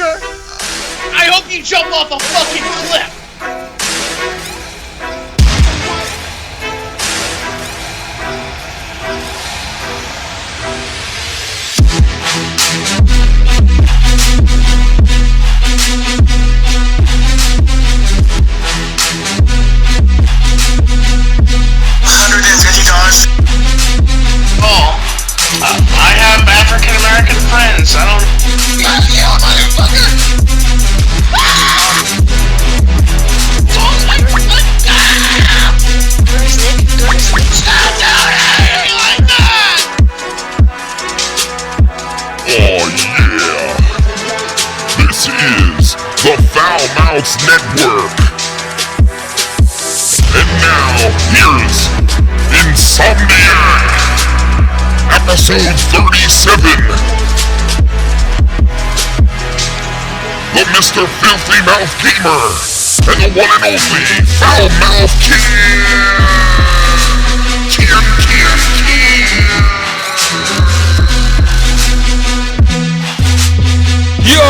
Skywalker? I hope you jump off a fucking cliff. $150. Oh, I have African American friends. I don't. Yeah, motherfucker. Oh yeah! This is the Foul Mouths Network. And now, here's Insomniac Episode 37. The Mr. Filthy Mouth Gamer and the one and only Foul Mouth King. Yo!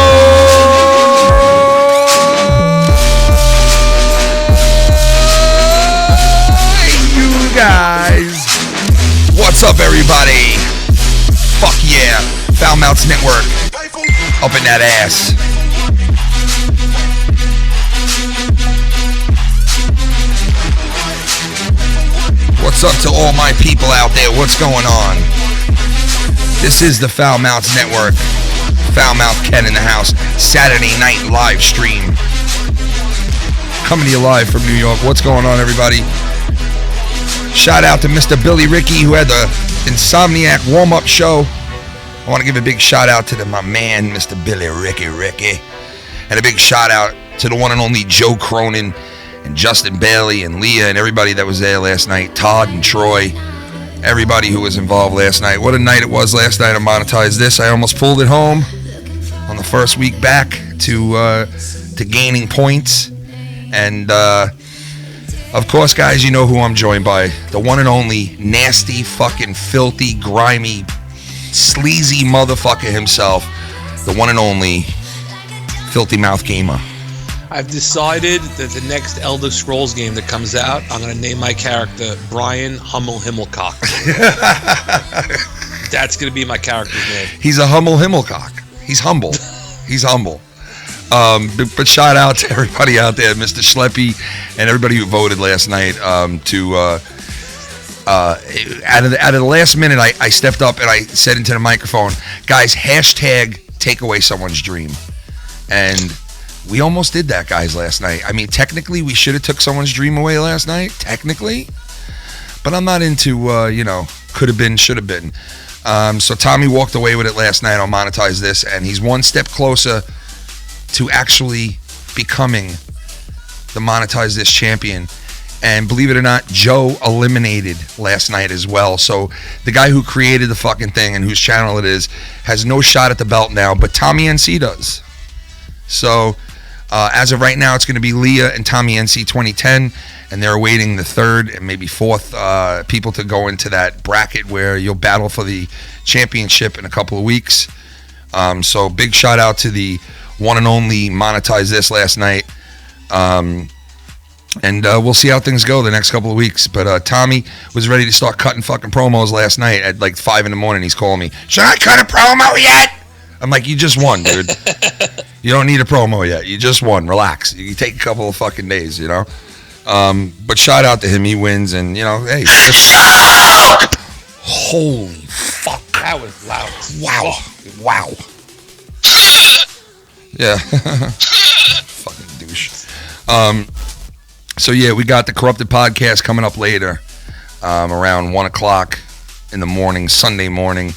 You guys! What's up, everybody? Fuck yeah! Foul Mouths Network. Up in that ass. What's up to all my people out there? What's going on? This is the Foul Mouths Network. Foul Mouth Ken in the house. Saturday night live stream. Coming to you live from New York. What's going on, everybody? Shout out to Mr. Billy Ricky, who had the Insomniac warm-up show. I want to give a big shout out to my man, Mr. Billy Ricky. And a big shout out to the one and only Joe Cronin and Justin Bailey and Leah and everybody that was there last night. Todd and Troy. Everybody who was involved last night. What a night it was last night to monetize this. I almost pulled it home on the first week back to gaining points. And of course, guys, you know who I'm joined by. The one and only nasty, fucking, filthy, grimy, sleazy motherfucker himself. The one and only Filthy Mouth Gamer. I've decided that the next Elder Scrolls game that comes out, I'm going to name my character Brian Hummel Himmelcock. That's going to be my character's name. He's a Hummel Himmelcock. He's humble. He's humble. But shout out to everybody out there, Mr. Schleppy, and everybody who voted last night. Out of the last minute, I stepped up and I said into the microphone, guys, hashtag take away someone's dream. And we almost did that, guys, last night. I mean, technically, we should have took someone's dream away last night, technically. But I'm not into, could have been, should have been. So Tommy walked away with it last night on Monetize This, and he's one step closer to actually becoming the Monetize This champion. And believe it or not, Joe eliminated last night as well. So the guy who created the fucking thing and whose channel it is has no shot at the belt now, but Tommy NC does. So as of right now, it's going to be Leah and Tommy NC 2010, and they're awaiting the third and maybe fourth people to go into that bracket where you'll battle for the championship in a couple of weeks. So big shout out to the one and only Monetize This last night. And we'll see how things go the next couple of weeks. But Tommy was ready to start cutting fucking promos last night at like 5 a.m. He's calling me, should I cut a promo yet? I'm like, you just won, dude. You don't need a promo yet. You just won. Relax. You take a couple of fucking days, you know. But shout out to him. He wins, and hey. Holy fuck! That was loud. Wow. Yeah. Fucking douche. So yeah, we got the Corrupted Podcast coming up later, around 1:00 in the morning, Sunday morning.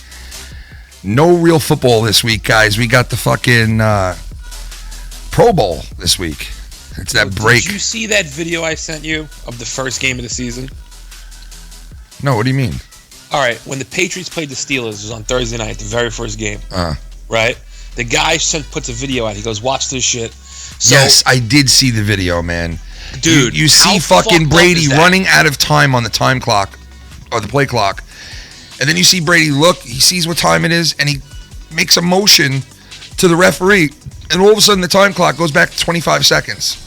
No real football this week, guys. We got the fucking Pro Bowl this week. It's that break. Did you see that video I sent you of the first game of the season? No, what do you mean? All right, when the Patriots played the Steelers, it was on Thursday night, the very first game. Right? The guy puts a video out. He goes, watch this shit. So, yes, I did see the video, man. Dude, you see fucking Brady running out of time on the time clock, or the play clock. And then you see Brady look, he sees what time it is, and he makes a motion to the referee And all of a sudden, the time clock goes back to 25 seconds.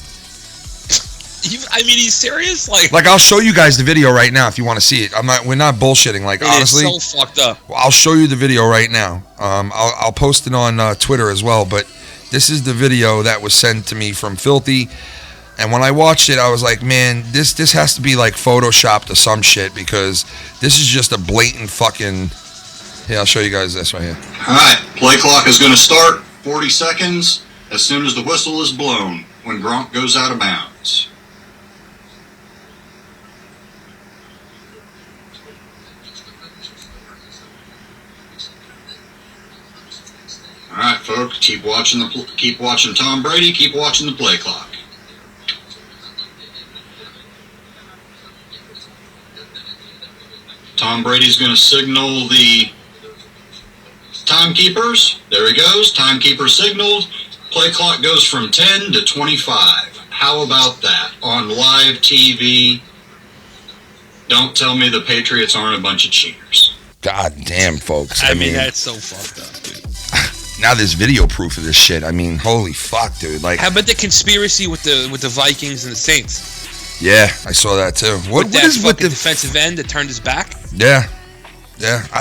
I mean, he's serious? Like, I'll show you guys the video right now if you want to see it. We're not bullshitting. Like, honestly, it's so fucked up. I'll show you the video right now. I'll post it on Twitter as well. But this is the video that was sent to me from Filthy. And when I watched it, I was like, man, this has to be like photoshopped or some shit, because this is just a blatant fucking... Here, I'll show you guys this right here. All right, play clock is going to start. 40 seconds as soon as the whistle is blown when Gronk goes out of bounds. All right, folks, keep watching Tom Brady. Keep watching the play clock. Tom Brady's going to signal the timekeepers. There he goes. Timekeeper signaled. Play clock goes from 10 to 25. How about that on live TV? Don't tell me the Patriots aren't a bunch of cheaters. God damn, folks. I mean, that's so fucked up, dude. Now there's video proof of this shit. I mean, holy fuck, dude. Like, how about the conspiracy with the Vikings and the Saints? Yeah, I saw that too. What is with the defensive end that turned his back? Yeah.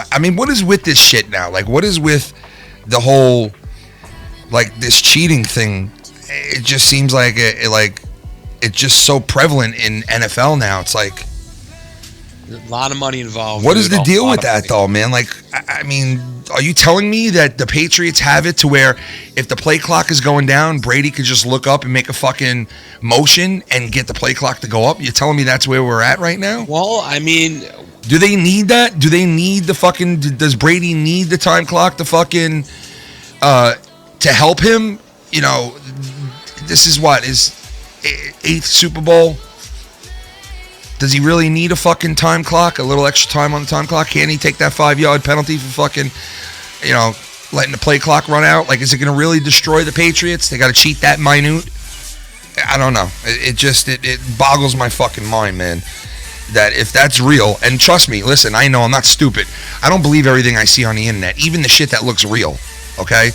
I mean, what is with this shit now? Like, what is with the whole, like, this cheating thing? It just seems like it's just so prevalent in NFL now. It's like a lot of money involved. What is the deal with that, though, man? Like, I mean, are you telling me that the Patriots have it to where if the play clock is going down, Brady could just look up and make a fucking motion and get the play clock to go up? You're telling me that's where we're at right now? Well, I mean, do they need that? Do they need the fucking... Does Brady need the time clock to fucking... to help him? You know, this is what? His 8th Super Bowl? Does he really need a fucking time clock? A little extra time on the time clock? Can he take that 5-yard penalty for fucking, you know, letting the play clock run out? Like, is it going to really destroy the Patriots? They got to cheat that minute? I don't know. It boggles my fucking mind, man. That if that's real, and trust me, listen, I know I'm not stupid. I don't believe everything I see on the internet, even the shit that looks real, okay?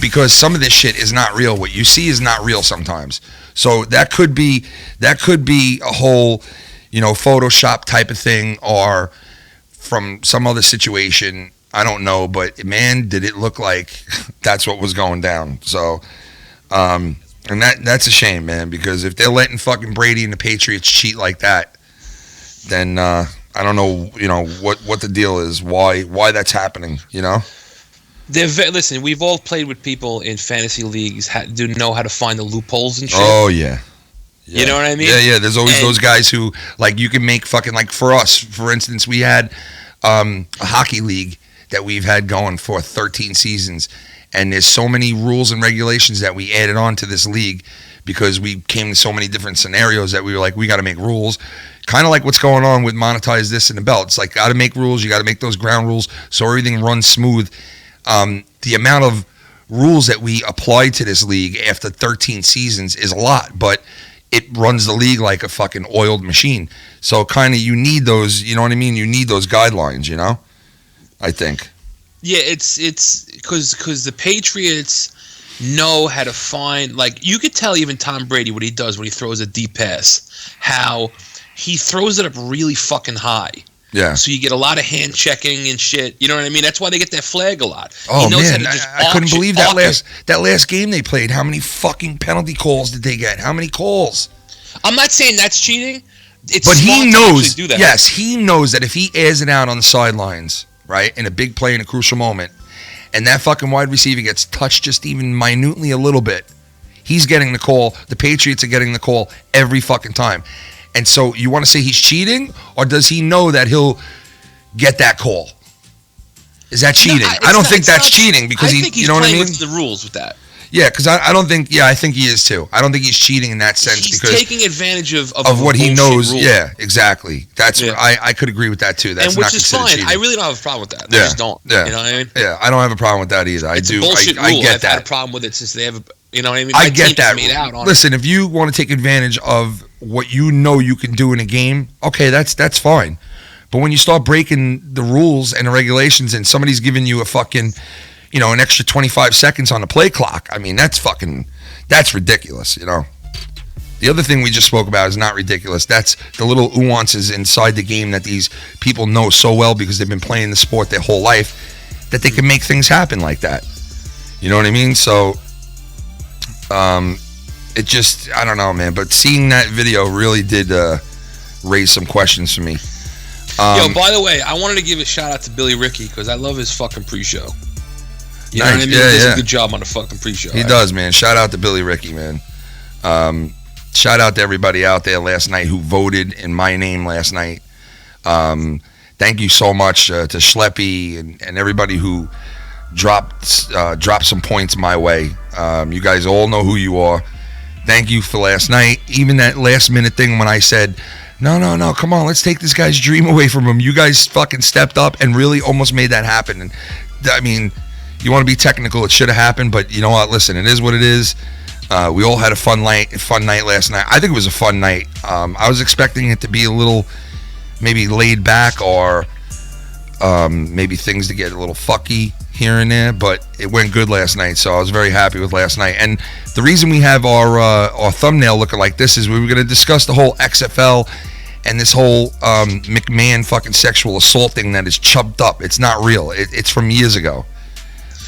Because some of this shit is not real. What you see is not real sometimes. So that could be a whole, you know, Photoshop type of thing, or from some other situation. I don't know, but man, did it look like that's what was going down. So, and that's a shame, man, because if they're letting fucking Brady and the Patriots cheat like that, then I don't know, you know, what the deal is, why that's happening, you know? Listen, we've all played with people in fantasy leagues do know how to find the loopholes and shit. Oh, yeah. You know what I mean? Yeah. There's always those guys who, like, you can make fucking, like, for us, for instance, we had a hockey league that we've had going for 13 seasons, and there's so many rules and regulations that we added on to this league because we came to so many different scenarios that we were like, we got to make rules. Kind of like what's going on with Monetize This and the Belt. It's like, got to make rules. You got to make those ground rules so everything runs smooth. The amount of rules that we applied to this league after 13 seasons is a lot, but it runs the league like a fucking oiled machine. So kind of you need those, you know what I mean? You need those guidelines, you know? I think. Yeah, it's because the Patriots know how to find, like, you could tell even Tom Brady what he does when he throws a deep pass, how he throws it up really fucking high. Yeah. So you get a lot of hand checking and shit. You know what I mean? That's why they get that flag a lot. Oh, man. I couldn't believe that last game they played. How many fucking penalty calls did they get? How many calls? I'm not saying that's cheating. But he knows. Do that. Yes, he knows that if he airs it out on the sidelines, right, in a big play in a crucial moment, and that fucking wide receiver gets touched just even minutely a little bit, he's getting the call. The Patriots are getting the call every fucking time. And so you want to say he's cheating, or does he know that he'll get that call? Is that cheating? I don't think that's cheating because you know what I mean? With the rules with that. Yeah, because I don't think. Yeah, I think he is too. I don't think he's cheating in that sense. He's because taking advantage of what he knows. Rule. Yeah, exactly. That's what I could agree with that too. That's which is fine. Cheating. I really don't have a problem with that. Yeah. I just don't. Yeah. You know what I mean? Yeah, I don't have a problem with that either. It's I do. A bullshit rule. I get that. I've had a problem with it since they have. You know what I mean? I get that. Listen, if you want to take advantage of what you know you can do in a game, okay, that's fine. But when you start breaking the rules and the regulations, and somebody's giving you a fucking, an extra 25 seconds on the play clock. I mean, that's ridiculous, The other thing we just spoke about is not ridiculous. That's the little nuances inside the game that these people know so well because they've been playing the sport their whole life, that they can make things happen like that. You know what I mean? So, it just, I don't know, man. But seeing that video really did raise some questions for me. Yo, by the way, I wanted to give a shout out to Billy Ricky because I love his fucking pre-show. You know what I mean? He does a good job on the fucking pre-show. He does, man. Shout out to Billy Ricky, man. Shout out to everybody out there last night who voted in my name last night. Thank you so much to Schleppy and everybody who dropped some points my way. You guys all know who you are. Thank you for last night. Even that last minute thing when I said, no, come on, let's take this guy's dream away from him. You guys fucking stepped up and really almost made that happen. And I mean, you want to be technical, it should have happened, but you know what? Listen, it is what it is. We all had a fun night last night. I think it was a fun night. I was expecting it to be a little maybe laid back or maybe things to get a little fucky here and there, but it went good last night, so I was very happy with last night. And the reason we have our thumbnail looking like this is we were going to discuss the whole XFL and this whole McMahon fucking sexual assault thing that is chubbed up. It's not real. It's from years ago.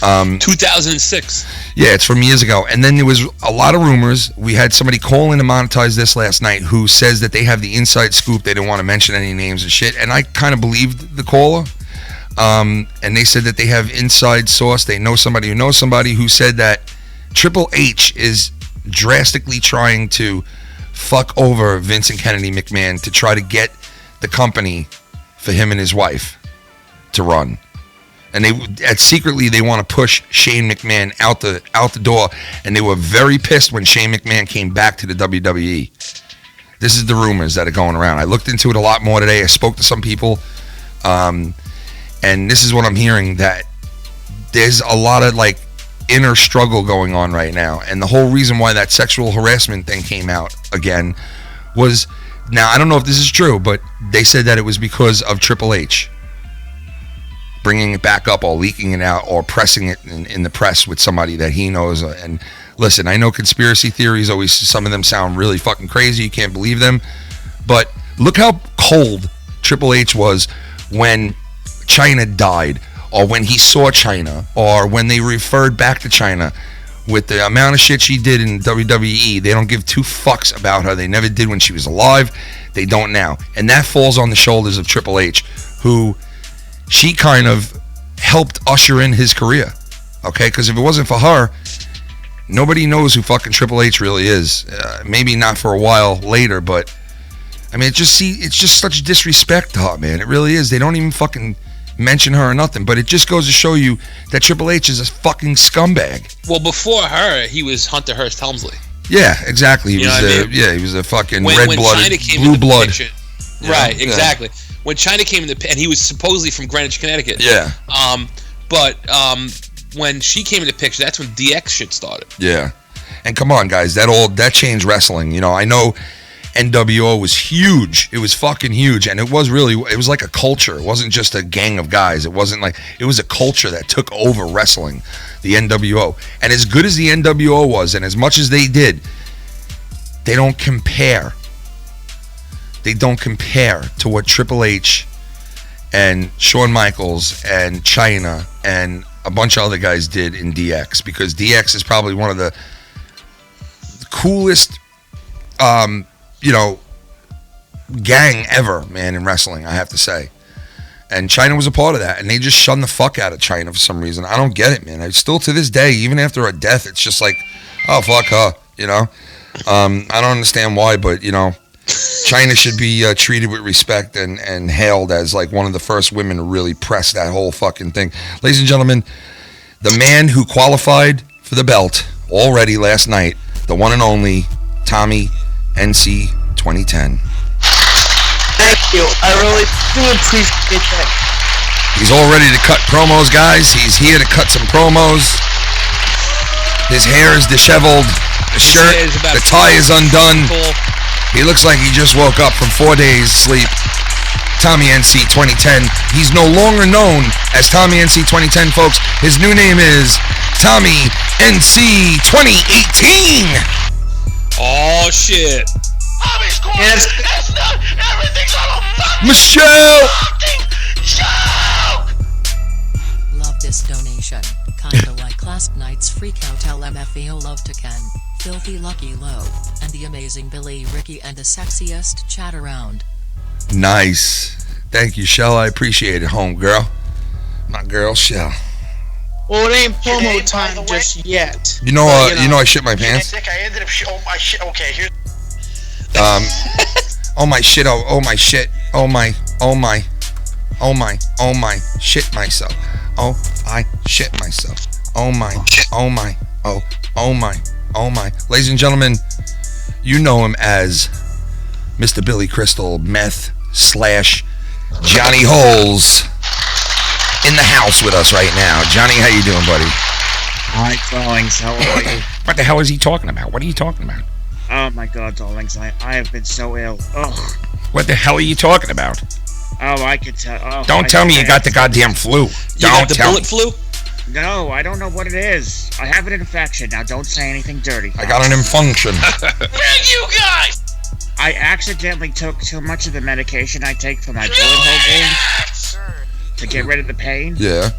2006. Yeah, it's from years ago. And then there was a lot of rumors. We had somebody call in to monetize this last night who says that they have the inside scoop. They didn't want to mention any names and shit. And I kind of believed the caller. And they said that they have inside source. They know somebody who knows somebody who said that Triple H is drastically trying to fuck over Vincent Kennedy McMahon to try to get the company for him and his wife to run. And secretly they want to push Shane McMahon out the door. And they were very pissed when Shane McMahon came back to the WWE. This is the rumors that are going around. I looked into it a lot more today. I spoke to some people. And this is what I'm hearing, that there's a lot of like inner struggle going on right now. And the whole reason why that sexual harassment thing came out again was, now I don't know if this is true, but they said that it was because of Triple H bringing it back up or leaking it out or pressing it in the press with somebody that he knows. And listen, I know conspiracy theories always, some of them sound really fucking crazy. You can't believe them. But look how cold Triple H was when China died, or when he saw China, or when they referred back to China. With the amount of shit she did in WWE, they don't give two fucks about her. They never did when she was alive. They don't now. And that falls on the shoulders of Triple H, who she kind of helped usher in his career. Okay? Because if it wasn't for her, nobody knows who fucking Triple H really is. Maybe not for a while later, but I mean, it's just such disrespect to her, man. It really is. They don't even fucking mention her or nothing, but it just goes to show you that Triple H is a fucking scumbag. Well, before her, he was Hunter Hearst Helmsley. Yeah, exactly. He was a fucking red-blooded, blue blood. Right, exactly. When China came in and he was supposedly from Greenwich, Connecticut. Yeah. But when she came in the picture, that's when DX shit started. Yeah. And come on, guys, that changed wrestling. I know NWO was huge. It was fucking huge, and it was like a culture. It wasn't just a gang of guys. It was a culture that took over wrestling, the NWO. And as good as the NWO was, and as much as they did, they don't compare. They don't compare to what Triple H and Shawn Michaels and Chyna and a bunch of other guys did in DX, because DX is probably one of the coolest gang ever, man, in wrestling, I have to say. And Chyna was a part of that, and they just shunned the fuck out of Chyna for some reason. I don't get it, man. I still, to this day, even after her death, it's just like, oh, fuck her, I don't understand why, but, Chyna should be treated with respect and hailed as like one of the first women to really press that whole fucking thing. Ladies and gentlemen, the man who qualified for the belt already last night, the one and only Tommy NC 2010. Thank you. I really do appreciate that. He's all ready to cut promos, guys. He's here to cut some promos. His hair is disheveled. The shirt, the tie is undone. He looks like he just woke up from 4 days sleep. Tommy NC 2010. He's no longer known as Tommy NC 2010, folks. His new name is Tommy NC 2018. Oh shit. Yes. That's not everything's on a fucking Michelle. joke. Love this donation. Kinda like last night's freakout LMFAO love to Ken, Filthy Lucky Low, and the amazing Billy Ricky and the sexiest chat around. Nice. Thank you, Shell. I appreciate it, home girl. My girl, Shell. Well, it ain't Your name, promo time by the way? just yet. You know, But, you know, I shit my I pants. think I ended up. Oh my shit. Okay, here's. Oh my shit. Oh my shit. Oh my. Oh my. Oh my. Oh my. Shit myself. Oh, I shit myself. Oh my. Oh my. Oh. Oh my. Oh my. Ladies and gentlemen, you know him as Mr. Billy Crystal, meth / Johnny Holes, in the house with us right now. Johnny, how you doing, buddy? Hi, darlings. How are you? What the hell is he talking about? What are you talking about? Oh my God, darlings. I have been so ill. Ugh. What the hell are you talking about? Oh, I could tell. Oh, Don't tell me you got the goddamn flu. You Don't got the tell bullet me. flu? No, I don't know what it is. I have an infection. Now, don't say anything dirty. I got an infunction. Man, you guys. I accidentally took too much of the medication I take for my bullet hole wound to get rid of the pain, Yeah.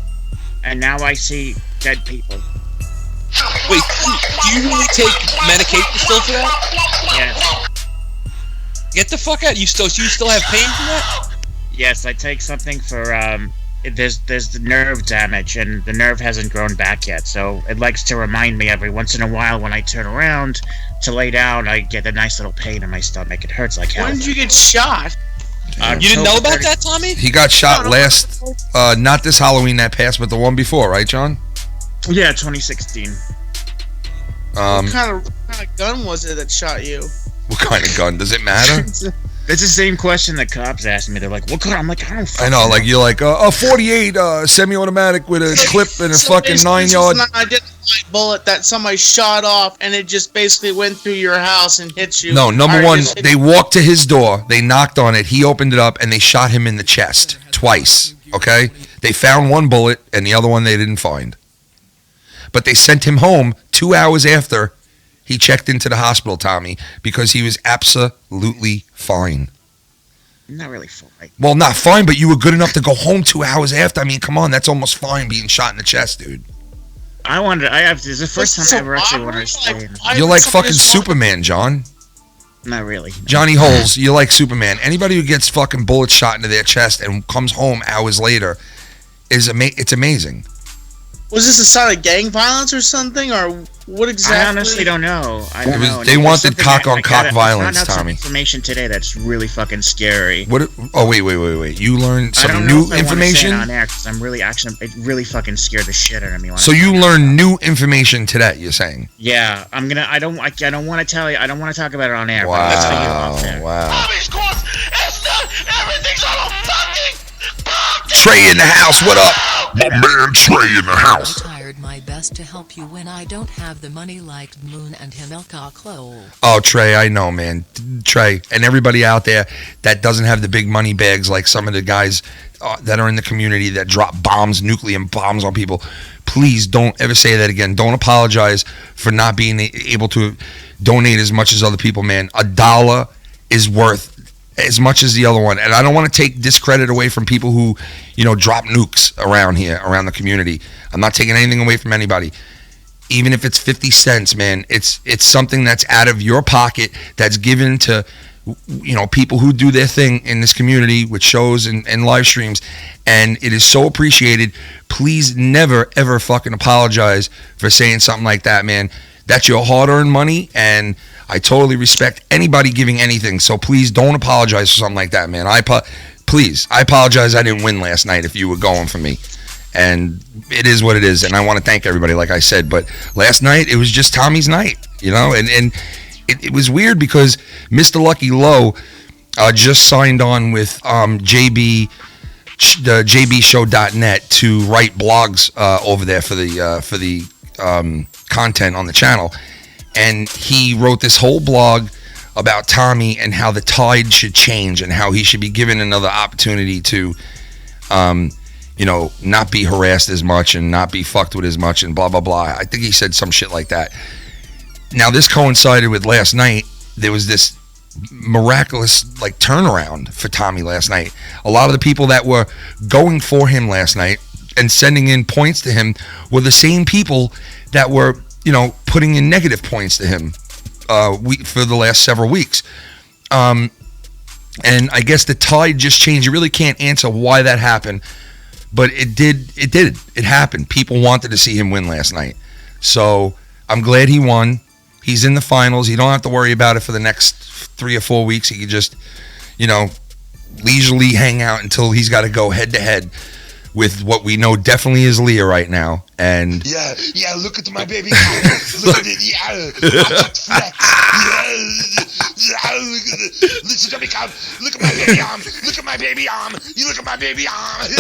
and now I see dead people. Wait, do you really take medication still for that? Yes. Get the fuck out! You still have pain from that? Yes, I take something for there's the nerve damage, and the nerve hasn't grown back yet, so it likes to remind me every once in a while when I turn around to lay down, I get a nice little pain in my stomach. It hurts like hell. When did you get shot? You didn't know about that, Tommy? He got shot last, not this Halloween that passed, but the one before, right, John? Yeah, 2016. What kind of gun was it that shot you? What kind of gun? Does it matter? It's the same question the cops asked me. They're like, "What kind?" I'm like, "I don't." I know, like you're like a 48 semi-automatic with a clip and a fucking 9-yard. It's an identified bullet that somebody shot off, and it just basically went through your house and hit you. No, number one, It- they walked to his door, they knocked on it, he opened it up, and they shot him in the chest twice. Okay, they found one bullet, and the other one they didn't find. But they sent him home 2 hours after he checked into the hospital, Tommy, because he was absolutely fine. Not really fine. Well, not fine, but you were good enough to go home 2 hours after. I mean, come on, that's almost fine being shot in the chest, dude. This is the first time I ever actually wanted to stay in. You're like fucking Superman, John. Not really. Johnny Holes, you're like Superman. Anybody who gets fucking bullets shot into their chest and comes home hours later it's amazing. Was this a sign of gang violence or something, or what exactly? I honestly don't know. I don't know. They There's wanted something cock on I cock found violence, out some Tommy. information today that's really fucking scary. What? Oh, wait. You learned I some don't know new if I wanna say it information? on air 'cause I'm really it really fucking scared the shit out of me. When So I you found out. learned new information today, you're saying? Yeah, I don't want to tell you. I don't want to talk about it on air. But that's for you out there. Wow. Tommy's course. It's not everything's on a fucking. Trey in the house, what up? My man Trey in the house. I tried my best to help you when I don't have the money like Moon and Himelka Clo. Oh, Trey, I know, man. Trey, and everybody out there that doesn't have the big money bags like some of the guys that are in the community that drop bombs, nuclear bombs on people, please don't ever say that again. Don't apologize for not being able to donate as much as other people, man. $1 is worth as much as the other one. And I don't want to take discredit away from people who, drop nukes around here, around the community. I'm not taking anything away from anybody. Even if it's 50 cents, man, it's something that's out of your pocket that's given to, people who do their thing in this community with shows and live streams. And it is so appreciated. Please never, ever fucking apologize for saying something like that, man. That's your hard-earned money, and I totally respect anybody giving anything. So please don't apologize for something like that, man. I apologize I didn't win last night if you were going for me. And it is what it is, and I want to thank everybody, like I said. But last night, it was just Tommy's night, and it was weird because Mr. Lucky Low just signed on with the JBShow.net to write blogs over there for the content on the channel, and he wrote this whole blog about Tommy and how the tide should change and how he should be given another opportunity to, not be harassed as much and not be fucked with as much and blah, blah, blah. I think he said some shit like that. Now, this coincided with last night. There was this miraculous turnaround for Tommy last night. A lot of the people that were going for him last night and sending in points to him were the same people that were, putting in negative points to him for the last several weeks. And I guess the tide just changed. You really can't answer why that happened, but it did. It happened. People wanted to see him win last night. So I'm glad he won. He's in the finals. You don't have to worry about it for the next 3 or 4 weeks. He can just, leisurely hang out until he's got to go head to head with what we know definitely is Leah right now. And yeah, look at my baby. Look at it, flex. Listen to me, come. Look at my baby arm. Look at my baby arm. You look at my baby arm.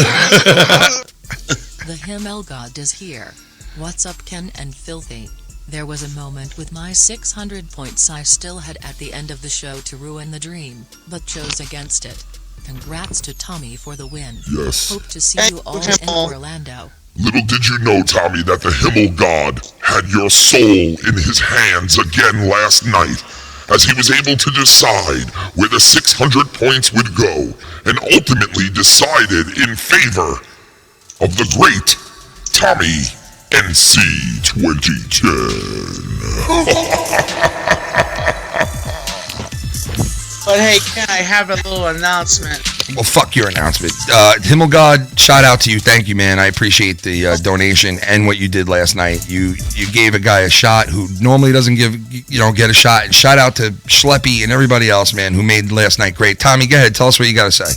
The Himmel God is here. What's up, Ken and Filthy? There was a moment with my 600 points I still had at the end of the show to ruin the dream, but chose against it. Congrats to Tommy for the win. Yes. Hope to see you all in Orlando. Little did you know, Tommy, that the Himmel God had your soul in his hands again last night, as he was able to decide where the 600 points would go, and ultimately decided in favor of the great Tommy NC 2010. But hey, Ken, I have a little announcement. Well, fuck your announcement. Himmel God, shout out to you. Thank you, man. I appreciate the donation and what you did last night. You gave a guy a shot who normally doesn't get a shot. And shout out to Schleppy and everybody else, man, who made last night great. Tommy, go ahead. Tell us what you got to say.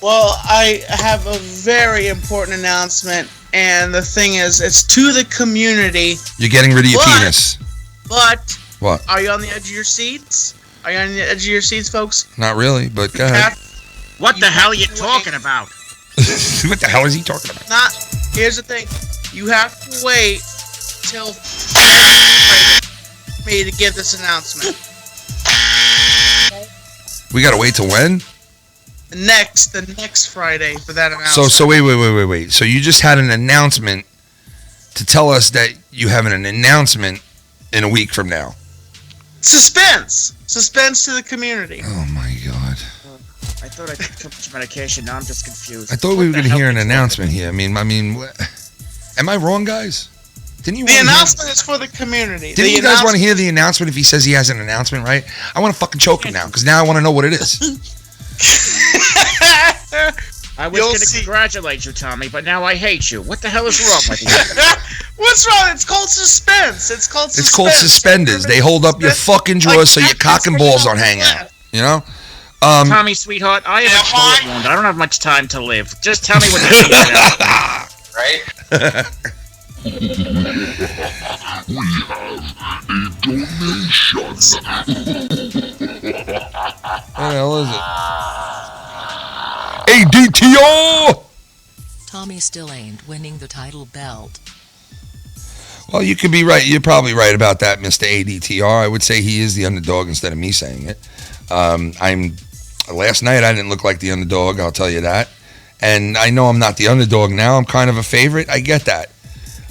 Well, I have a very important announcement, and the thing is, it's to the community. You're getting rid of your penis. But what? Are you on the edge of your seats? Are you on the edge of your seats, folks? Not really, but go ahead. What the hell are you talking about? What the hell is he talking about? Here's the thing. You have to wait till me to give this announcement. We gotta wait till when? The next Friday for that announcement. So wait. So you just had an announcement to tell us that you have an announcement in a week from now. Suspense to the community. Oh my God. I thought I took too much medication. Now I'm just confused. I thought we were going to hear an announcement here. I mean, am I wrong, guys? Didn't you? The announcement is for the community. Didn't you guys want to hear the announcement if he says he has an announcement, right? I want to fucking choke him now because now I want to know what it is. I was going to congratulate you, Tommy, but now I hate you. What the hell is wrong with you? What's wrong? It's called suspense. It's called suspenders. They hold up your fucking drawers so your cock and balls don't hang out. You know? Tommy, sweetheart, I have a bullet wound. I don't have much time to live. Just tell me what you think about. Right? We have a donation. What the hell is it? ADTO! Tommy still ain't winning the title belt. Well, you could be right. You're probably right about that, Mr. ADTR. I would say he is the underdog instead of me saying it. Last night I didn't look like the underdog, I'll tell you that. And I know I'm not the underdog now. I'm kind of a favorite. I get that.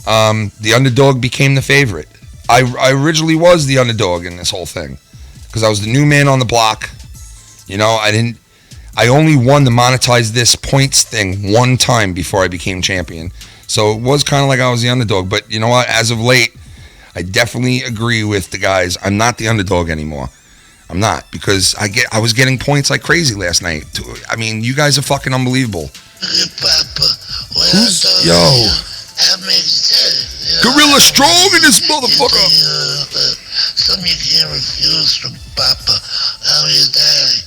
The underdog became the favorite. I originally was the underdog in this whole thing because I was the new man on the block. You know, I only won the monetize this points thing one time before I became champion. So it was kind of like I was the underdog. But you know what? As of late, I definitely agree with the guys. I'm not the underdog anymore. I'm not, because I was getting points like crazy last night. I mean, you guys are fucking unbelievable. Who's Gorilla Strong in this motherfucker. Something you can't refuse from Papa. I'm your daddy.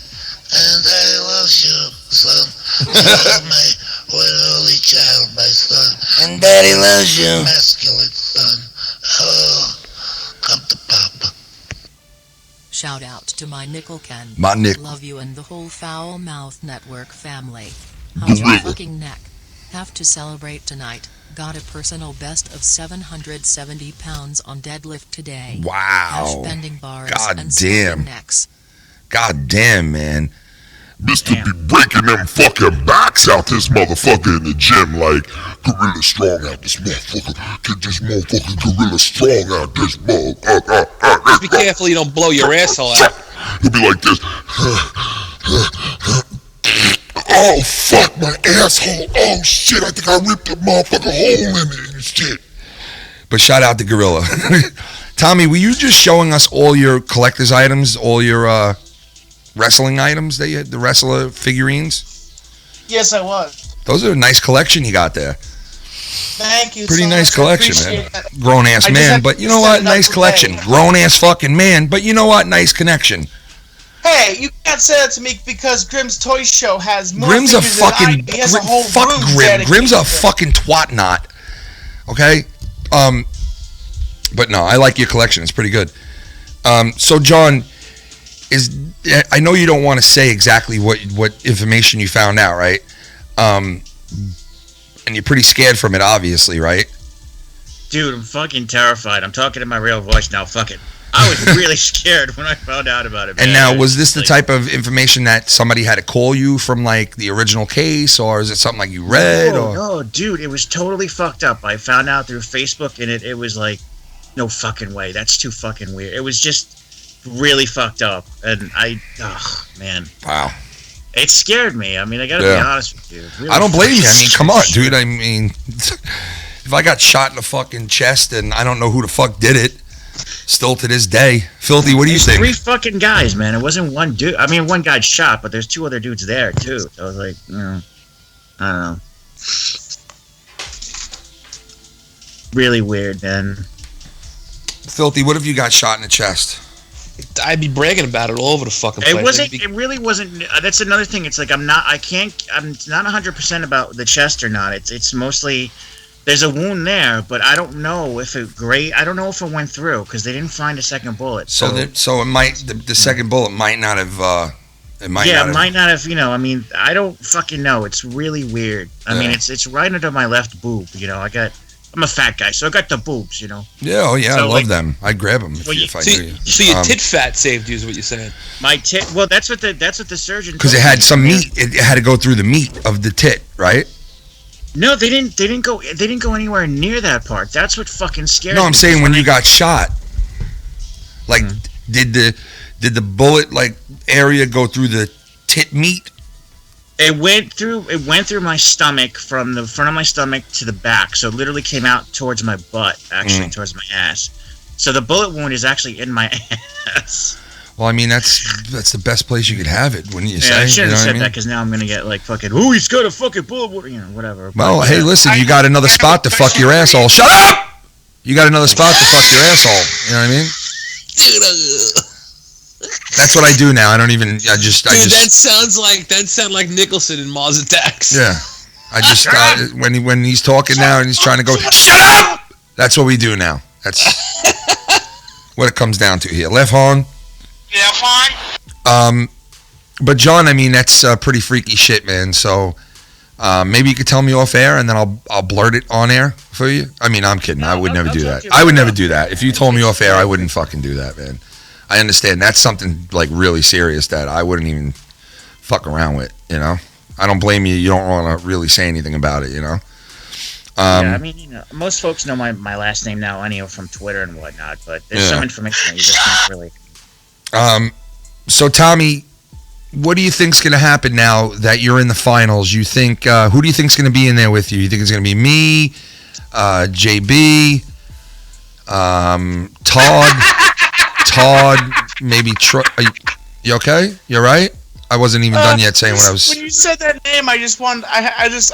And Daddy loves you, son. You're my one and only child, my son. And Daddy loves you. Masculine son. Oh, come to Papa. Shout out to my Nickel Ken. My Nick. Love you and the whole Foul Mouth Network family. How's your fucking neck? Have to celebrate tonight. Got a personal best of 770 pounds on deadlift today. Wow. Bending bars God and damn. necks. God damn, man. Mr. be breaking them fucking backs out this motherfucker in the gym like gorilla strong out this motherfucker. Get this motherfucking gorilla strong out this motherfucker. Just be careful you don't blow your asshole out. He'll be like this. Oh, fuck my asshole. Oh, shit, I think I ripped a motherfucking hole in it and shit. But shout out to Gorilla. Tommy, were you just showing us all your collector's items, all your wrestling items that you had, the wrestler figurines? Yes, I was. Those are a nice collection you got there. Thank you. Pretty so nice much. collection, I man. appreciate that. Grown ass I just man, had but to you know set what? it up Nice collection. today. Grown ass fucking man, but you know what? Nice connection. Hey, you can't say that to me because Grimm's Toy Show has more Grim's a figures than I fucking do. He has a whole fuck room Grim. dedicated Grim's a to it. fucking twat knot. Okay? But no, I like your collection. It's pretty good. So John, I know you don't want to say exactly what information you found out, right? And you're pretty scared from it, obviously, right? Dude, I'm fucking terrified. I'm talking in my real voice now. Fuck it. I was really scared when I found out about it, man. And now, was this the type of information that somebody had to call you from, like, the original case, or is it something like you read? No, dude, it was totally fucked up. I found out through Facebook, and it was like, no fucking way. That's too fucking weird. It was just really fucked up, and man. Wow. It scared me. I mean, I gotta be honest with you. Really I don't blame you. I mean, come on, scared. dude. I mean, if I got shot in the fucking chest and I don't know who the fuck did it, still to this day. Filthy, what do you think? 3 fucking guys, man. It wasn't one dude. I mean, one guy shot, but there's 2 other dudes there, too. So I was like, I don't know. Really weird, man. Filthy, what if you got shot in the chest? I'd be bragging about it all over the fucking place. It really wasn't. That's another thing. It's like I'm not 100% about the chest or not. It's mostly, there's a wound there, but I don't know if I don't know if it went through because they didn't find a second bullet. So it might, the second bullet might not have, it might not have. I mean, I don't fucking know. It's really weird. I mean, it's right under my left boob, I'm a fat guy, so I got the boobs, Yeah, oh yeah, so, I love them. I'd grab them if I knew you. So your tit fat saved you, is what you're saying? My tit. Well, that's what the surgeon. Because it told had me. some meat. It had to go through the meat of the tit, right? No, they didn't go anywhere near that part. That's what fucking scared me. No, I'm saying when you got shot, like, did the bullet area go through the tit meat? It went through my stomach from the front of my stomach to the back. So it literally came out towards my butt, actually, towards my ass. So the bullet wound is actually in my ass. Well, I mean, that's the best place you could have it, wouldn't you say? I shouldn't have said I mean? that because now I'm gonna get fucking. Oh, he's got a fucking bullet wound, whatever. Well, But, hey, listen, you got another spot to fuck your asshole. Shut up! You got another spot to fuck your asshole. You know what I mean? That's what I do now. That sounds like Nicholson in Mars Attacks. Yeah. I just when he's talking now and he's trying to go, shut up! That's what we do now. That's what it comes down to here. Left horn. Yeah, fine. But John, I mean, that's pretty freaky shit, man. So maybe you could tell me off air and then I'll blurt it on air for you. I mean, I'm kidding. I would never do that. I would never do that. If you told me off air, I wouldn't fucking do that, man. I understand that's something like really serious that I wouldn't even fuck around with, I don't blame you. You don't want to really say anything about it, yeah, I mean, most folks know my last name now, anyway, from Twitter and whatnot. But there's some information that you just can't really. So Tommy, what do you think's going to happen now that you're in the finals? You think who do you think's going to be in there with you? You think it's going to be me, JB, Todd, maybe Troy? You okay? You all right? I wasn't even done yet saying what I was. When you said that name, I just wanted. I just.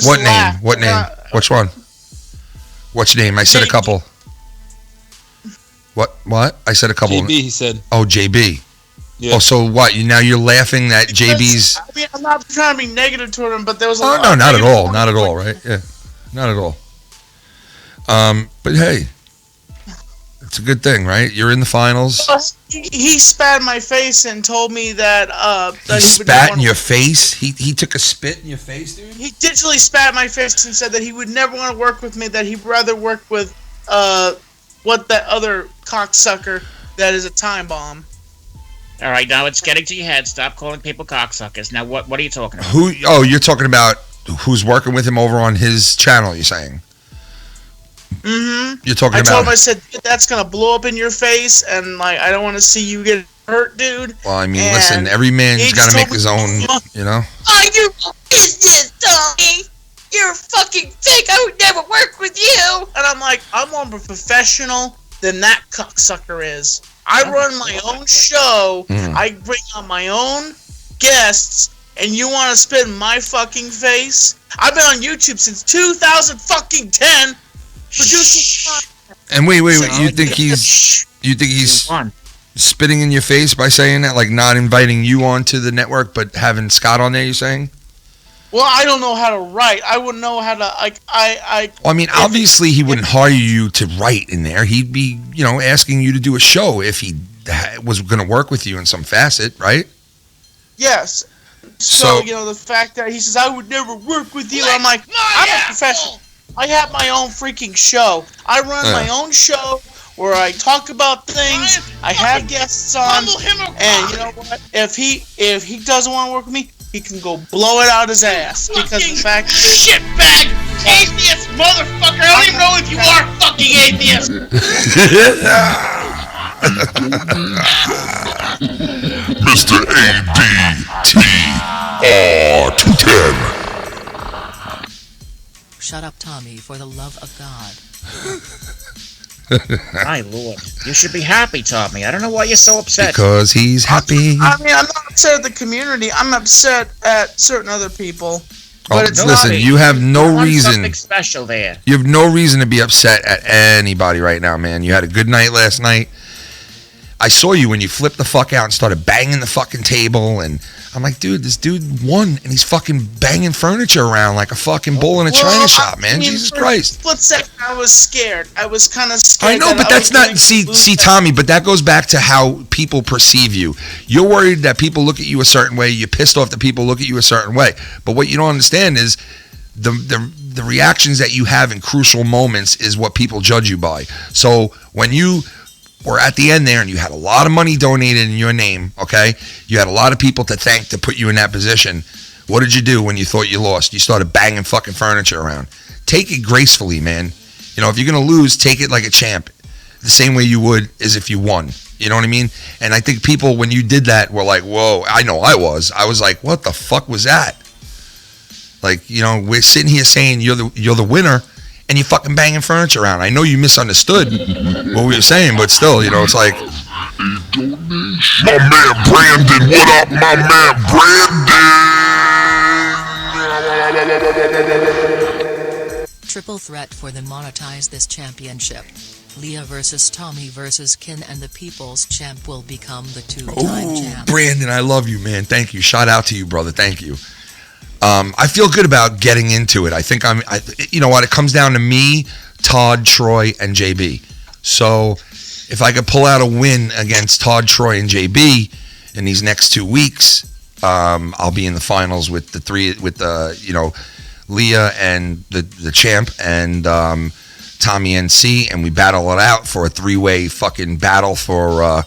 What laughed. name? What name? Which one? Which name? I said a couple. What? I said a couple. JB, he said. Oh, JB. Yeah. Oh, so what? Now you're laughing that JB's. I mean, I'm not trying to be negative toward him, but there was. No, not at all. Not at all, right? Yeah, not at all. But hey, It's a good thing, right? You're in the finals. He spat in my face and told me that. He spat in your face? He took a spit in your face, dude? He digitally spat in my face and said that he would never want to work with me, that he'd rather work with what that other cocksucker that is a time bomb. All right, now it's getting to your head. Stop calling people cocksuckers. Now, what are you talking about? Who? Oh, you're talking about who's working with him over on his channel, you're saying? Mm-hmm. You're talking I about... told him, I said, that's going to blow up in your face, and, like, I don't want to see you get hurt, dude. Well, I mean, and listen, every man's got to make his own, you know? Oh, you business, Tommy! You're a fucking fake! I would never work with you! And I'm like, I'm more of a professional than that cocksucker is. I run my own show, I bring on my own guests, and you want to spit in my fucking face? I've been on YouTube since 2010, producing content. And wait, you think he's spitting in your face by saying that, like not inviting you onto the network, but having Scott on there? You're saying? Well, I don't know how to write. I wouldn't know how to Well, I mean, obviously he wouldn't hire you to write in there. He'd be, asking you to do a show if he was going to work with you in some facet, right? Yes. So the fact that he says I would never work with you, I'm like, I'm a professional. I have my own freaking show. I run my own show where I talk about things. I have guests on, and you know what? If he doesn't want to work with me, he can go blow it out his ass because the fact shitbag atheist motherfucker. I don't even know if you are fucking atheist. Mr. ADTR210. Shut up, Tommy, for the love of God. My lord. You should be happy, Tommy. I don't know why you're so upset. Because he's happy. I mean, I'm not upset at the community. I'm upset at certain other people. But it's listen, you have no reason. Something special there. You have no reason to be upset at anybody right now, man. You had a good night last night. I saw you when you flipped the fuck out and started banging the fucking table, and I'm like, dude, this dude won, and he's fucking banging furniture around like a fucking bull in a china shop, man. Jesus Christ. Split second, I was scared. I was kind of scared. I know, but that's not, see, Tommy, but that goes back to how people perceive you. You're worried that people look at you a certain way. You're pissed off that people look at you a certain way. But what you don't understand is the reactions that you have in crucial moments is what people judge you by. So when you were at the end there and you had a lot of money donated in your name, okay? You had a lot of people to thank to put you in that position. What did you do when you thought you lost? You started banging fucking furniture around. Take it gracefully, man. You know, if you're going to lose, take it like a champ. The same way you would as if you won. You know what I mean? And I think people, when you did that, were like, whoa. I know I was like, what the fuck was that? Like, you know, we're sitting here saying you're the winner, and you fucking banging furniture around. I know you misunderstood what we were saying, but still, you know, it's like... My man Brandon, what up, my man Brandon? Triple threat for the Monetize This Championship. Leah versus Tommy versus Kin, and the People's Champ will become the two-time champ. Brandon, I love you, man. Thank you. Shout out to you, brother. Thank you. I feel good about getting into it. I think you know what? It comes down to me, Todd, Troy, and JB. So if I could pull out a win against Todd, Troy, and JB in these next 2 weeks, I'll be in the finals with the three, with Leah and the champ and Tommy NC, and we battle it out for a 3-way fucking battle for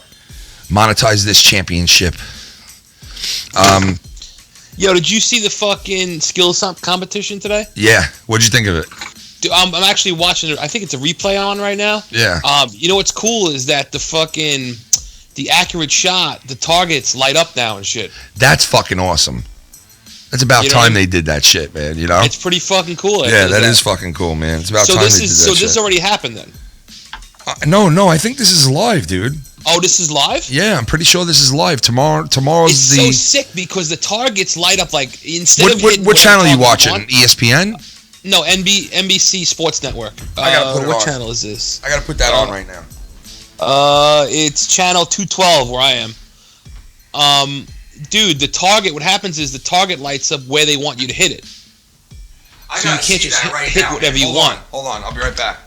Monetize This Championship. Yo, did you see the fucking skills competition today? Yeah. What'd you think of it? Dude, I'm actually watching it. I think it's a replay on right now. Yeah. You know what's cool is that the accurate shot, the targets light up now and shit. That's fucking awesome. That's about time they did that shit, man. You know? It's pretty fucking cool. Yeah, that is fucking cool, man. It's about time they did that shit. So this already happened then? No. I think this is live, dude. Oh, this is live? Yeah, I'm pretty sure this is live. Tomorrow's it's so sick because the targets light up like instead of what channel are you watching? ESPN? No, NBC Sports Network. I gotta put it what on. channel is this? I gotta put that on right now. It's channel 212 where I am. Dude, the target. What happens is the target lights up where they want you to hit it. So you can't just hit whatever you want. Hold on, I'll be right back.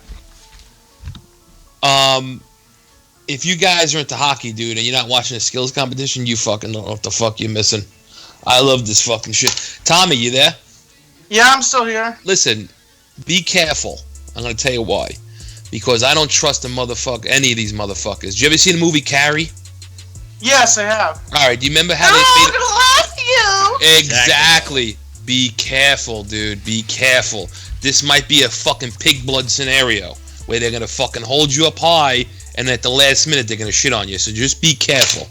if you guys are into hockey, dude, and you're not watching a skills competition, you fucking don't know what the fuck you're missing. I love this fucking shit. Tommy, you there? Yeah, I'm still here. Listen, be careful. I'm gonna tell you why. Because I don't trust any of these motherfuckers. Did you ever see the movie Carrie? Yes, I have. All right. Do you remember how they made it? Exactly. Be careful, dude. Be careful. This might be a fucking pig blood scenario where they're gonna fucking hold you up high, and at the last minute they're gonna shit on you. So just be careful.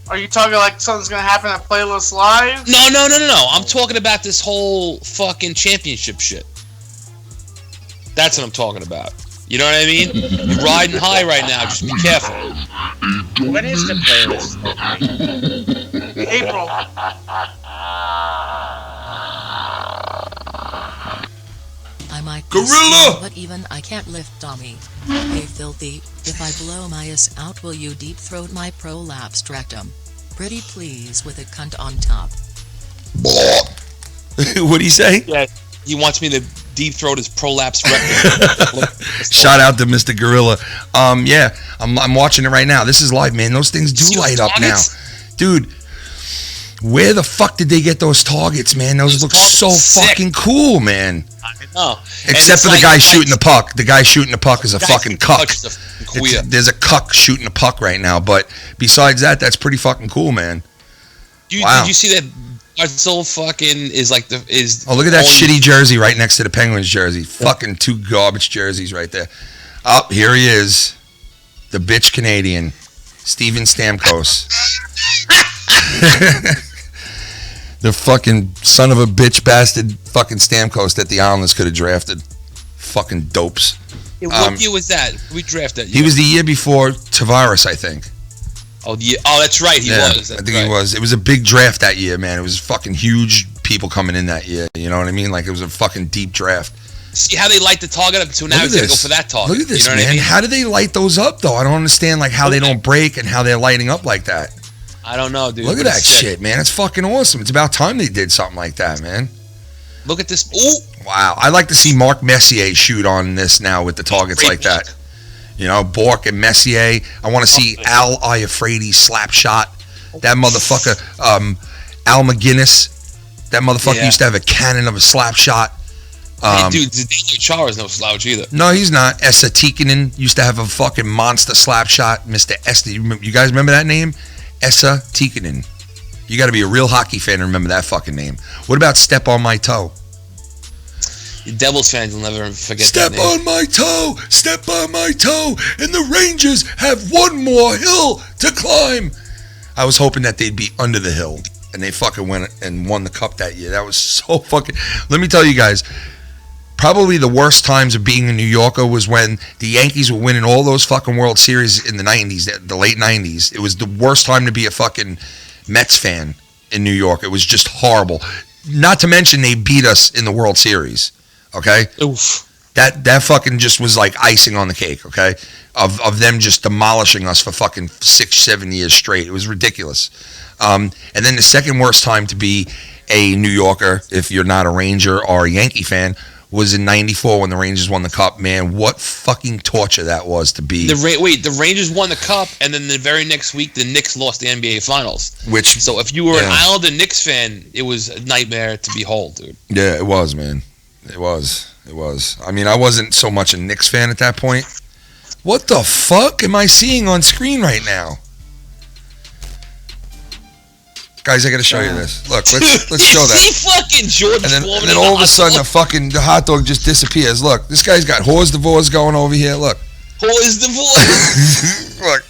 Are you talking like something's gonna happen at Playlist Live? No. I'm talking about this whole fucking championship shit. That's what I'm talking about. You know what I mean? You're riding high right now. Just be careful. When is the playlist? April. I might Gorilla! be small, but even I can't lift Tommy. Hey Filthy, if I blow my ass out, will you deep throat my prolapsed rectum? Pretty please with a cunt on top. What'd he say? Yeah, he wants me to deep throat his prolapsed rectum. Shout out to Mr. Gorilla. Yeah, I'm watching it right now. This is live, man. Those things do light up now. Dude, where the fuck did they get those targets, man? Those look so fucking cool, man. I know. Except for the guy shooting the puck. The guy shooting the puck is a fucking cuck. There's a cuck shooting a puck right now, but besides that, that's pretty fucking cool, man. Wow. Did you see that? Barcel fucking is like Oh, look at that shitty jersey right next to the Penguins jersey. Fucking two garbage jerseys right there. Oh, here he is. The bitch Canadian. Steven Stamkos. The fucking son of a bitch bastard fucking Stamkos that the Islanders could have drafted. Fucking dopes. Yeah, what year was that? We drafted that year. He was the year before Tavares, I think. Oh, that's right. He was. I think he was. It was a big draft that year, man. It was fucking huge people coming in that year. You know what I mean? Like, it was a fucking deep draft. See how they light the target up, so now he's going to go for that target. Look at this, you know man. What I mean? How do they light those up, though? I don't understand, like, how they don't break and how they're lighting up like that. I don't know, dude. Look at that shit, man. It's fucking awesome. It's about time they did something like that, man. Look at this. Ooh. Wow. I'd like to see Mark Messier shoot on this now with the targets like that. You know, Bork and Messier. I want to see Al Iafrate slap shot. That motherfucker, Al McGinnis. That motherfucker used to have a cannon of a slap shot. Hey, dude, Zdeno Chara is no slouch either. No, he's not. Esa Tikkanen used to have a fucking monster slap shot. Mr. Esta. You guys remember that name? Esa Tikkanen. You got to be a real hockey fan to remember that fucking name. What about Step on My Toe? Devils fans will never forget Step that name. on my toe, step on my toe, and the Rangers have one more hill to climb. I was hoping that they'd be under the hill, and they fucking went and won the cup that year. That was so fucking... Let me tell you guys, probably the worst times of being a New Yorker was when the Yankees were winning all those fucking World Series in the 90s, the late 90s. It was the worst time to be a fucking Mets fan in New York. It was just horrible. Not to mention they beat us in the World Series. Okay? Oof. That fucking just was like icing on the cake, okay? Of them just demolishing us for fucking 6-7 years straight. It was ridiculous. And then the second worst time to be a New Yorker, if you're not a Ranger or a Yankee fan, was in '94 when the Rangers won the Cup. Man, what fucking torture that was to be. The Rangers won the Cup, and then the very next week, the Knicks lost the NBA Finals. So if you were an Islander Knicks fan, it was a nightmare to behold, dude. Yeah, it was, man. It was. I mean, I wasn't so much a Knicks fan at that point. What the fuck am I seeing on screen right now? Guys, I gotta show you this. Look, let's show that. See fucking George and then all of a sudden, the hot dog just disappears. Look, this guy's got Hors d'Oeuvres going over here. Look. Hors d'Oeuvres. Look.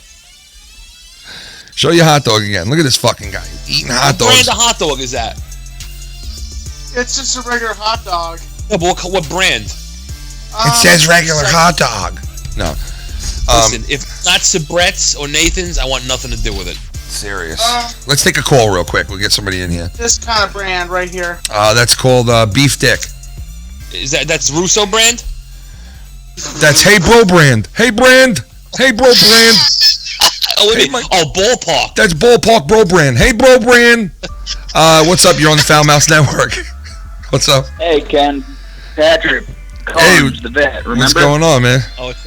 Show your hot dog again. Look at this fucking guy eating hot dogs. What brand of hot dog is that? It's just a regular hot dog. No, but what brand? It says regular hot dog. No. Listen, if not Sabrett's or Nathan's, I want nothing to do with it. Serious. Let's take a call real quick. We'll get somebody in here. This kind of brand right here. That's called Beef Dick. That's Russo brand? That's Hey Bro brand. Hey brand. Hey Bro brand. Ballpark. That's Ballpark Bro brand. Hey Bro brand. What's up? You're on the Foul Mouse Network. What's up? Hey, Ken. Patrick. Combs, the vet. Remember? What's going on, man? Oh, it's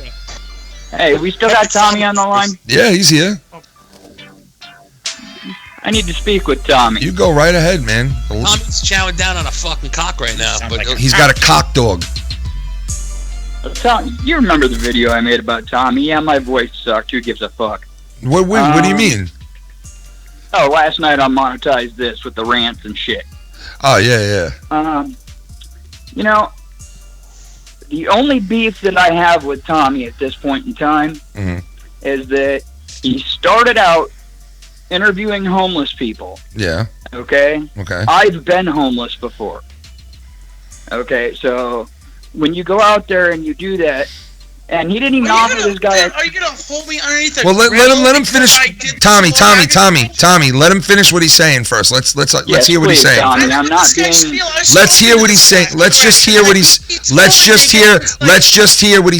Hey, we still got Tommy on the line? Yeah, he's here. I need to speak with Tommy. You go right ahead, man. Tommy's chowing down on a fucking cock right now. But He's got a cock dog. Tom, you remember the video I made about Tommy? Yeah, my voice sucked. Who gives a fuck? What do you mean? Oh, last night I monetized this with the rants and shit. Oh, yeah. You know, the only beef that I have with Tommy at this point in time is that he started out interviewing homeless people. Yeah. Okay? Okay. I've been homeless before. Okay, so when you go out there and you do that, and he didn't even offer this guy. Are you gonna hold me underneath? Well, let him finish. Tommy, let him finish what he's saying first. Let's hear what he's saying. Tommy, I'm not being. Let's hear what he's saying. Let's just hear what he's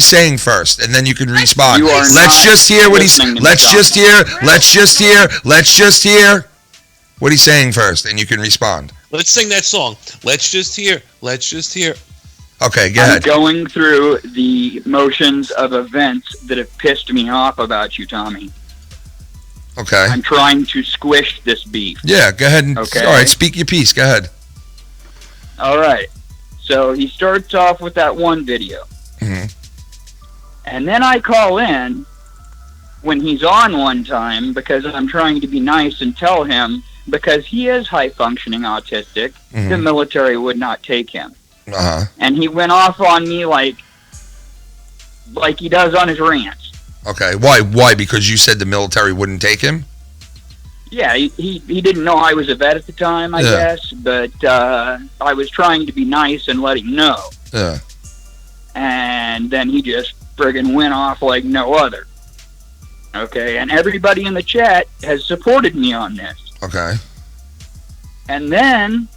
saying first, and then you can respond. Let's just hear what he's saying first, and you can respond. Let's sing that song. Let's just hear. Okay, go ahead. I'm going through the motions of events that have pissed me off about you, Tommy. Okay. I'm trying to squish this beef. Yeah, go ahead. Okay. All right, speak your piece. Go ahead. All right. So he starts off with that one video. And then I call in when he's on one time because I'm trying to be nice and tell him because he is high-functioning autistic, the military would not take him. And he went off on me like he does on his rants. Okay, why? Because you said the military wouldn't take him? Yeah, he didn't know I was a vet at the time, I guess, but I was trying to be nice and let him know. Yeah. And then he just friggin' went off like no other. Okay, and everybody in the chat has supported me on this. Okay. And then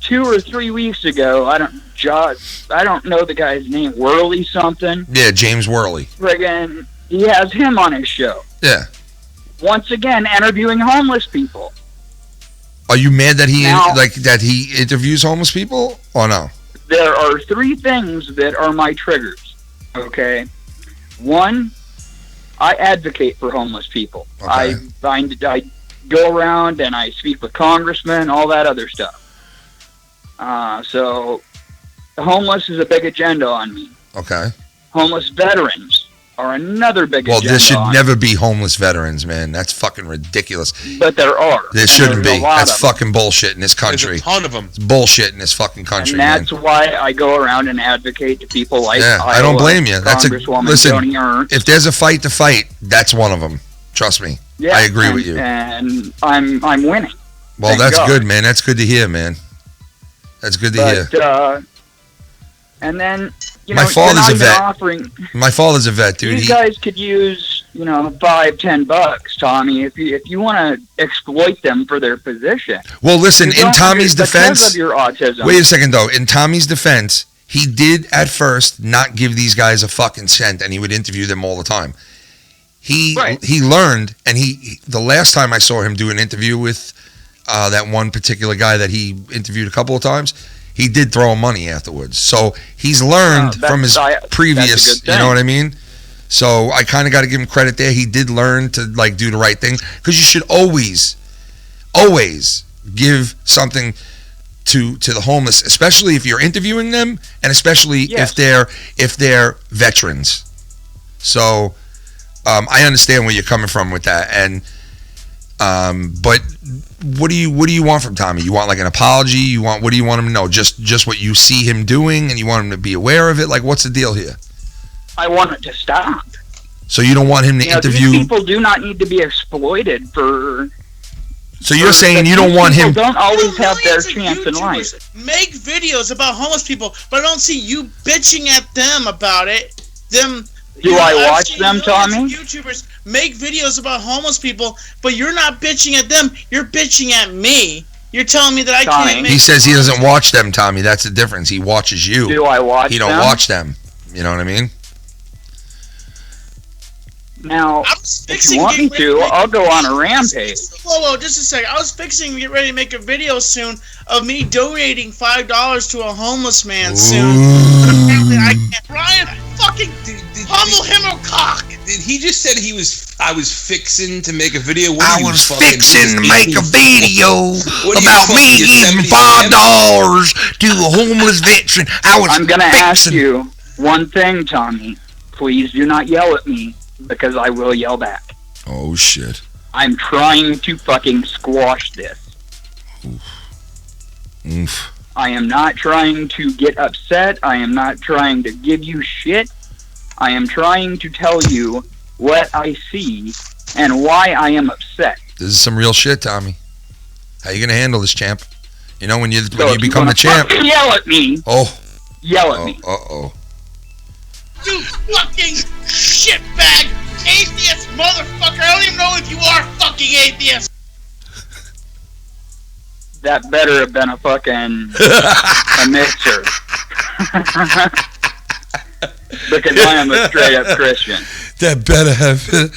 2 or 3 weeks ago, I don't know the guy's name, Worley something. Yeah, James Worley. Friggin', he has him on his show. Yeah. Once again, interviewing homeless people. Are you mad that he interviews homeless people or no? There are 3 things that are my triggers. Okay. 1, I advocate for homeless people. Okay. I go around and I speak with congressmen, all that other stuff. So the homeless is a big agenda on me. Okay. Homeless veterans are another big agenda. Well, there should never be homeless veterans, man. That's fucking ridiculous. But there are. There shouldn't be. That's fucking bullshit in this country. There's a ton of them. It's bullshit in this fucking country, and that's why I go around and advocate to people like I don't blame you. That's listen. Joni Ernst. If there's a fight to fight, that's one of them. Trust me. Yeah, I agree with you. And I'm winning. Well, that's good, man. That's good to hear, man. That's good to hear. And then, my father's a vet. My father's a vet, dude. These guys could use, $5-10, Tommy, if you want to exploit them for their position. Well, listen, in Tommy's defense, because of your autism. Wait a second, though. In Tommy's defense, he did at first not give these guys a fucking cent, and he would interview them all the time. He learned, and the last time I saw him do an interview with that one particular guy that he interviewed a couple of times, he did throw him money afterwards. So he's learned from his previous, you know what I mean? So I kind of got to give him credit there. He did learn to do the right thing, because you should always give something to the homeless, especially if you're interviewing them, and especially if they're veterans. So I understand where you're coming from with that, and but what do you want from Tommy? You want an apology? What do you want him to know? Just what you see him doing, and you want him to be aware of it? What's the deal here? I want it to stop. So you don't want him to interview? These people do not need to be exploited for. So you're saying you don't want him? People don't always have their chance in life. Make videos about homeless people, but I don't see you bitching at them about it. Do I watch them, Tommy? YouTubers make videos about homeless people, but you're not bitching at them. You're bitching at me. You're telling me that I can't make. He says he doesn't watch them, Tommy. That's the difference. He watches you. Do I watch them? He don't watch them. You know what I mean? Now, if you want me to, I'll go on a rampage. Whoa, just a second. I was fixing to get ready to make a video soon of me donating $5 to a homeless man soon. Apparently I can't. Ryan, fucking pummel him or cock. Did he just said I was fixing to make a video? I was fixing to make a video about me giving $5 to a homeless veteran. I'm gonna ask you one thing, Tommy. Please do not yell at me, because I will yell back. Oh shit. I'm trying to fucking squash this. Oof. I am not trying to get upset. I am not trying to give you shit. I am trying to tell you what I see and why I am upset. This is some real shit, Tommy. How you gonna handle this, champ? You know when you become the champ. Yell at me. Oh. Yell at me. Uh-oh. You fucking shitbag atheist motherfucker! I don't even know if you are fucking atheist. That better have been a fucking a mixer. Because I am a straight up Christian. That better have been.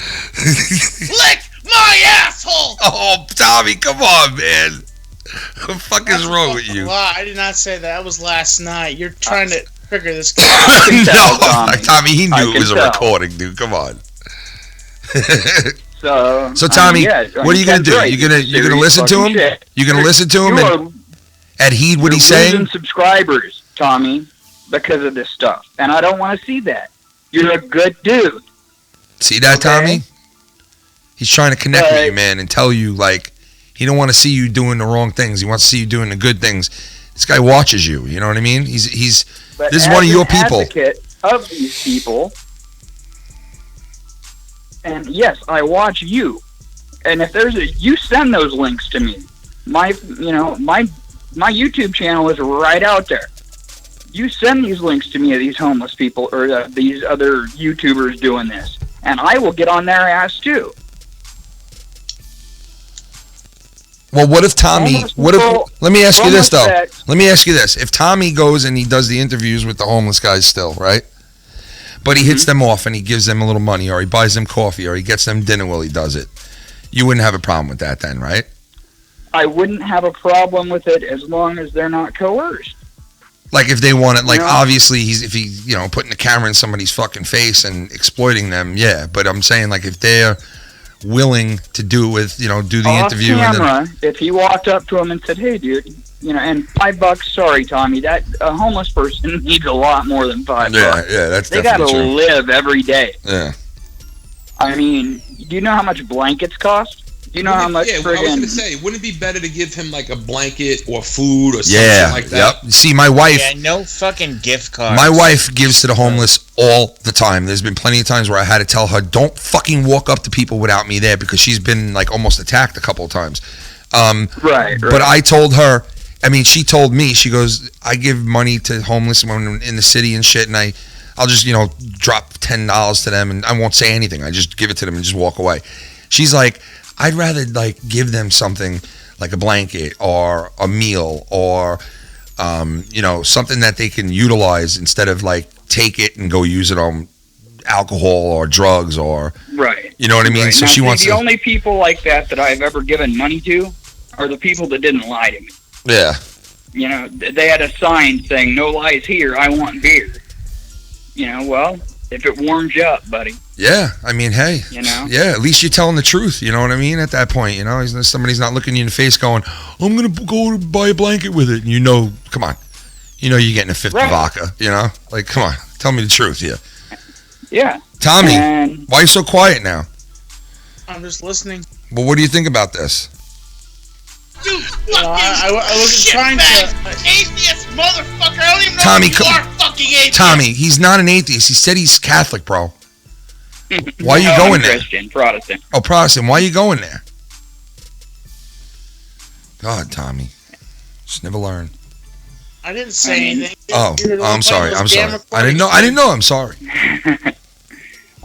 Lick my asshole! Oh, Tommy, come on, man. What the fuck is wrong with you? Wow, I did not say that. That was last night. You're trying to trigger this guy. No, Tommy, he knew it was a recording, dude. Come on. So Tommy, what are you gonna do? You're gonna listen to him? You're gonna listen to him and heed what he's saying? You're losing subscribers, Tommy, because of this stuff, and I don't want to see that. You're a good dude. See that, Tommy? He's trying to connect with you, man, and tell you like he don't want to see you doing the wrong things. He wants to see you doing the good things. This guy watches you. You know what I mean? This is one of your people. Advocate of these people. And yes, I watch you. And if you send those links to me. My YouTube channel is right out there. You send these links to me of these homeless people or these other YouTubers doing this, and I will get on their ass too. Well, what if Tommy? Let me ask you this though. Let me ask you this: if Tommy goes and he does the interviews with the homeless guys still, right? But he hits them off and he gives them a little money, or he buys them coffee, or he gets them dinner while he does it. You wouldn't have a problem with that then, right? I wouldn't have a problem with it as long as they're not coerced. Like if they want it, like obviously if he putting the camera in somebody's fucking face and exploiting them, yeah. But I'm saying like if they're willing to do it with do the interview camera, and then, if he walked up to him and said, "Hey, dude, and $5, sorry, Tommy, that a homeless person needs a lot more than $5. Yeah, that's they definitely gotta true. live every day. Yeah. I mean, do you know how much blankets cost? Do you know how much friggin'... I was going to say, wouldn't it be better to give him like a blanket or food or something like that? Yep. See, my wife... Yeah, no fucking gift cards. My wife gives to the homeless all the time. There's been plenty of times where I had to tell her, don't fucking walk up to people without me there, because she's been like almost attacked a couple of times. Right. But I told her, she told me, she goes, I give money to homeless when I'm in the city and shit, and I'll just, drop $10 to them and I won't say anything. I just give it to them and just walk away. She's like, I'd rather like give them something like a blanket or a meal or, something that they can utilize instead of like take it and go use it on alcohol or drugs or, right. You know what I mean? Right. So now, she wants the only people like that I've ever given money to are the people that didn't lie to me. Yeah. They had a sign saying, "No lies here, I want beer." Well, if it warms you up, buddy. Yeah, hey. Yeah, at least you're telling the truth, you know what I mean, at that point, somebody's not looking you in the face going, I'm going to go buy a blanket with it, and come on. You're getting a fifth of vodka, Like, come on, tell me the truth here. Yeah. Tommy, why are you so quiet now? I'm just listening. Well, what do you think about this? You fucking I wasn't trying to... atheist motherfucker! I don't even know Tommy, if you are fucking atheist! Tommy, he's not an atheist. He said he's Catholic, bro. Why are you going there? Christian, Protestant. Oh, Protestant. Why are you going there? God, Tommy. Just never learn. I didn't say anything. Oh, I'm sorry. I'm sorry. I didn't know. I'm sorry.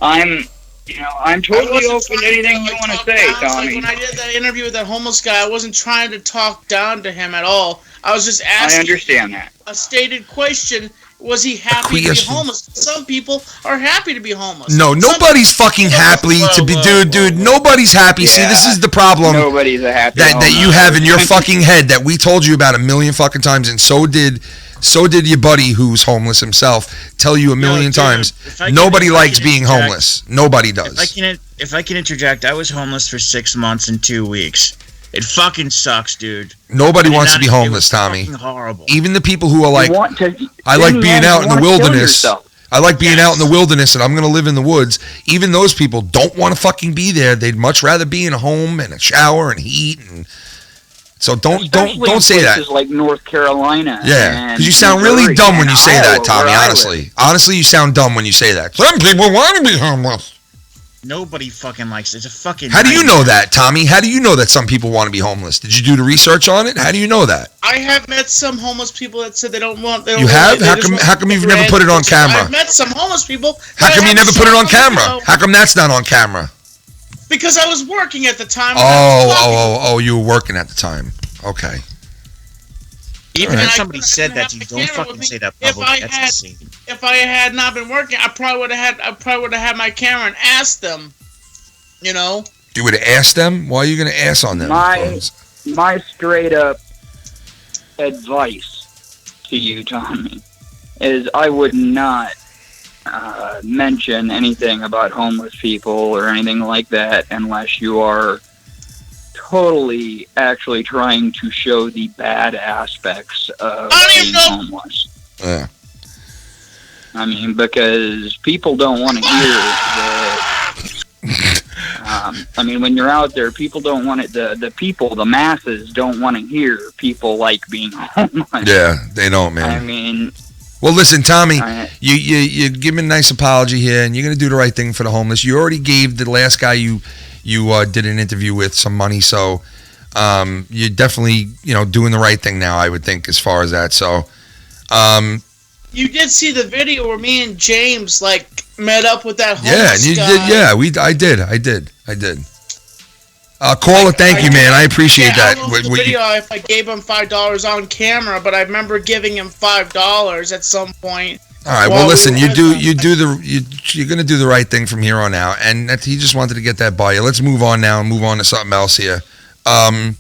I'm totally open to anything you want to say, Tommy. Like when I did that interview with that homeless guy, I wasn't trying to talk down to him at all. I was just asking. I understand that. A stated question: was he happy to be homeless? Some people are happy to be homeless. No, nobody's fucking happy to be, dude. Nobody's happy. Yeah, see, this is the problem. Nobody's a happy that you have in your fucking head that we told you about a million fucking times, and so did So did your buddy who's homeless himself tell you a million times. Nobody likes being homeless. Nobody does. If I can interject, I was homeless for 6 months and 2 weeks. It fucking sucks, dude. Nobody wants to be homeless, Tommy. Horrible. Even the people who are like, I like being out in the wilderness. I like being out in the wilderness, and I'm going to live in the woods. Even those people don't want to fucking be there. They'd much rather be in a home and a shower and heat. And so don't say that. Places like North Carolina. Yeah, because you sound really dumb when you say that, Tommy. Honestly, you sound dumb when you say that. Some people want to be homeless. Nobody fucking likes it. It's a fucking. How do you know that, Tommy? How do you know that some people want to be homeless? Did you do the research on it? How do you know that? I have met some homeless people that said they don't want. You have? How come you've never put it on camera? I've met some homeless people. How come you never put it on camera? How come that's not on camera? Because I was working at the time. Oh, you were working at the time. Okay. Even if somebody said that to you, don't fucking say that publicly. That's insane. If I had not been working, I probably would have had my camera and asked them. You know. You would have asked them? Why are you going to ask on them? My straight up advice to you, Tommy, is I would not mention anything about homeless people or anything like that unless you are totally actually trying to show the bad aspects of being homeless. Yeah. I mean, because people don't want to hear that. I mean, when you're out there, people don't want it. The masses don't want to hear people like being homeless. Yeah, they don't, man. I mean. Well, listen, Tommy, you give me a nice apology here, and you're going to do the right thing for the homeless. You already gave the last guy you did an interview with some money, so you're definitely doing the right thing now, I would think, as far as that. So you did see the video where me and James met up with that homeless guy. I did. Caller, thank you, man. I appreciate that. I don't know the video if I gave him $5 on camera, but I remember giving him $5 at some point. All right. Well, listen. You're gonna do the right thing from here on out, and he just wanted to get that by you. Let's move on now and move on to something else here. I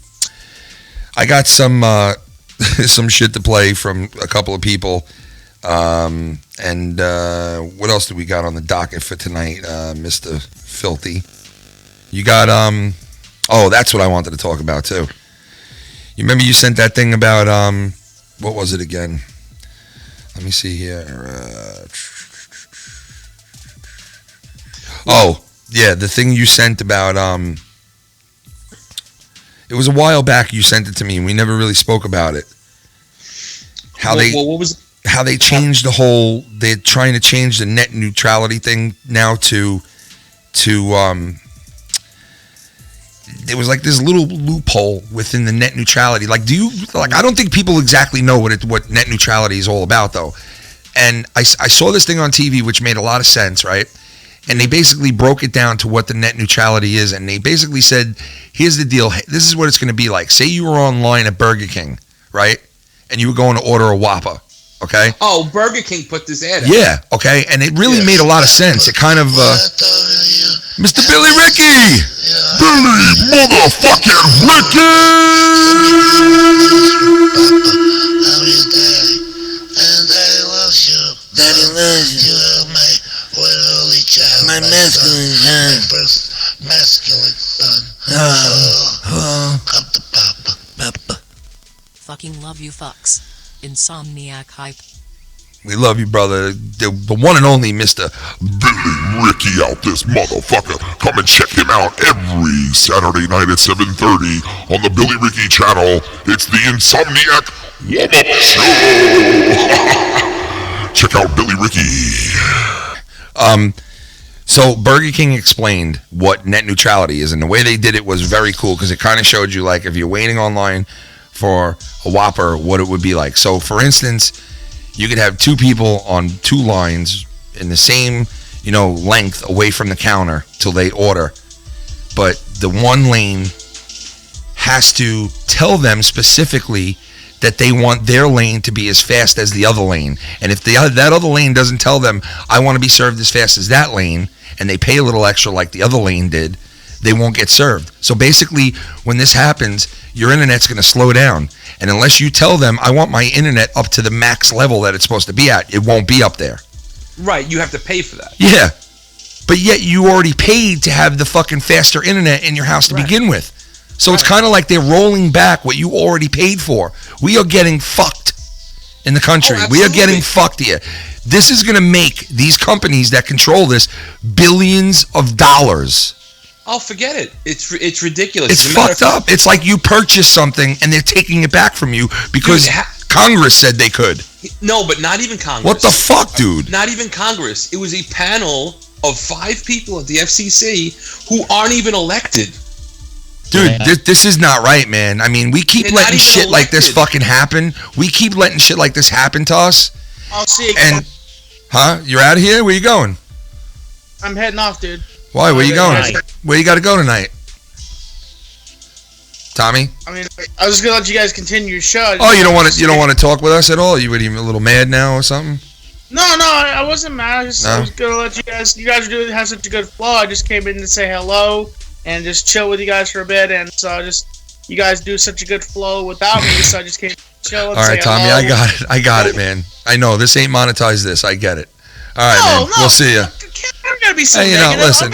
got some some shit to play from a couple of people, and what else do we got on the docket for tonight, Mr. Filthy? You got oh, that's what I wanted to talk about too. You remember you sent that thing about what was it again? Let me see here. Oh, yeah, the thing you sent about it was a while back. You sent it to me, and we never really spoke about it. What was it? How they changed the whole? They're trying to change the net neutrality thing now to there was this little loophole within the net neutrality. I don't think people exactly know what net neutrality is all about, though. And I saw this thing on TV, which made a lot of sense, right? And they basically broke it down to what the net neutrality is. And they basically said, here's the deal. This is what it's going to be like. Say you were online at Burger King, right? And you were going to order a Whopper, okay? Oh, Burger King put this ad out. Yeah, okay. And it really made a lot of sense. It kind of... Mr. Billy Ricky! Billy motherfucking Ricky! How you daddy? And daddy loves you. Daddy loves you. You are my one and only child. My masculine son. My first masculine son. Come to Papa. Fucking love you fucks. Insomniac hype. We love you, brother. The one and only Mr. Billy Ricky out this motherfucker. Come and check him out every Saturday night at 7:30 on the Billy Ricky channel. It's the Insomniac Warm-Up Show. Check out Billy Ricky. So Burger King explained what net neutrality is, and the way they did it was very cool because it kind of showed you, if you're waiting online for a Whopper, what it would be like. So, for instance, you could have two people on two lines in the same, length away from the counter till they order. But the one lane has to tell them specifically that they want their lane to be as fast as the other lane. And if that other lane doesn't tell them, I want to be served as fast as that lane, and they pay a little extra like the other lane did, they won't get served. So basically, when this happens, your internet's going to slow down. And unless you tell them, I want my internet up to the max level that it's supposed to be at, it won't be up there. Right, you have to pay for that. Yeah. But yet you already paid to have the fucking faster internet in your house to begin with. So it's kind of like they're rolling back what you already paid for. We are getting fucked in the country. We are getting fucked here. This is going to make these companies that control this billions of dollars. Oh, forget it. It's ridiculous. It's fucked up. It's like you purchased something and they're taking it back from you because Congress said they could. No, but not even Congress. What the fuck, dude? Not even Congress. It was a panel of 5 people at the FCC who aren't even elected. Dude, this is not right, man. I mean, we keep letting shit like this fucking happen. We keep letting shit like this happen to us. I'll see you. And, you're out of here? Where you going? I'm heading off, dude. Why? Where you going? Where you got to go tonight? Tommy? I mean, I was gonna let you guys continue your show. Oh, you don't want to talk with us at all? You even a little mad now or something? No, I wasn't mad. I was gonna let you guys. You guys have such a good flow. I just came in to say hello and just chill with you guys for a bit, and so you guys do such a good flow without me, so I just came to chill and all right, say Tommy, hello. I got it, man. I know this ain't monetized. This, I get it. All right, man. We'll see you. I'm gonna be so negative. Listen,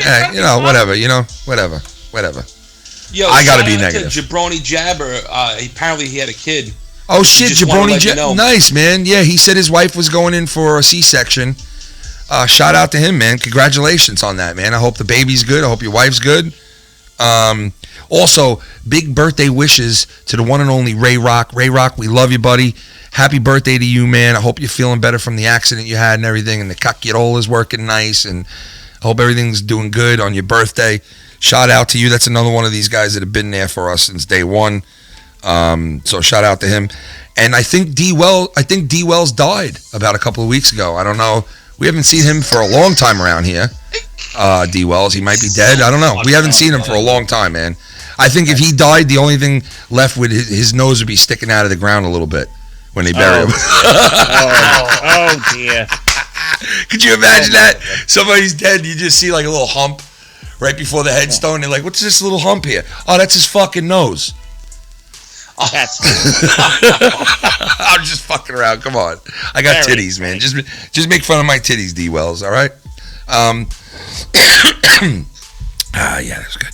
whatever. Whatever. Yo, I gotta be negative. Jabroni Jabber. Apparently, he had a kid. Oh shit, Jabroni Jabber. Nice, man. Yeah, he said his wife was going in for a C-section. Shout out to him, man. Congratulations on that, man. I hope the baby's good. I hope your wife's good. Also, big birthday wishes to the one and only Ray Rock. Ray Rock, we love you, buddy. Happy birthday to you, man. I hope you're feeling better from the accident you had and everything, and the cacchiola is working nice, and I hope everything's doing good on your birthday. Shout out to you. That's another one of these guys that have been there for us since day one. So shout out to him. And I think D Wells died about a couple of weeks ago. I don't know. We haven't seen him for a long time around here. D Wells, he might be dead. I don't know. We haven't seen him for a long time, man. I think if he died, the only thing left with his nose would be sticking out of the ground a little bit when they bury him. Oh dear. Could you imagine that? Somebody's dead, you just see like a little hump right before the headstone. They're like, what's this little hump here? Oh, that's his fucking nose. That's I'm just fucking around. Come on. I got titties, man. Just make fun of my titties, D Wells, all right? Yeah, that's good.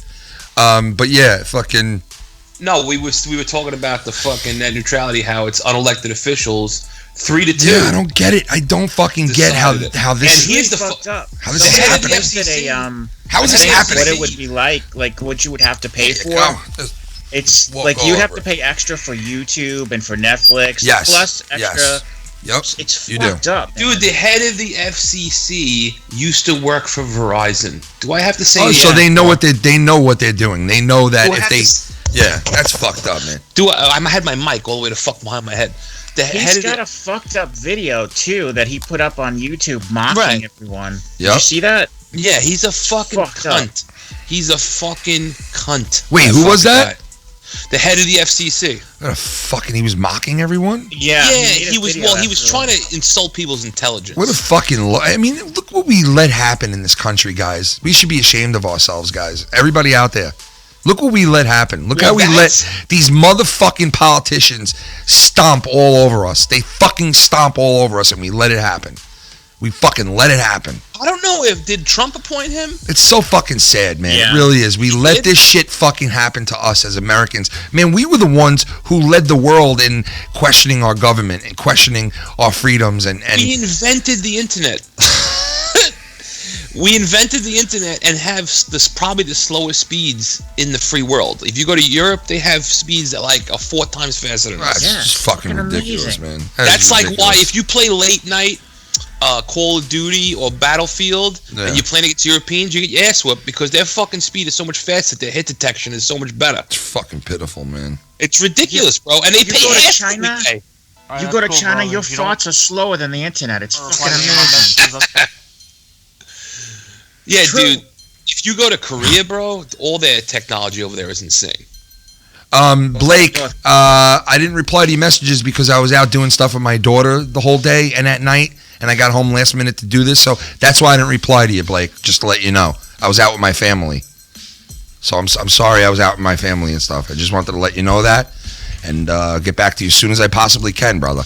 But yeah, fucking. No, we were talking about the fucking net neutrality, how it's unelected officials 3-2. Yeah, I don't get it. I don't fucking get how this. And here's the fucked up. How this is happening? How is this happening? What it would be like what you would have to pay for. It's like you'd have to pay extra for YouTube and for Netflix. Yes. Plus extra. Yes. Yep. It's fucked up, man. Dude, the head of the FCC used to work for Verizon. Do I have to say? Oh, so they know what they know what they're doing. They know that if they. Yeah, that's fucked up, man. I had my mic all the way to fuck behind my head. He's got a fucked up video too that he put up on YouTube mocking everyone. Did you see that? Yeah, he's a fucking cunt. He's a fucking cunt. Wait, who was that? The head of the FCC. He was mocking everyone? Yeah, he was. Well, he was trying to insult people's intelligence. What a fucking. I mean, look what we let happen in this country, guys. We should be ashamed of ourselves, guys. Everybody out there. Look what we let happen. Look how we let these motherfucking politicians stomp all over us. They fucking stomp all over us, and we let it happen. We fucking let it happen. I don't know did Trump appoint him? It's so fucking sad, man. Yeah. It really is. We let this shit fucking happen to us as Americans. Man, we were the ones who led the world in questioning our government and questioning our freedoms. And we invented the internet. We invented the internet and have probably the slowest speeds in the free world. If you go to Europe, they have speeds that like are 4 times faster than us. That's just fucking ridiculous, man. That's like why if you play late night Call of Duty or Battlefield and you're playing against Europeans, you get your ass whooped because their fucking speed is so much faster. Their hit detection is so much better. It's fucking pitiful, man. It's ridiculous, bro. And they pay ass to China. You go to China, your thoughts are slower than the internet. It's fucking amazing. Yeah, dude. If you go to Korea, bro, all their technology over there is insane. Blake, I didn't reply to your messages because I was out doing stuff with my daughter the whole day and at night, and I got home last minute to do this, so that's why I didn't reply to you, Blake, just to let you know. I was out with my family. So I'm sorry I was out with my family and stuff. I just wanted to let you know that and get back to you as soon as I possibly can, brother.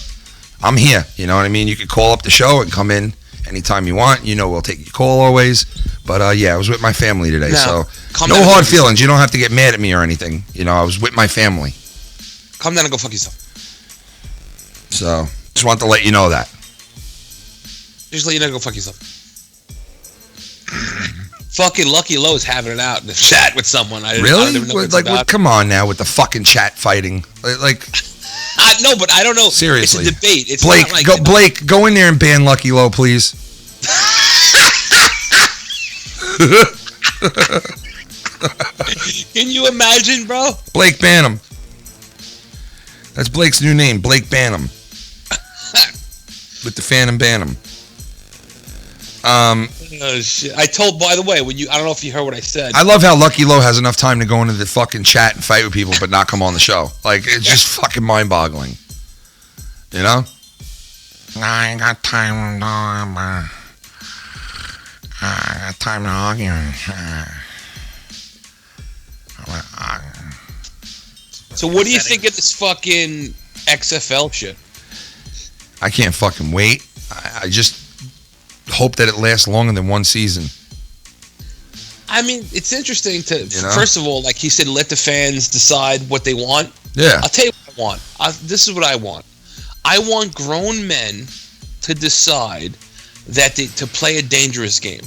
I'm here. You know what I mean? You can call up the show and come in anytime you want. You know we'll take your call always. But yeah, I was with my family today, so no hard feelings. You don't have to get mad at me or anything. You know, I was with my family. Calm down and go fuck yourself. So just wanted to let you know that. Just let you know, go fuck yourself. Fucking Lucky Lowe's having it out in the chat with someone. Really? Like, come on now with the fucking chat fighting. Like, no, but I don't know. Seriously, it's a debate. It's Blake, not like Blake, go in there and ban Lucky Lowe, please. Can you imagine, bro? Blake Banham. That's Blake's new name, Blake Banham. With the Phantom Banham. Oh shit! I told, by the way, I don't know if you heard what I said. I love how Lucky Lowe has enough time to go into the fucking chat and fight with people, but not come on the show. Like, it's just fucking mind-boggling. You know? I ain't got time. I got time to argue. So what do you think of this fucking XFL shit? I can't fucking wait. I just hope that it lasts longer than one season. I mean, it's interesting to, first of all, like he said, let the fans decide what they want. Yeah. I'll tell you what I want. This is what I want. I want grown men to decide that to play a dangerous game.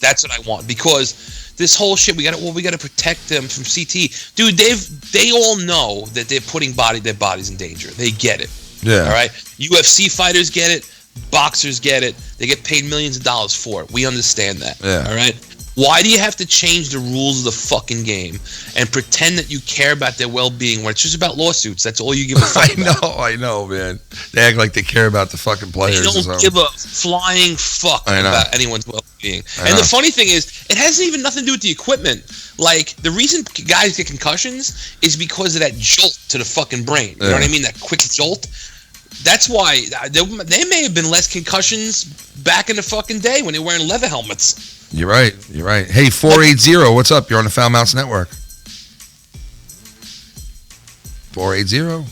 That's what I want, because this whole shit, we got to protect them from CT. Dude, they all know that they're putting their bodies in danger. They get it. Yeah. All right. UFC fighters get it. Boxers get it. They get paid millions of dollars for it. We understand that. Yeah. All right. Why do you have to change the rules of the fucking game and pretend that you care about their well-being when it's just about lawsuits? That's all you give a fuck about. I know, man. They act like they care about the fucking players. They don't give a flying fuck about anyone's well-being. And the funny thing is, it hasn't even nothing to do with the equipment. Like, the reason guys get concussions is because of that jolt to the fucking brain. You know what I mean? That quick jolt. That's why they may have been less concussions back in the fucking day when they were wearing leather helmets. You're right. Hey, 480, what's up? You're on the Foul Mounts Network. 480.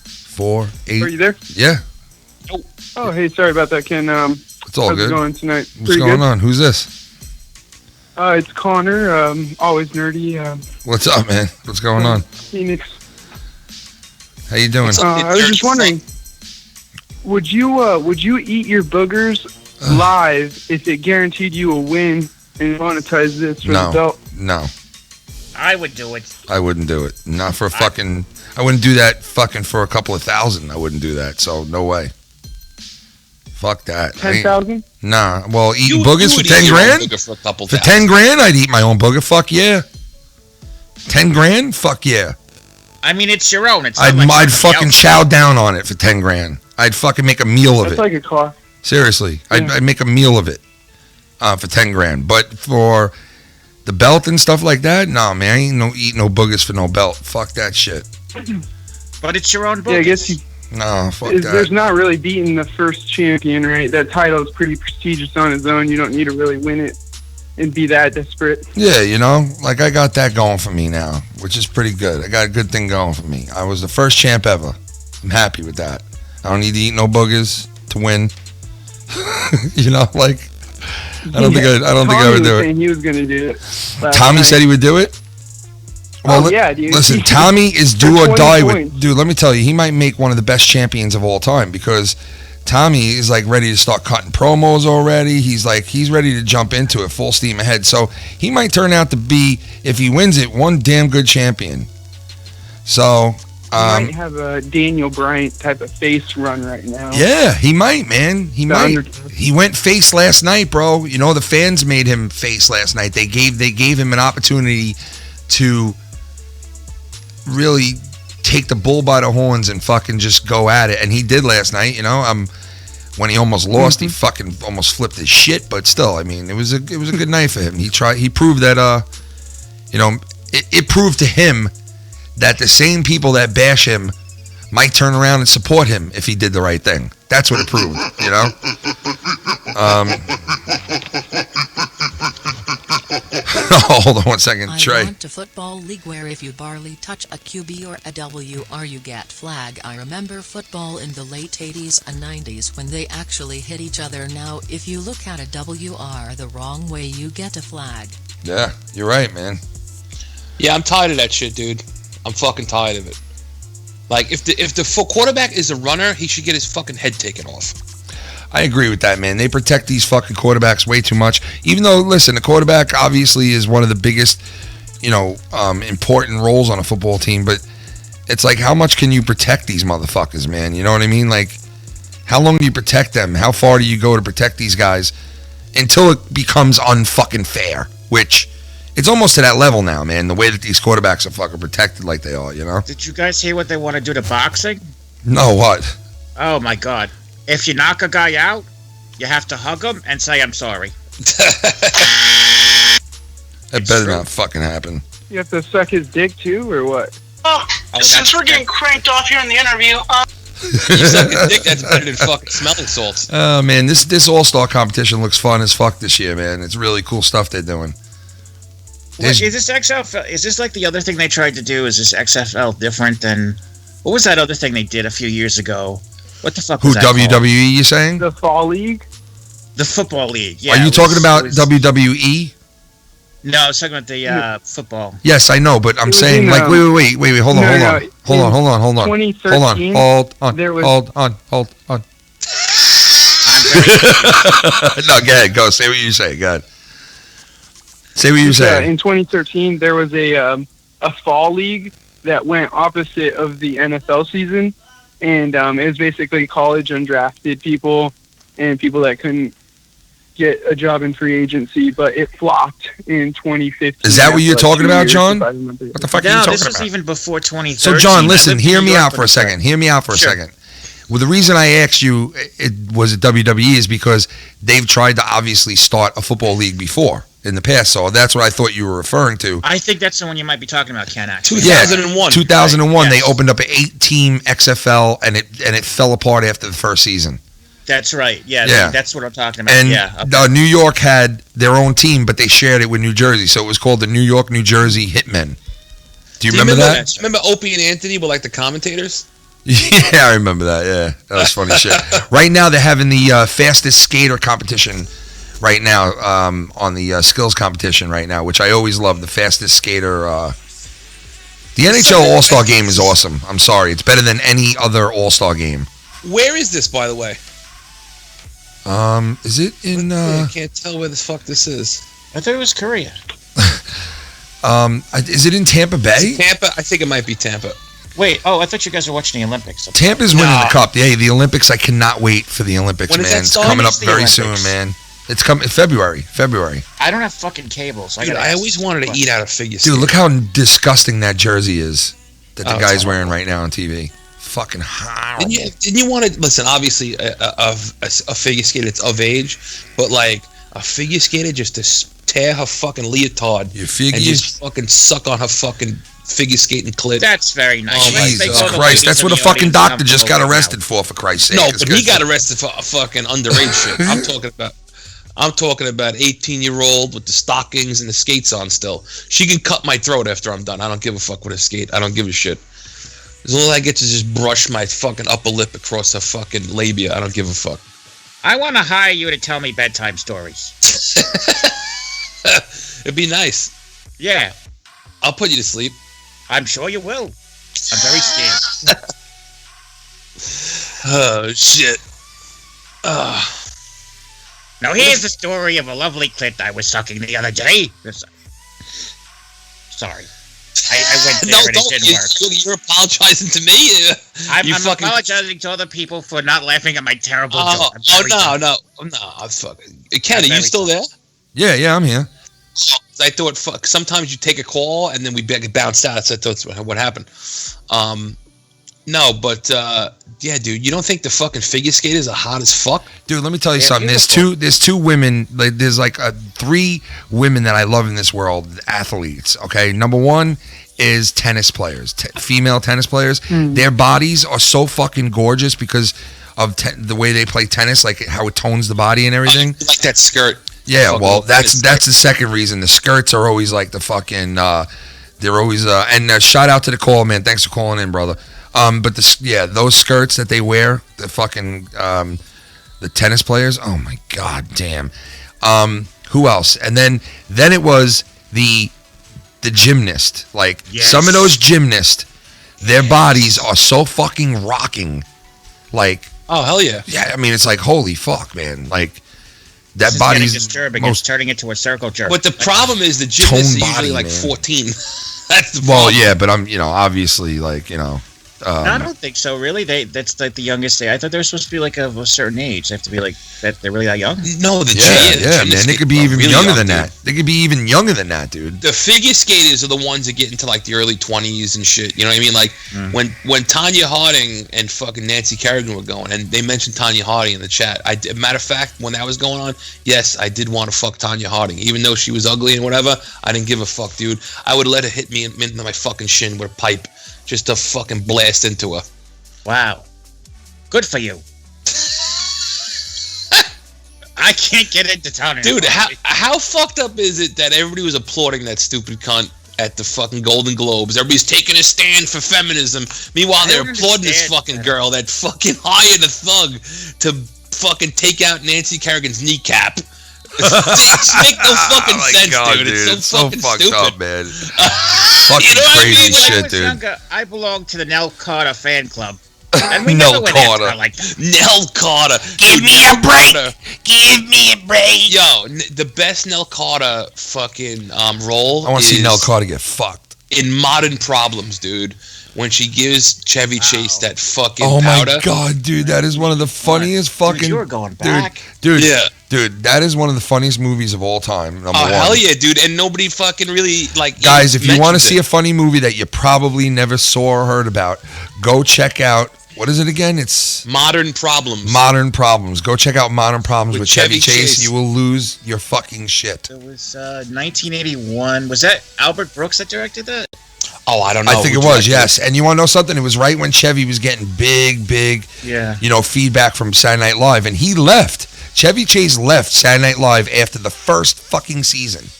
480. Are you there? Yeah. Oh, hey, sorry about that, Ken. It's all how's good. It going tonight? What's going on? Who's this? It's Connor. Always nerdy. What's up, man? What's going on? Phoenix. How you doing? I was just wondering, would you eat your boogers live if it guaranteed you a win and monetize this for the belt? No. I would do it. I wouldn't do it. Not for fucking. I wouldn't do that fucking for a couple of thousand. I wouldn't do that. So no way. Fuck that. 10,000? Nah. Well, eating boogers for 10 grand? For 10 grand, I'd eat my own booger. Fuck yeah. 10 grand? Fuck yeah. I mean, it's your own. It's I'd fucking chow down on it for 10 grand. I'd fucking make a meal of it. That's like a car. Seriously. Yeah. I'd make a meal of it for 10 grand. But for the belt and stuff like that, nah, man, I ain't eat no boogers for no belt. Fuck that shit. But it's your own boogers. Yeah, I guess you... No, fuck that. There's not really beating the first champion, right? That title is pretty prestigious on its own. You don't need to really win it and be that desperate. Yeah, like I got that going for me now, which is pretty good. I got a good thing going for me. I was the first champ ever. I'm happy with that. I don't need to eat no boogers to win. I don't think I would do it. He was going to do it. Tommy said he would do it? Well, dude. Listen, Tommy is do or die with... Dude, let me tell you, he might make one of the best champions of all time because Tommy is like ready to start cutting promos already. He's ready to jump into it full steam ahead. So he might turn out to be, if he wins it, one damn good champion. So... he might have a Daniel Bryant type of face run right now. Yeah, he might, man. He might. He went face last night, bro. The fans made him face last night. They gave him an opportunity to really take the bull by the horns and fucking just go at it, and he did last night. When he almost lost, he fucking almost flipped his shit, but still, I mean, it was a good night for him. He proved that it proved to him that the same people that bash him might turn around and support him if he did the right thing. That's what it proved, Hold on 1 second, I Trey. want a football league where if you barely touch a QB or a WR you get flag. I remember football in the late 80s and 90s when they actually hit each other. Now if you look at a WR the wrong way you get a flag. Yeah, you're right, man. Yeah, I'm tired of that shit, dude. I'm fucking tired of it. Like, if the quarterback is a runner, he should get his fucking head taken off. I agree with that, man. They protect these fucking quarterbacks way too much. Even though, listen, the quarterback obviously is one of the biggest, important roles on a football team. But it's like, how much can you protect these motherfuckers, man? You know what I mean? Like, how long do you protect them? How far do you go to protect these guys until it becomes unfucking fair? Which, it's almost to that level now, man. The way that these quarterbacks are fucking protected like they are, you know? Did you guys hear what they want to do to boxing? No, what? Oh, my God. If you knock a guy out, you have to hug him and say, I'm sorry. That better not fucking happen. You have to suck his dick too, or what? Since we're getting cranked off here in the interview, You suck his dick, that's better than fucking smelling salts. Oh, man, this All-Star competition looks fun as fuck this year, man. It's really cool stuff they're doing. What, is this XFL? Is this like the other thing they tried to do? Is this XFL different than... What was that other thing they did a few years ago? What the fuck Who, was that WWE, called? you saying? The Fall League? The Football League, yeah. Are you talking about WWE? No, I was talking about the football. Yes, I know, but I'm saying, like, wait, hold on. Hold on. 2013, Hold on. No, go ahead. Go. Say what you say. Go ahead. Say what you say. In 2013, there was a fall league that went opposite of the NFL season, and it was basically college undrafted people and people that couldn't get a job in free agency, but it flopped in 2015. Is that what you're talking about, John? What the fuck are you talking about? No, this was even before 2013. So, John, listen, hear me out for a second. Well, the reason I asked you it was at WWE is because they've tried to obviously start a football league before in the past, so that's what I thought you were referring to. I think that's the one you might be talking about, Ken, actually. 2001. 2001, Right, they yes. opened up an 8-team XFL, and it fell apart after the first season. That's right. Yeah, Yeah. that's what I'm talking about. And yeah. New York had their own team, but they shared it with New Jersey, so it was called the New York, New Jersey Hitmen. Do you remember that? Remember Opie and Anthony were like the commentators? Yeah, I remember that. Yeah, that was funny shit. Right now, they're having the fastest skater competition right now on the skills competition right now, which I always love. The fastest skater. The NHL All-Star game is awesome. I'm sorry, it's better than any other All-Star game. Where is this, by the way? Is it in? I can't tell where the fuck this is. I thought it was Korea. Is it in Tampa Bay? Tampa. I think it might be Tampa. Wait, I thought you guys were watching the Olympics. Tampa's winning the cup. Yeah, the Olympics. I cannot wait for the Olympics, When is man. that It's starting? coming up When is the very Olympics? soon, man. It's coming February. I don't have fucking cable, so Dude, I always wanted to eat out of figure. Dude, look how disgusting that jersey is that the Oh, guy's it's wearing right now on TV. Fucking horrible. Didn't you want to listen? Obviously, a figure skater that's of age, but like a figure skater just to tear her fucking leotard You figure? and just fucking suck on her fucking figure skating clit. That's very nice. Oh, my Jesus God. Christ, that's what a fucking doctor just got arrested for Christ's sake. No, It's but good. he got arrested for a fucking underage shit. I'm talking about 18-year-old with the stockings and the skates on still. She can cut my throat after I'm done. I don't give a fuck with a skate. I don't give a shit. As long as I get to just brush my fucking upper lip across her fucking labia, I don't give a fuck. I want to hire you to tell me bedtime stories. It'd be nice. Yeah. I'll put you to sleep. I'm sure you will. I'm very scared. Oh, shit. Now here's the story of a lovely clit I was sucking the other day. Sorry. I went there and it didn't work. You're apologizing to me? I'm fucking- apologizing to other people for not laughing at my terrible Oh, joke. I'm very sorry. no. I'm fucking... Ken, are you still there? Yeah, I'm here. I thought, fuck, sometimes you take a call and then we get bounced out. So that's what happened. No, but yeah, dude, you don't think the fucking figure skaters are hot as fuck? Dude, let me tell you They're something. beautiful. There's two women. Like, there's like 3 women that I love in this world, athletes. Okay, number one is tennis players, female tennis players. Their bodies are so fucking gorgeous because of the way they play tennis, like how it tones the body and everything. Like that skirt. Yeah, well, that's the second reason. The skirts are always like the fucking. They're always and shout out to the call, man. Thanks for calling in, brother. But those skirts that they wear, the fucking the tennis players. Oh my god, damn. Who else? And then it was the gymnast. Like some of those gymnasts, their bodies are so fucking rocking. Like, oh hell yeah. Yeah, I mean it's like holy fuck, man. Like that this body's disturbing. It's turning into a circle jerk. But the problem is the gymnast is usually like 14. That's the problem. Well, yeah, but I'm obviously like I don't think so. Really, that's like the youngest age. I thought they were supposed to be like of a certain age. They have to be like that. They're really that young. No, man. They could be even younger than that. They could be even younger than that, dude. The figure skaters are the ones that get into like the early 20s and shit. You know what I mean? Like when Tanya Harding and fucking Nancy Kerrigan were going, and they mentioned Tanya Harding in the chat. Matter of fact, when that was going on, yes, I did want to fuck Tanya Harding, even though she was ugly and whatever. I didn't give a fuck, dude. I would let her hit me into my fucking shin with a pipe. Just to fucking blast into her. Wow. Good for you. I can't get into town. Dude, how fucked up is it that everybody was applauding that stupid cunt at the fucking Golden Globes? Everybody's taking a stand for feminism. Meanwhile, they're applauding this fucking girl that fucking hired a thug to fucking take out Nancy Kerrigan's kneecap. It makes no fucking sense, God, dude. It's so fucking fucked stupid. up, man. Fucking You know what crazy I mean? shit, When I was dude. younger, I belonged to the Nell Carter fan club. And we Nell never went Carter. after her like that. Nell Carter. Give me a break. Give me a break. Yo, the best Nell Carter fucking role I want to see is Nell Carter get fucked. in Modern Problems, dude. When she gives Chevy Chase that fucking Oh powder. my god, dude, that is one of the funniest fucking. Dude, you were going back. Dude, Yeah. dude, that is one of the funniest movies of all time. Number one. Hell yeah, dude! And nobody fucking really like. Guys, if you want to mentions see a funny movie that you probably never saw or heard about, go check out. What is it again? It's Modern Problems. Modern Problems. Go check out Modern Problems with Chevy Chase. Chase. You will lose your fucking shit. It was 1981. Was that Albert Brooks that directed that? Oh, I don't know. I think it was, yes. And you want to know something? It was right when Chevy was getting big, Yeah. feedback from Saturday Night Live, and he left. Chevy Chase left Saturday Night Live after the first fucking season.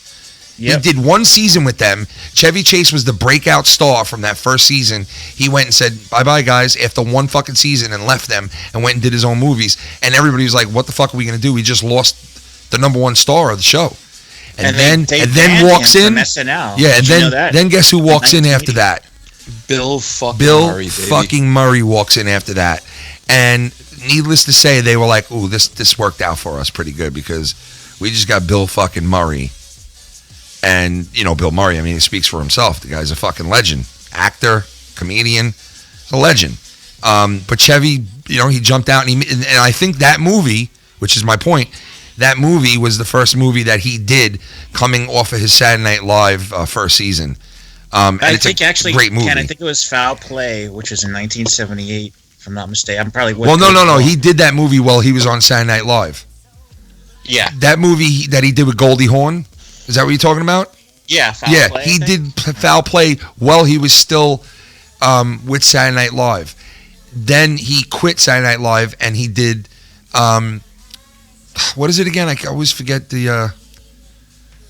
Yep. He did one season with them. Chevy Chase was the breakout star from that first season. He went and said, bye-bye, guys, after one fucking season and left them and went and did his own movies. And everybody was like, what the fuck are we going to do? We just lost the number one star of the show. And then walks in. SNL. Yeah, and Did you know that? then guess who walks in after that? Bill fucking Murray, baby. fucking Murray walks in after that. And needless to say, they were like, ooh, this worked out for us pretty good because we just got Bill fucking Murray. And, Bill Murray, I mean, he speaks for himself. The guy's a fucking legend. Actor, comedian, he's a legend. But Chevy, he jumped out, and I think that movie, which is my point, that movie was the first movie that he did coming off of his Saturday Night Live first season. And I it's think a actually, great movie. Ken, I think it was Foul Play, which was in 1978, if I'm not mistaken. I'm probably Well, no. He did that movie while he was on Saturday Night Live. Yeah. That movie that he did with Goldie Hawn, is that what you're talking about? Yeah, Foul Play. He did Foul Play while he was still with Saturday Night Live. Then he quit Saturday Night Live and he did, what is it again? I always forget the.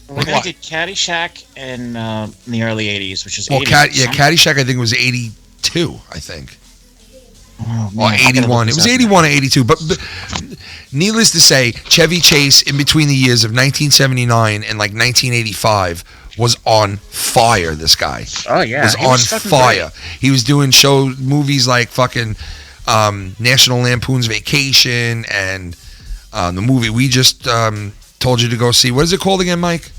Well, he did Caddyshack in the early 80s, which is 80s. Caddyshack I think was 82, I think. Oh, Or 81. It was 81 or 82. But needless to say, Chevy Chase, in between the years of 1979 and like 1985, was on fire, this guy. Oh, yeah. Was He on was fucking fire. great. He was doing movies like fucking National Lampoon's Vacation and the movie we just told you to go see. What is it called again, Mike?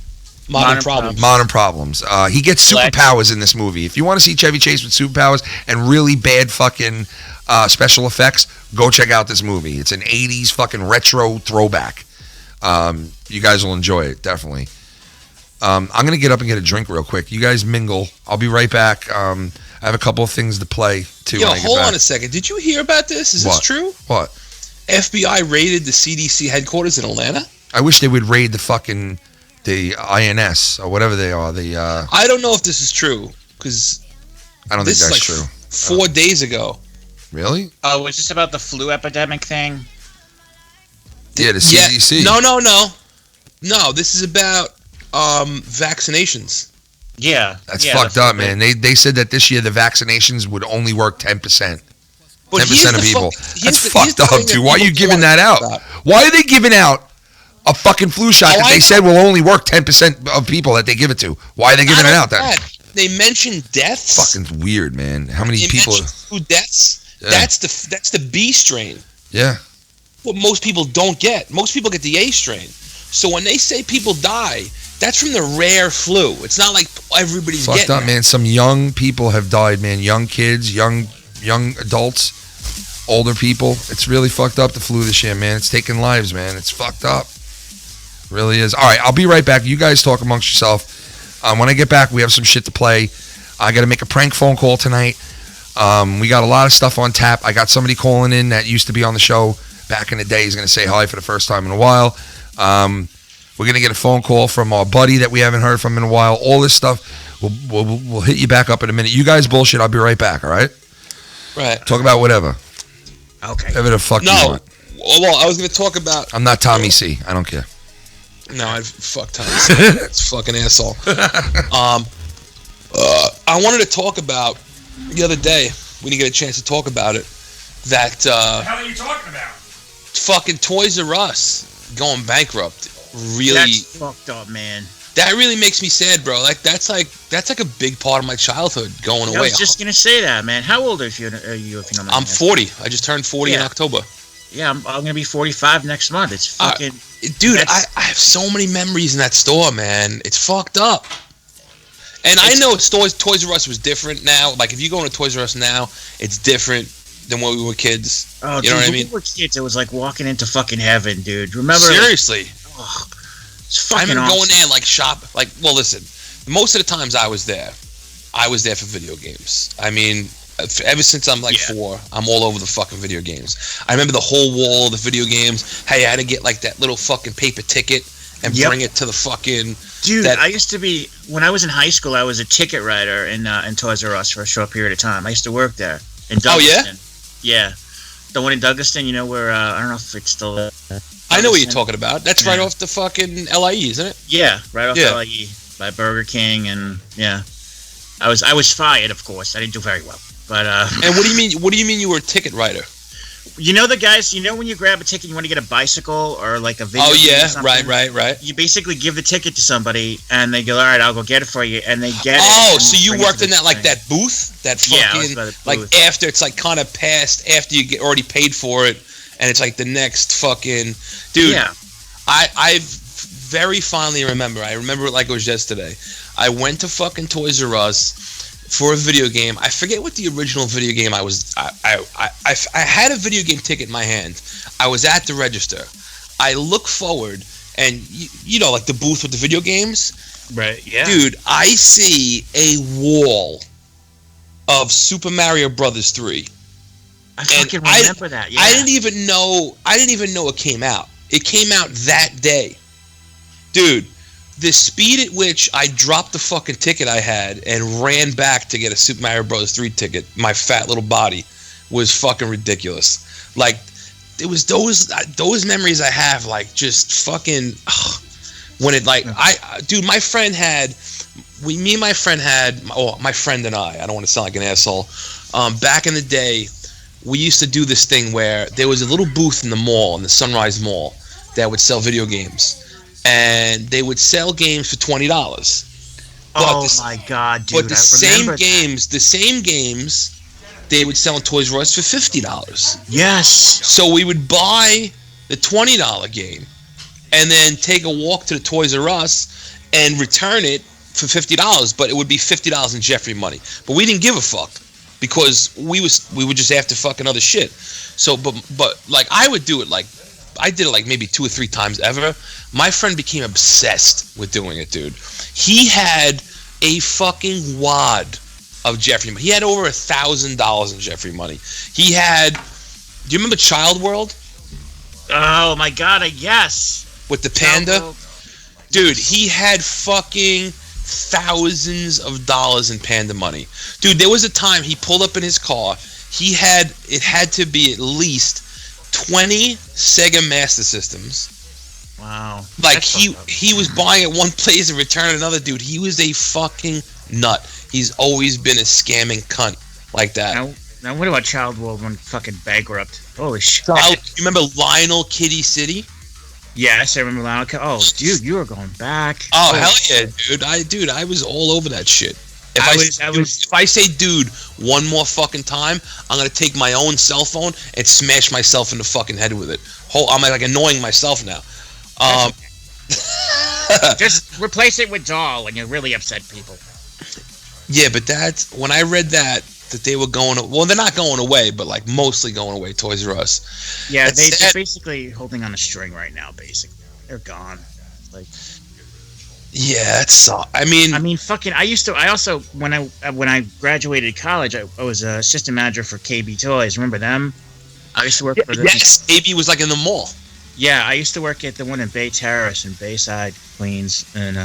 Modern Problems. Modern Problems. He gets superpowers in this movie. If you want to see Chevy Chase with superpowers and really bad fucking special effects, go check out this movie. It's an 80s fucking retro throwback. You guys will enjoy it, definitely. I'm going to get up and get a drink real quick. You guys mingle. I'll be right back. I have a couple of things to play, too. Yo, when I get hold back. on a second. Did you hear about this? Is this true? What? FBI raided the CDC headquarters in Atlanta? I wish they would raid the INS or whatever they are. I don't know if this is true, because I don't think that's true. 4 days ago. Really? Oh, was this about the flu epidemic thing? Yeah, the CDC. No. No, this is about vaccinations. Yeah. That's fucked up, man. They said that this year the vaccinations would only work 10%. 10% of people. That's fucked up, dude. Why are you giving that out? Why are they giving out a fucking flu shot that they said will only work 10% of people that they give it to? Why are they giving it out then? They mentioned deaths. Fucking weird, man. How many people? Who deaths? Yeah. That's the B strain. Yeah. What most people don't get. Most people get the A strain. So when they say people die, that's from the rare flu. It's not like everybody's fucked getting up, man. Some young people have died, man. Young kids, young adults, older people. It's really fucked up, the flu this year, man. It's taking lives, man. It's fucked up. It really is. All right, I'll be right back. You guys talk amongst yourself. When I get back, we have some shit to play. I got to make a prank phone call tonight. We got a lot of stuff on tap. I got somebody calling in that used to be on the show back in the day. He's going to say hi for the first time in a while. We're going to get a phone call from our buddy that we haven't heard from in a while. All this stuff, we'll hit you back up in a minute. You guys bullshit. I'll be right back, all right? Right. Talk about whatever. Okay. Whatever the fuck you want. Well, I was going to talk about... I'm not Tommy C. I don't care. No, I'd fuck Tommy C. It's fucking asshole. I wanted to talk about the other day, we didn't get a chance to talk about it, that... What the hell are you talking about? Fucking Toys R Us going bankrupt. Really... That's fucked up, man. That really makes me sad, bro. Like that's like a big part of my childhood going away. I was just gonna say that, man. How old are you if you know? I'm 40. I just turned 40 in October. Yeah, I'm gonna be 45 next month. It's fucking... dude, I have so many memories in that store, man. It's fucked up. And I know Toys R Us was different now. Like, if you go into Toys R Us now, it's different than when we were kids. Oh, you know what I mean? When we were kids, it was like walking into fucking heaven, dude. Remember? Seriously. It's fucking I remember awesome. going there and, like, shop. Like, well, listen. Most of the times I was there for video games. I mean... Ever since I'm like 4, I'm all over the fucking video games. I remember the whole wall of the video games. Hey, I had to get like that little fucking paper ticket and bring it to the fucking... Dude, I used to be... When I was in high school, I was a ticket writer in Toys R Us for a short period of time. I used to work there. In Douglaston. Oh, yeah? Yeah. The one in Douglaston, you know, where... I don't know if it's still... I know what you're talking about. That's right off the fucking LIE, isn't it? Yeah, right off LIE by Burger King, and I was fired, of course. I didn't do very well. But and what do you mean? What do you mean you were a ticket writer? You know the guys. You know when you grab a ticket, you want to get a bicycle or like a video. Oh yeah, or something? right. You basically give the ticket to somebody, and they go, "All right, I'll go get it for you," and they get it. Oh, so you worked in that like that booth, that fucking like after it's like kind of past after you get already paid for it, and it's like the next fucking dude. Yeah. I very fondly remember. I remember it like it was yesterday. I went to fucking Toys R Us for a video game. I forget what the original video game I was. I had a video game ticket in my hand. I was at the register. I look forward, and you know, like the booth with the video games. Right. Yeah. Dude, I see a wall of Super Mario Brothers 3. I fucking remember that. Yeah. I didn't even know it came out. It came out that day, dude. The speed at which I dropped the fucking ticket I had and ran back to get a Super Mario Bros. 3 ticket, my fat little body, was fucking ridiculous. Like, it was those memories I have, like, just fucking, when it, like, dude, my friend had, my friend and I don't want to sound like an asshole, back in the day, we used to do this thing where there was a little booth in the mall, in the Sunrise Mall, that would sell video games. And they would sell games for $20. Oh my god, dude! But the same games, they would sell in Toys R Us for $50. Yes. So we would buy the $20 game, and then take a walk to the Toys R Us and return it for $50. But it would be $50 in Jeffrey money. But we didn't give a fuck because we were just after fucking other shit. So, but like I would do it like. I did it like maybe 2 or 3 times ever. My friend became obsessed with doing it, dude. He had a fucking wad of Jeffrey money. He had over $1,000 in Jeffrey money. He had... Do you remember Child World? Oh my god, yes. With the panda? Dude, he had fucking thousands of dollars in panda money. Dude, there was a time he pulled up in his car. It had to be at least 20 Sega Master Systems, Wow. Like he was buying at one place and returning at another. Dude, he was a fucking nut. He's always been a scamming cunt like that. Now what about Child World when fucking bankrupt? Holy shit. You remember Lionel Kitty City? Yes, I remember Lionel. Oh, dude, you were going back. Oh, hell yeah, dude. I was all over that shit. If I say dude one more fucking time, I'm gonna take my own cell phone and smash myself in the fucking head with it. I'm like annoying myself now. Just replace it with doll and you'll really upset people. Yeah, but that's when I read that they were going. Well, they're not going away, but like mostly going away. Toys R Us. Yeah, they're basically holding on a string right now. Basically, they're gone. Like, yeah, it's. I mean, fucking. I also when I graduated college, I was a assistant manager for KB Toys. Remember them? I used to work for them. Yes, KB was like in the mall. Yeah, I used to work at the one in Bay Terrace in Bayside, Queens, and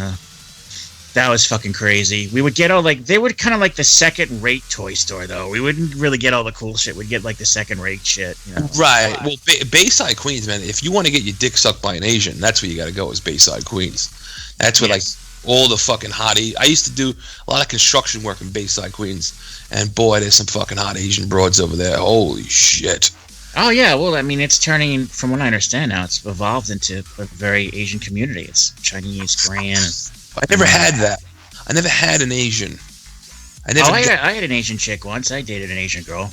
that was fucking crazy. We would get all they were kind of like the second-rate toy store, though. We wouldn't really get all the cool shit. We'd get like the second-rate shit, you know. Right. Well, Bayside, Queens, man. If you want to get your dick sucked by an Asian, that's where you got to go. Is Bayside, Queens. That's where like all the fucking hot. I used to do a lot of construction work in Bayside, Queens, and boy, there's some fucking hot Asian broads over there. Holy shit. Oh yeah, well, I mean, it's turning. From what I understand now, it's evolved into a very Asian community. It's Chinese, Korean. I never had that. I never had an Asian. I had an Asian chick once. I dated an Asian girl.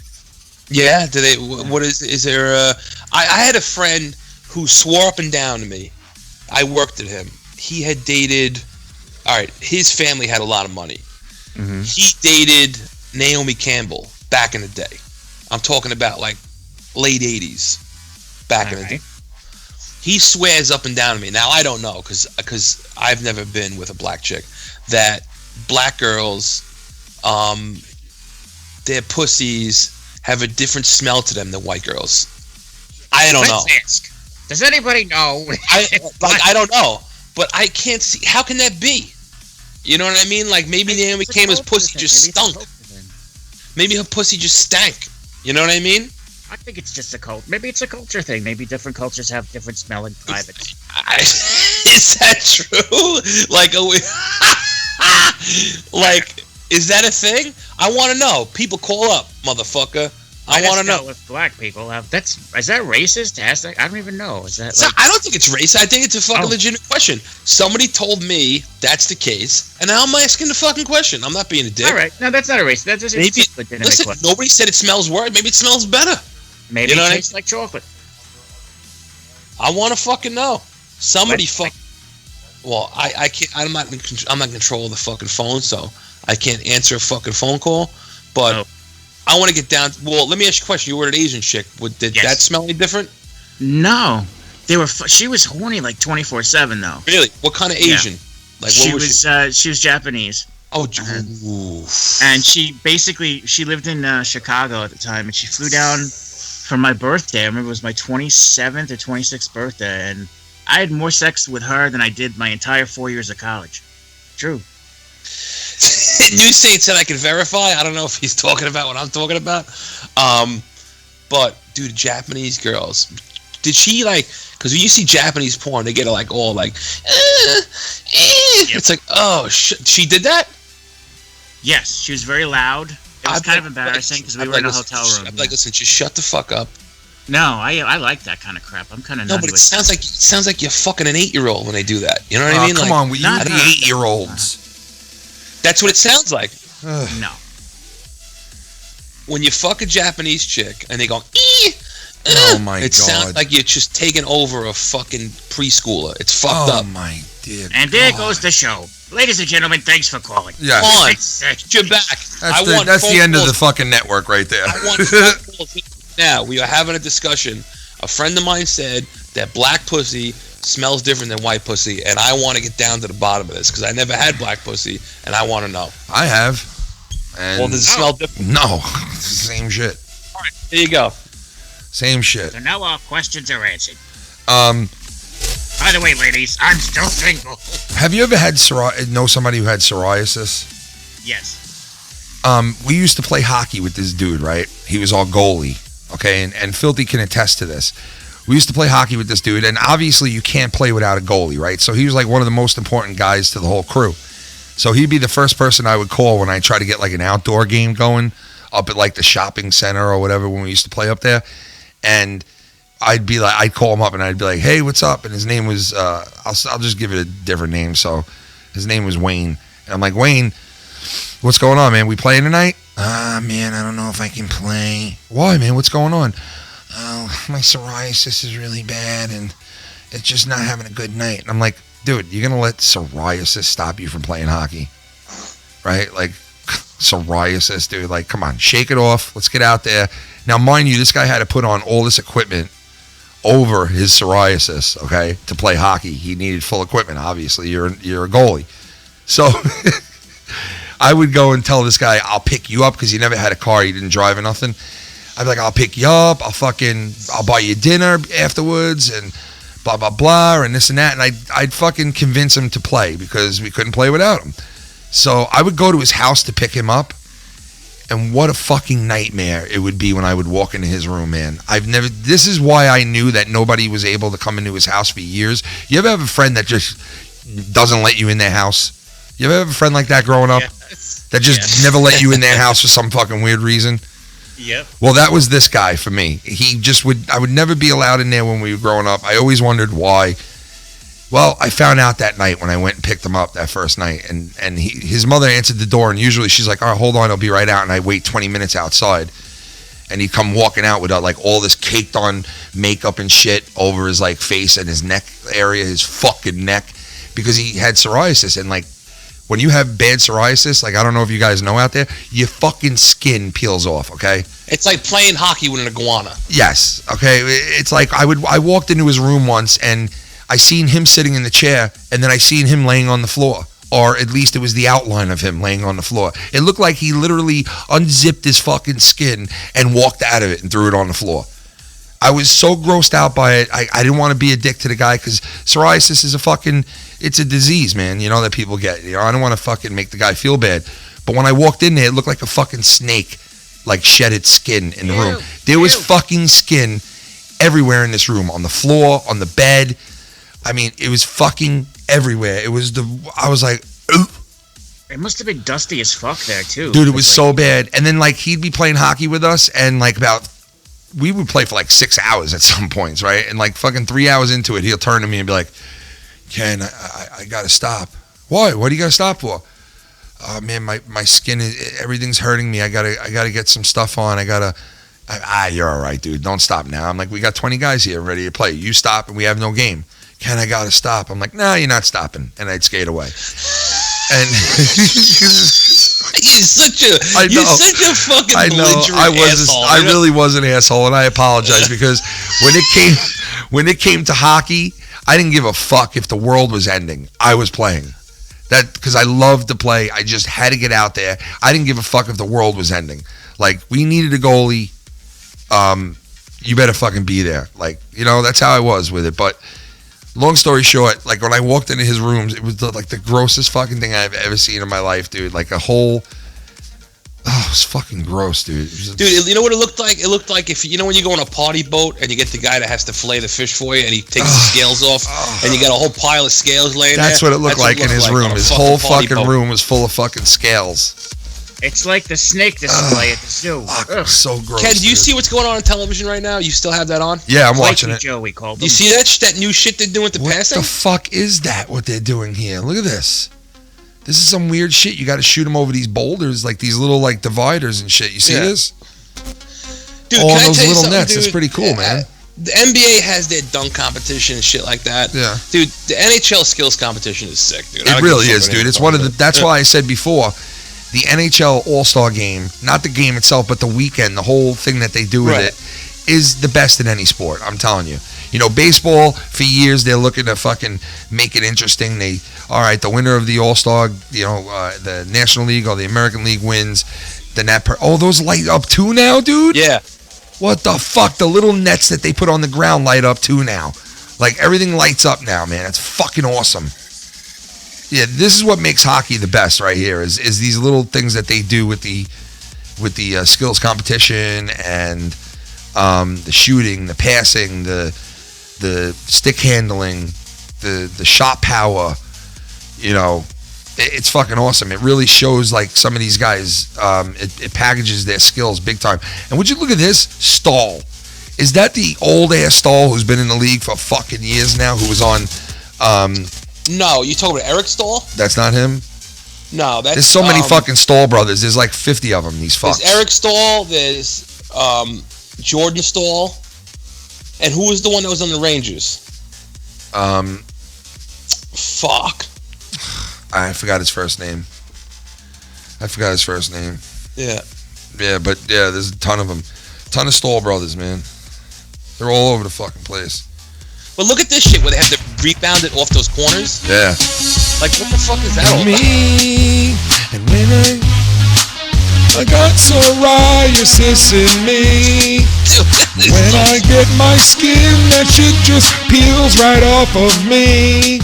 Yeah? Did they? What is there? I had a friend who swore up and down to me. I worked at him. He had dated. All right, his family had a lot of money. Mm-hmm. He dated Naomi Campbell back in the day. I'm talking about like late 80s back in the day. He swears up and down to me. Now, I don't know because I've never been with a black chick, that black girls, their pussies have a different smell to them than white girls. I don't know. Ask. Does anybody know? I don't know, but I can't see. How can that be? You know what I mean? Like maybe Naomi Campbell's pussy just stunk. Maybe her pussy just stank. You know what I mean? I think it's just a cult. Maybe it's a culture thing. Maybe different cultures have different smelling private. Is that true? Like, is that a thing? I want to know. People call up, motherfucker. I want to know. If black people have is that racist to ask that? I don't even know. Is that? I don't think it's racist. I think it's a fucking legitimate question. Somebody told me that's the case, and now I'm asking the fucking question. I'm not being a dick. All right, no, that's not a racist. That's just a legitimate question. Nobody said it smells worse. Maybe it smells better. Maybe it tastes like chocolate. I want to fucking know. Somebody Well, I can't. I'm not in control of the fucking phone, so I can't answer a fucking phone call. But I want to get down. Well, let me ask you a question. You ordered Asian chick. Did that smell any different? No, they were. She was horny like 24/7 though. Really? What kind of Asian? Like she was Japanese. Oh, and she lived in Chicago at the time, and she flew down for my birthday. I remember it was my 27th or 26th birthday, and I had more sex with her than I did my entire 4 years of college. True. New Saint said I could verify. I don't know if he's talking about what I'm talking about. But dude, Japanese girls. Did she because when you see Japanese porn, they get all like, It's like, oh shit. She did that? Yes, she was very loud. It was kind of embarrassing because we were in a hotel room. I'm like, listen, just shut the fuck up. No, I like that kind of crap. I'm kind of but it sounds like you're fucking an 8-year-old when they do that. You know what I mean? Come on, we not the 8-year-olds. That's what it sounds like. No. When you fuck a Japanese chick and they go, oh my god! It sounds like you're just taking over a fucking preschooler. It's fucked up. Oh my dear. And there goes the show. Ladies and gentlemen, thanks for calling. Yeah. Come on, get your back. That's the end of the fucking network right there. I want phone calls. Now, we are having a discussion. A friend of mine said that black pussy smells different than white pussy, and I want to get down to the bottom of this because I never had black pussy, and I want to know. I have. And well, does it smell different? No, it's the same shit. All right, there you go. Same shit. So now our questions are answered. By the way, ladies, I'm still single. Have you ever know somebody who had psoriasis? Yes. We used to play hockey with this dude, right? He was all goalie, okay? And Filthy can attest to this. We used to play hockey with this dude, and obviously you can't play without a goalie, right? So he was like one of the most important guys to the whole crew. So he'd be the first person I would call when I try to get like an outdoor game going up at like the shopping center or whatever when we used to play up there. And I'd call him up and I'd be like, hey, what's up? And his name was, I'll just give it a different name. So his name was Wayne. And I'm like, Wayne, what's going on, man? We playing tonight? Man, I don't know if I can play. Why, man? What's going on? Oh, my psoriasis is really bad, and it's just not having a good night. And I'm like, dude, you're going to let psoriasis stop you from playing hockey? Right? Like, psoriasis, dude. Like, come on, shake it off. Let's get out there. Now, mind you, this guy had to put on all this equipment over his psoriasis, okay, to play hockey. He needed full equipment, obviously. You're a goalie. So I would go and tell this guy, I'll pick you up, because he never had a car. He didn't drive or nothing. I'd be like, I'll pick you up. I'll buy you dinner afterwards and blah, blah, blah, and this and that. And I'd fucking convince him to play because we couldn't play without him. So I would go to his house to pick him up. And what a fucking nightmare it would be when I would walk into his room, man. This is why I knew that nobody was able to come into his house for years. You ever have a friend that just doesn't let you in their house? You ever have a friend like that growing up? Yes. That just never let you in their house for some fucking weird reason? Yep. Well, that was this guy for me. I would never be allowed in there when we were growing up. I always wondered why. Well, I found out that night when I went and picked him up that first night, and his mother answered the door, and usually she's like, all right, hold on, I'll be right out, and I wait 20 minutes outside, and he'd come walking out with like all this caked on makeup and shit over his like face and his neck area, his fucking neck, because he had psoriasis. And like, when you have bad psoriasis, like, I don't know if you guys know out there, your fucking skin peels off, okay? It's like playing hockey with an iguana. Yes, okay? It's like I walked into his room once, and I seen him sitting in the chair, and then I seen him laying on the floor. Or at least it was the outline of him laying on the floor. It looked like he literally unzipped his fucking skin and walked out of it and threw it on the floor. I was so grossed out by it. I didn't want to be a dick to the guy, because psoriasis is it's a disease, man, you know, that people get. You know, I don't want to fucking make the guy feel bad. But when I walked in there, it looked like a fucking snake, like shedded skin in the room. There was fucking skin everywhere in this room, on the floor, on the bed. I mean, it was fucking everywhere. I was like, ooh. It must have been dusty as fuck there, too. Dude, it was so bad. And then, like, he'd be playing hockey with us, and, like, we would play for, like, 6 hours at some points, right? And, like, fucking 3 hours into it, he'll turn to me and be like, Ken, I got to stop. Why? What do you got to stop for? Oh, man, my skin, everything's hurting me. I gotta get some stuff on. You're all right, dude. Don't stop now. I'm like, we got 20 guys here ready to play. You stop, and we have no game. Ken, I got to stop. I'm like, nah, you're not stopping. And I'd skate away. And you're such a fucking belligerent asshole. I really was an asshole, and I apologize, because when it came to hockey, I didn't give a fuck if the world was ending. I was playing. That because I loved to play. I just had to get out there. I didn't give a fuck if the world was ending. Like, we needed a goalie. You better fucking be there. Like, you know, that's how I was with it. But long story short, like, when I walked into his rooms, it was like the grossest fucking thing I've ever seen in my life, dude. Like a whole... Oh, it was fucking gross, dude. Dude, you know what it looked like? It looked like when you go on a party boat and you get the guy that has to fillet the fish for you, and he takes the scales off, and you got a whole pile of scales laying there. That's what it looked like in his room. His whole fucking room was full of fucking scales. It's like the snake display at the zoo. So gross. Ken, do you see what's going on television right now? You still have that on? Yeah, I'm watching it. Joe, we called him. You see that new shit they're doing with the passing? What the fuck is that, what they're doing here? Look at this. This is some weird shit. You got to shoot them over these boulders, like these little like dividers and shit. You see this? Dude, all those little nets. Dude, it's pretty cool, man. The NBA has their dunk competition and shit like that. Yeah. Dude, the NHL skills competition is sick, dude. It really is, dude. It's one of the... That's why I said before, the NHL All-Star Game, not the game itself, but the weekend, the whole thing that they do with it, is the best in any sport. I'm telling you. You know, baseball, for years, they're looking to fucking make it interesting. All right, the winner of the All-Star, the National League or the American League wins. Then those light up too now, dude? Yeah. What the fuck? The little nets that they put on the ground light up too now. Like, everything lights up now, man. It's fucking awesome. Yeah, this is what makes hockey the best right here, is these little things that they do with the skills competition and the shooting, the passing, the the stick handling, the shot power, you know, it's fucking awesome. It really shows like some of these guys, it packages their skills big time. And would you look at this? Stahl. Is that the old ass Stahl who's been in the league for fucking years now, who was on No, you talking about Eric Stahl? That's not him? No, that's there's so many fucking Stahl brothers. There's like 50 of them, these fucks. There's Eric Stahl, there's Jordan Stahl, and who was the one that was on the Rangers? Fuck. I forgot his first name. Yeah. Yeah, but yeah, there's a ton of them. Ton of Stahl brothers, man. They're all over the fucking place. But look at this shit where they have to rebound it off those corners. Yeah. Like, what the fuck is that all about? Me, and when I got psoriasis in me. When I get my skin, that shit just peels right off of me.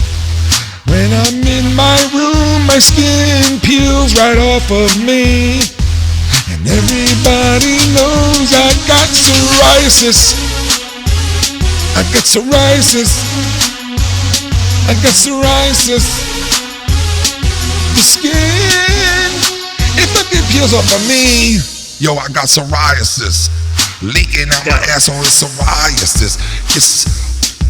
When I'm in my room, my skin peels right off of me. And everybody knows I got psoriasis. I got psoriasis. The skin, it fucking peels off of me. Yo, I got psoriasis. Leaking out my asshole is psoriasis. It's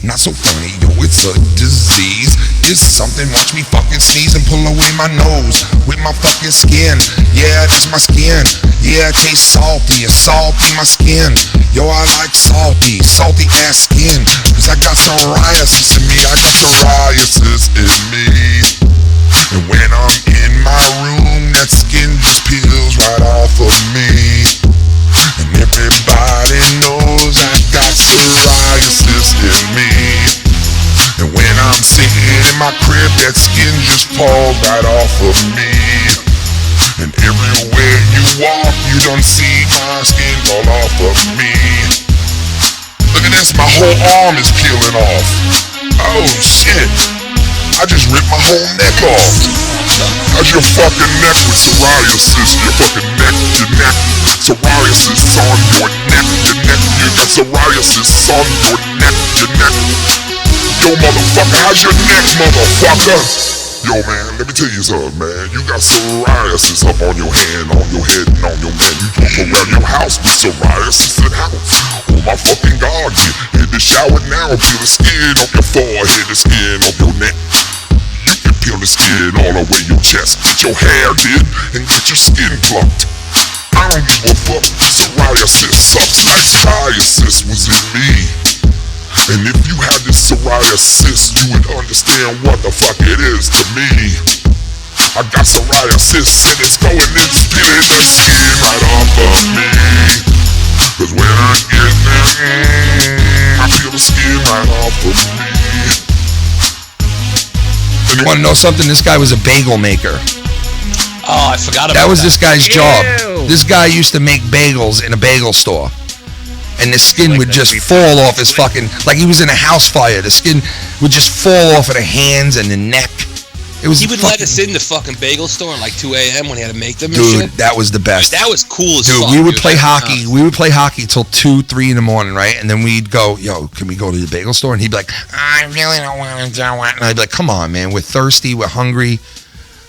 not so funny, yo, it's a disease. It's something, watch me fucking sneeze and pull away my nose with my fucking skin. Yeah, it's my skin. Yeah, it tastes salty, it's salty, my skin. Yo, I like salty ass skin. Cause I got psoriasis in me, And when I'm in my room, that skin just peels right off of me. And everybody knows I got psoriasis in me. And when I'm sitting in my crib, that skin just falls right off of me. And everywhere you walk, you don't see my skin fall off of me. Look at this, my whole arm is peeling off. Oh shit, I just ripped my whole neck off. How's your fucking neck with psoriasis? Your fucking neck, psoriasis on your neck, you got psoriasis on your neck, Yo motherfucker, how's your neck, motherfucker? Yo man, let me tell you something, man. You got psoriasis up on your hand, on your head, and on your neck. You walk around your house with psoriasis in house. Oh my fucking God, get in the shower now, peel the skin off your forehead, the skin off your neck. You can peel the skin all the way your chest, get your hair did, and get your skin plucked. I don't give a fuck, psoriasis sucks. That psoriasis was in me. And if you had this psoriasis, you would understand what the fuck it is to me. I got psoriasis and it's going and spitting the skin right off of me. Cause when I get there, I feel the skin right off of me. And you wanna know something? This guy was a bagel maker. Oh, I forgot about that. That was this guy's job. This guy used to make bagels in a bagel store. And the skin would just fall off his fucking, like he was in a house fire. The skin would just fall off of the hands and the neck. It was. He would let us in the fucking bagel store at like 2 a.m. when he had to make them. Dude, and shit. that was the best. That was cool as dude, fuck. We would play hockey. We would play hockey till 2, 3 in the morning, right? And then we'd go, yo, can we go to the bagel store? And he'd be like, I really don't want to do it. And I'd be like, come on, man. We're thirsty. We're hungry.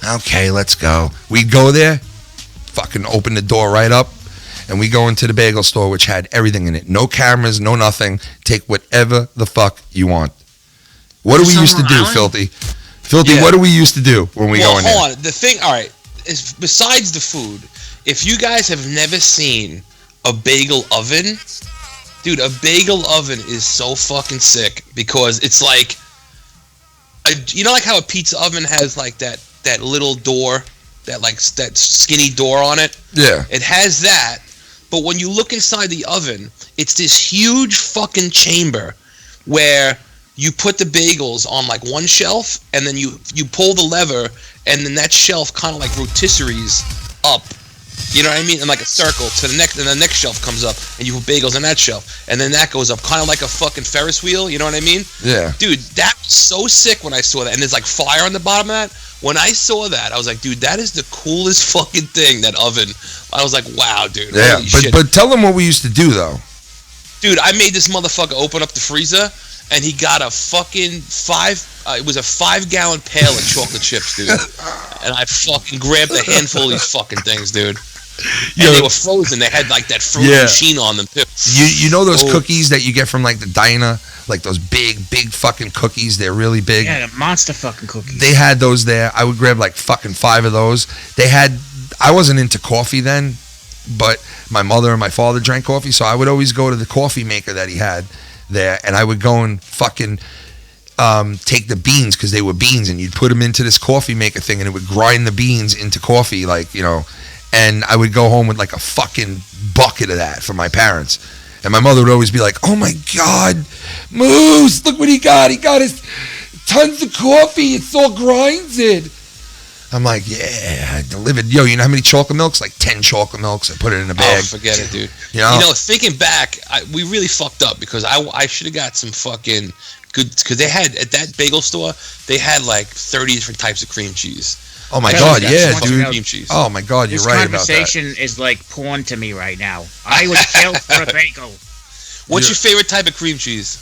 Okay, let's go. We'd go there, fucking open the door right up. And we go into the bagel store, which had everything in it. No cameras, no nothing. Take whatever the fuck you want. What do we used to do, Filthy? Filthy, what do we used to do when we go in there? Hold on. The thing, all right, is besides the food, if you guys have never seen a bagel oven, dude, a bagel oven is so fucking sick because it's like, you know, like how a pizza oven has like that little door, that skinny door on it? Yeah. It has that. But when you look inside the oven, it's this huge fucking chamber where you put the bagels on like one shelf, and then you pull the lever, and then that shelf kind of like rotisseries up. You know what I mean? In like a circle to the next, and the next shelf comes up, and you put bagels on that shelf, and then that goes up, kind of like a fucking Ferris wheel. You know what I mean? Yeah. Dude, that was so sick when I saw that, and there's like fire on the bottom of that. When I saw that, I was like, dude, that is the coolest fucking thing, that oven. I was like, wow, dude. Yeah, but tell them what we used to do, though. Dude, I made this motherfucker open up the freezer, and he got a fucking it was a 5-gallon pail of chocolate chips, dude. And I fucking grabbed a handful of these fucking things, dude. And they were frozen. They had like that frozen sheen on them too. You know those cookies that you get from like the diner, like those big fucking cookies. They're really big. Yeah, the monster fucking cookies. They had those there. I would grab like fucking 5 of those. I wasn't into coffee then, but my mother and my father drank coffee, so I would always go to the coffee maker that he had there, and I would go and fucking take the beans, because they were beans, and you'd put them into this coffee maker thing, and it would grind the beans into coffee, like, you know. And I would go home with like a fucking bucket of that for my parents. And my mother would always be like, "Oh my God, Moose, look what he got. He got his tons of coffee. It's all grinded." I'm like, "Yeah, I delivered." Yo, you know how many chocolate milks? Like 10 chocolate milks. I put it in a bag. Oh, forget it, dude. You know, thinking back, we really fucked up, because I should have got some fucking good, because they had, at that bagel store, they had like 30 different types of cream cheese. Oh my God, yeah, dude. Oh my God, you're right about that. This conversation is like porn to me right now. I would kill for a bagel. What's your favorite type of cream cheese?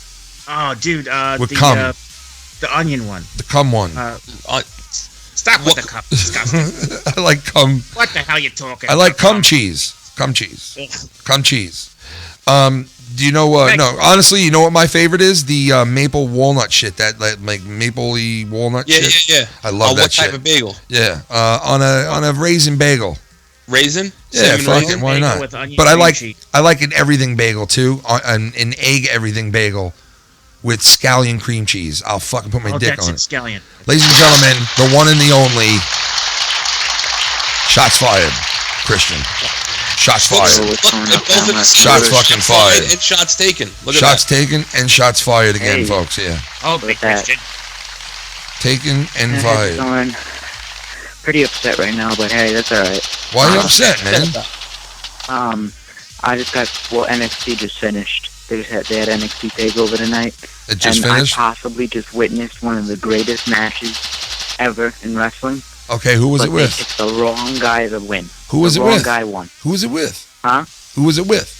Oh, dude, the onion one. The cum one. Stop with the cum. Disgusting. I like cum. What the hell you talking? I like cum cheese. Cum cheese. Cum cheese. Do you know? No, honestly, you know what my favorite is? The maple walnut shit. That like mapley walnut shit. Yeah. I love that what shit. What type of bagel? Yeah, on a raisin bagel. Raisin? Yeah, raisin? Why not? But I like an everything bagel too. An egg everything bagel with scallion cream cheese. I'll fucking put my dick on it. Scallion. Ladies and gentlemen, the one and the only. Shots fired, Christian. Shots fired. Shots fucking fired. And shots taken. Look at shots that. taken and shots fired again, folks. Yeah. Oh, big Christian. Taken and fired. I'm pretty upset right now, but hey, that's all right. Why are you upset, man? I just got NXT just finished. They had NXT Takeover tonight. It just finished. I possibly just witnessed one of the greatest matches ever in wrestling. Okay, who was it with? It's the wrong guy to win. Who was it with? The wrong guy won. Who was it with? Huh? Who was it with?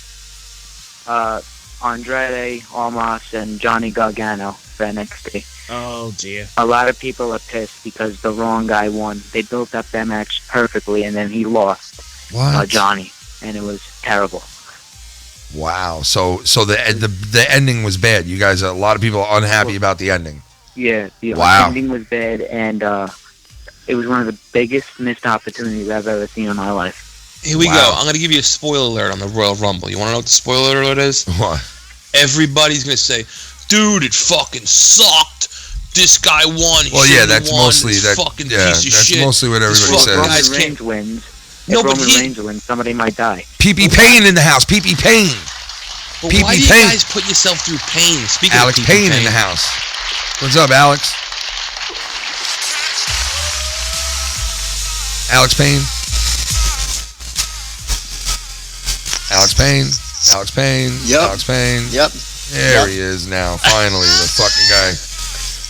Andrade, Almas, and Johnny Gargano for NXT. Oh, dear. A lot of people are pissed because the wrong guy won. They built up that match perfectly, and then he lost. What? Johnny, and it was terrible. Wow. So the ending was bad. You guys, a lot of people are unhappy about the ending. Yeah. The ending was bad, and it was one of the biggest missed opportunities I've ever seen in my life. Here we go. I'm going to give you a spoiler alert on the Royal Rumble. You want to know what the spoiler alert is? What? Everybody's going to say, "Dude, it fucking sucked. This guy won. Well, yeah, that's mostly that. Fucking Yeah, piece of that's shit. mostly what everybody says. Roman Reigns wins. If Roman Reigns wins, somebody might die. PP Payne in the house. PP Payne. But why do you guys put yourself through pain? Speaking Alex of Payne in the house. What's up, Alex? Alex Payne. Alex Payne. Alex Payne. Yep. Alex Payne. Yep. There he is now. Finally, the fucking guy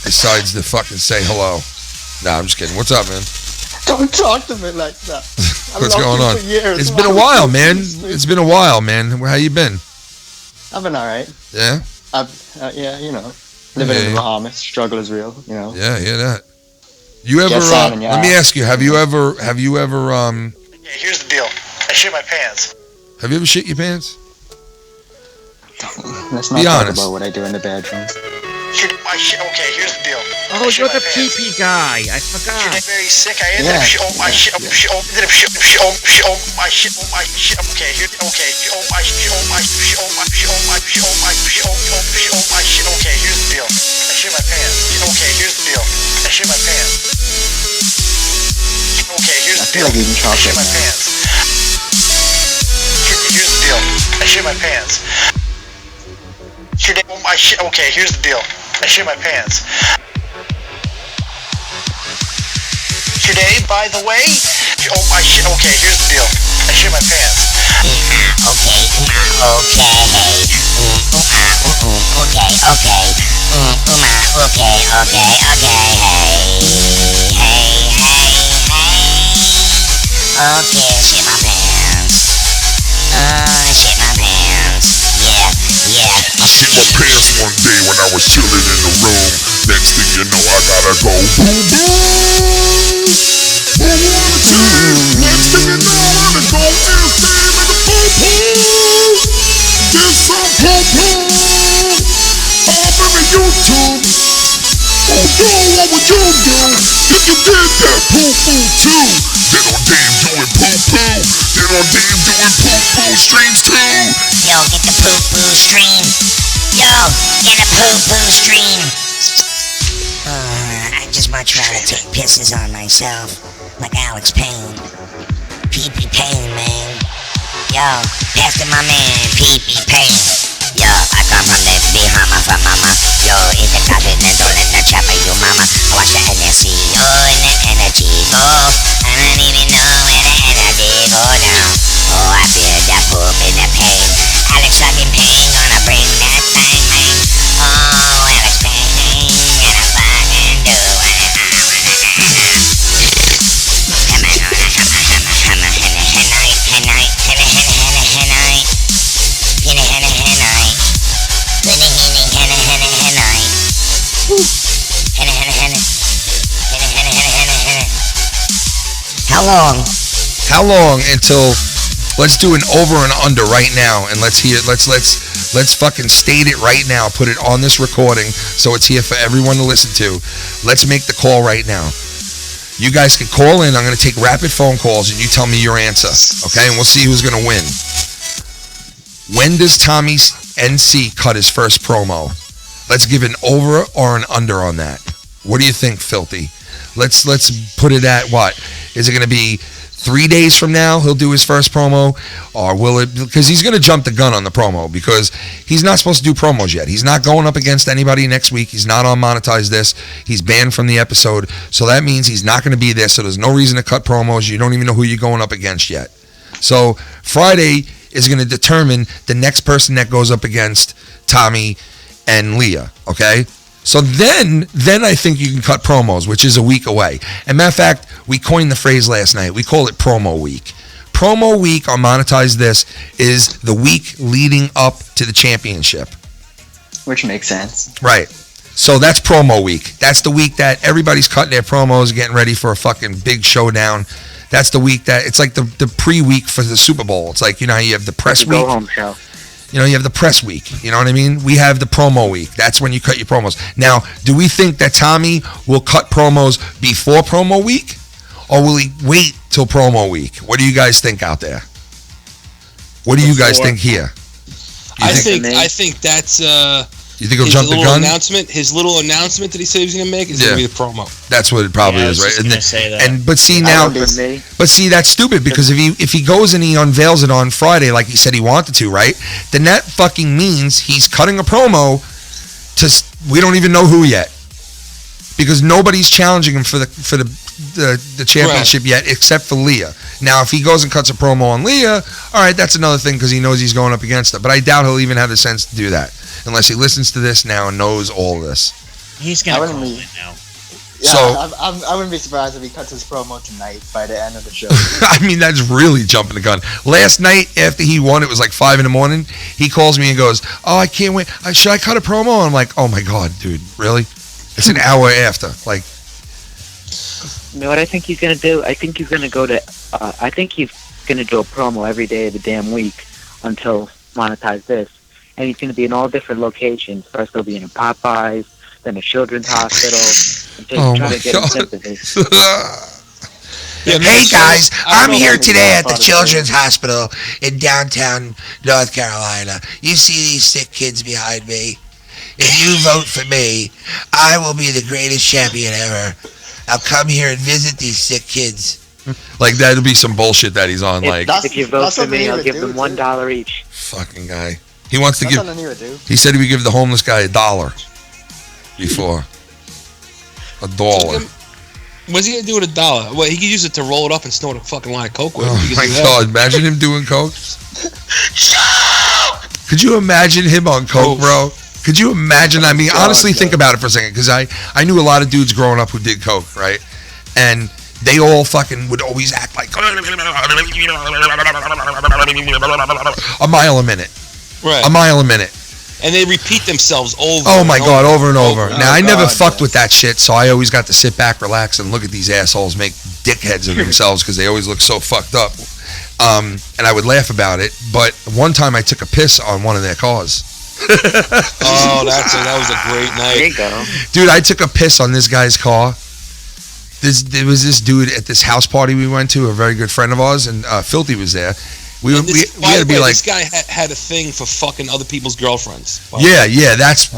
decides to fucking say hello. Nah, I'm just kidding. What's up, man? Don't talk to me like that. What's going on? It's been a while, man. It's been a while, man. How you been? I've been all right. Yeah? Yeah, you know. Living in the Bahamas. Struggle is real, you know. Yeah, hear that. You ever, let me ask you, have you ever, Yeah, here's the deal. I shit my pants. Have you ever shit your pants? Let's not talk about what I do in the bedroom. Okay, here's the deal. Oh, you're the pee-pee guy. I forgot. I'm very sick. I ended up my shit. Okay, here. Okay, here's the deal. I shit my pants. Okay, here's the deal. I shit my pants. Okay, here's the deal. I shit my pants. Here's the deal. I shit my pants. Okay, here's the deal. I shit my pants. Today, by the way, okay, here's the deal. I shit my pants. Okay, shit my pants. Shit my pants. Yeah. I shit my pants one day when I was chilling Next thing you know, I gotta go boom boom. Boom on the team. Next thing you know, I'm gonna go insane in the boom boom. There's some boom boom. Off of YouTube. Oh yo, what would you do if you did that poo poo too? Then on Dame doing poo poo. Then on Dame doing poo poo streams too. Yo, get the poo poo stream. Yo, get a poo poo stream. I just much rather take pisses on myself, like Alex Payne. Pee-pee Payne, man. Yo, pass to my man, Pee-pee Payne. Yo, I come from the Bahama for mama. Yo, eat the continental and the chopper, you mama. I watch the NSC, and the energy go. I don't even know where the energy go down. Oh, I feel that poop in the pain. Alex fucking Payne gonna bring that thing, man. Oh, Alex Payne, gonna fucking do it. Come on, How long until, let's do an over and under right now, and let's fucking state it right now, put it on this recording so it's here for everyone to listen to. Let's make the call right now. You guys can call in. I'm going to take rapid phone calls and you tell me your answer, okay? And we'll see who's going to win. When does Tommy's NC cut his first promo? Let's give an over or an under on that. What do you think, Filthy? Let's put it at what? Is it going to be 3 days from now he'll do his first promo? Or will it, because he's going to jump the gun on the promo because he's not supposed to do promos yet. He's not going up against anybody next week. He's not on Monetize This. He's banned from the episode. So that means he's not going to be there. So there's no reason to cut promos. You don't even know who you're going up against yet. So Friday is going to determine the next person that goes up against Tommy and Leah, okay? So then I think you can cut promos, which is a week away. And matter of fact, we coined the phrase last night. We call it promo week. Promo week on Monetize This is the week leading up to the championship. Which makes sense. Right. So that's promo week. That's the week that everybody's cutting their promos, getting ready for a fucking big showdown. That's the week that, it's like the pre-week for the Super Bowl. It's like, you know how you have the press week. Go home show. You know, you have the press week. You know what I mean? We have the promo week. That's when you cut your promos. Now, do we think that Tommy will cut promos before promo week? Or will he wait till promo week? What do you guys think out there? What do you guys think here? I think that's you think he'll jump the gun? His little announcement that he said he was going to make is going to be the promo. That's what it probably is, right? Say that. But see now, that's stupid because if he goes and he unveils it on Friday like he said he wanted to, right? Then that fucking means he's cutting a promo to we don't even know who yet because nobody's challenging him for the championship yet except for Leah. Now, if he goes and cuts a promo on Leah, all right, that's another thing because he knows he's going up against her. But I doubt he'll even have the sense to do that unless he listens to this now and knows all this. He's going to call it now. Yeah, so, I wouldn't be surprised if he cuts his promo tonight by the end of the show. I mean, that's really jumping the gun. Last night, after he won, it was like 5 a.m. He calls me and goes, "Oh, I can't wait. Should I cut a promo?" I'm like, "Oh my god, dude, really? It's an hour after." Like, you know what I think he's gonna do? I think he's gonna go to. I think he's gonna do a promo every day of the damn week until Monetize This, and he's gonna be in all different locations. First, he'll be in a Popeyes, then a children's hospital. Until try to get sympathy. Hey guys, I'm here today at the Children's Hospital in downtown North Carolina. You see these sick kids behind me? If you vote for me, I will be the greatest champion ever. I'll come here and visit these sick kids. Like, that'll be some bullshit that he's on. If you vote for me, I'll give them $1 each. Fucking guy. He wants to give. He said he would give the homeless guy $1 before. $1. What's he gonna do with $1? Well, he could use it to roll it up and snort a fucking line of coke with. Oh my god! Imagine him doing coke. Could you imagine him on coke, bro? Could you imagine? I mean, honestly, think about it for a second, because I knew a lot of dudes growing up who did coke, right? And they all fucking would always act like a mile a minute. Right. A mile a minute. And they repeat themselves over. Oh my God, over and over. Oh, Now I never God, fucked with that shit, so I always got to sit back, relax, and look at these assholes make dickheads of themselves because they always look so fucked up. And I would laugh about it. But one time I took a piss on one of their cars. Oh, that was a great night. There you go. Dude, I took a piss on this guy's car. There was this dude at this house party we went to, a very good friend of ours, and Filthy was there. We had to be like, this guy had a thing for fucking other people's girlfriends. Yeah, that's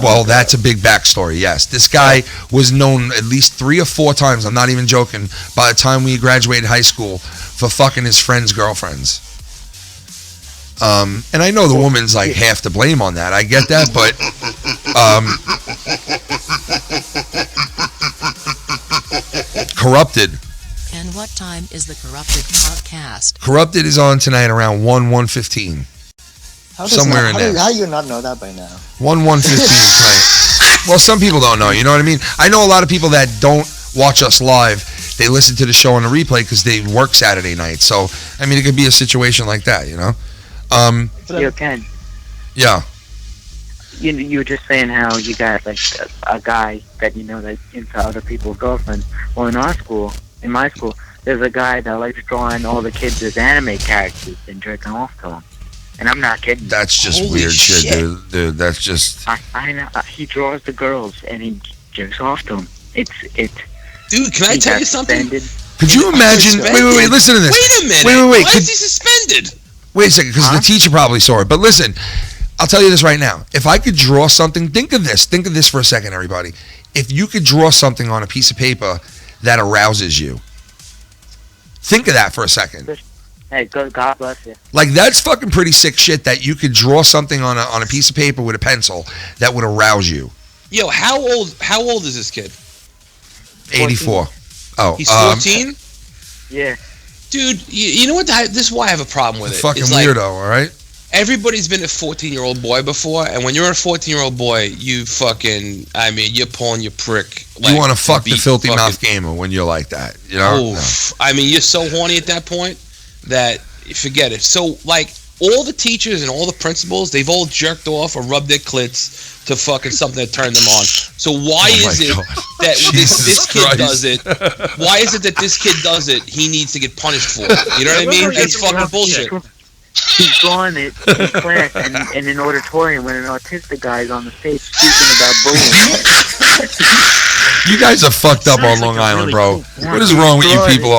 a big backstory. Yes, this guy was known at least 3 or 4 times. I'm not even joking. By the time we graduated high school, for fucking his friends' girlfriends. And I know the woman's like half to blame on that. I get that, but Corrupted. And what time is the Corrupted podcast? Corrupted is on tonight around 1:15. Somewhere in there. How do you not know that by now? 1:15 tonight. Well, some people don't know. You know what I mean? I know a lot of people that don't watch us live. They listen to the show on the replay because they work Saturday night. So, I mean, it could be a situation like that, you know? You Ken. Yeah. You were just saying how you got like a guy that you know that's into other people's girlfriends. Well, in my school, there's a guy that likes drawing all the kids as anime characters and jerking off to them. And I'm not kidding. That's just weird shit, dude. That's just. I know. He draws the girls and he jerks off to them. It's. Dude, can I tell you something? Could you imagine? Wait. Listen to this. Wait a minute. Wait. Why is he suspended? Wait a second, because the teacher probably saw it. But listen, I'll tell you this right now. If I could draw something, think of this for a second, everybody. If you could draw something on a piece of paper that arouses you, think of that for a second. Hey, God bless you. Like, that's fucking pretty sick shit that you could draw something on a piece of paper with a pencil that would arouse you. Yo, how old is this kid? 84. Oh, he's 14? Yeah. Dude, you know what? This is why I have a problem with it. Fucking it's like, weirdo, all right? Everybody's been a 14-year-old boy before, and when you're a 14-year-old boy, you're pulling your prick. Like, you want to fuck the filthy mouth gamer when you're like that, you know? No. I mean, you're so horny at that point that forget it. So, like, all the teachers and all the principals, they've all jerked off or rubbed their clits to fucking something that turned them on. So why is it that this kid does it? Why is it that this kid does it? He needs to get punished for it. You know what I mean? That's fucking bullshit. He's drawing it in class and in an auditorium when an autistic guy is on the stage speaking about bullying. You guys are fucked up on Long Island, bro. What is wrong with you people?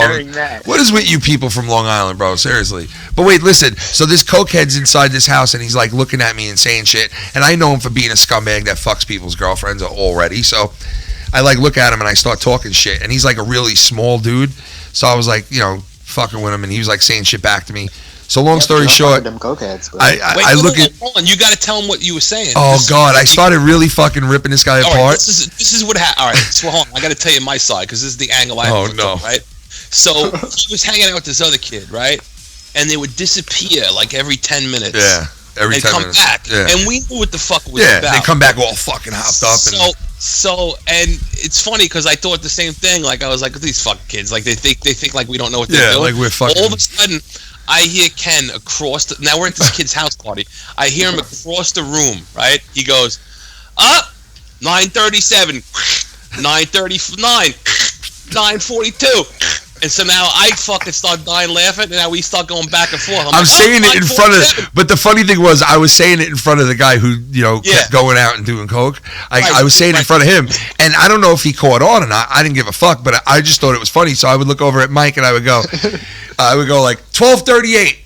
What is with you people from Long Island, bro? Seriously. But wait, listen. So this cokehead's inside this house, and he's like looking at me and saying shit. And I know him for being a scumbag that fucks people's girlfriends already. So I like look at him and I start talking shit. And he's like a really small dude. So I was like, fucking with him, and he was like saying shit back to me. So long story short, them cokeheads, I look at. Hold on, you got to tell him what you were saying. Oh God, I started really fucking ripping this guy apart. Right, this is what happened. All right, so hold on, I got to tell you my side because this is the angle I have. Right. So he was hanging out with this other kid, right? And they would disappear like every 10 minutes. Yeah, every 10 minutes. And come back, and we knew what the fuck it was about. Yeah, they come back all fucking hopped up. So it's funny because I thought the same thing. Like I was like, these fucking kids, like they think like we don't know what they're doing. Yeah, like we're fucking. All of a sudden, I hear Ken across now we're at this kid's house party. I hear him across the room, right? He goes, 9:37, 9:39, 9:42. And so now I fucking start dying laughing, and now we start going back and forth. I'm saying it in front of, but the funny thing was, I was saying it in front of the guy who, kept going out and doing coke. I was saying it in front of him, and I don't know if he caught on or not. I didn't give a fuck, but I just thought it was funny. So I would look over at Mike, and I would go like 12:38,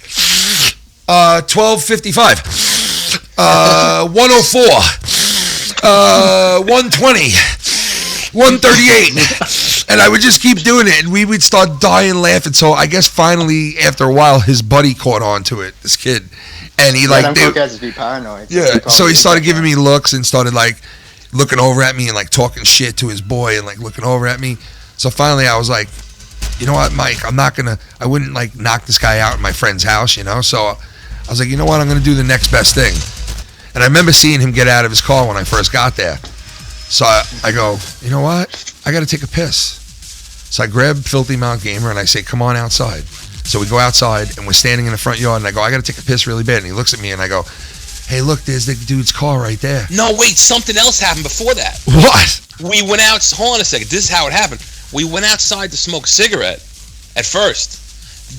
12:55, 104, 120, 138. And I would just keep doing it, and we would start dying laughing. So I guess finally, after a while, his buddy caught on to it, this kid. And he them guys be paranoid. Yeah, so he started giving me looks and started like looking over at me and like talking shit to his boy and like looking over at me. So finally I was like, you know what, Mike, I wouldn't like knock this guy out in my friend's house, So I was like, you know what, I'm going to do the next best thing. And I remember seeing him get out of his car when I first got there. So I go, you know what, I got to take a piss. So I grab Filthy Mount Gamer and I say, come on outside. So we go outside and we're standing in the front yard and I go, I got to take a piss really bad. And he looks at me and I go, hey, look, there's the dude's car right there. No, wait, something else happened before that. What? We went out. Hold on a second. This is how it happened. We went outside to smoke a cigarette at first.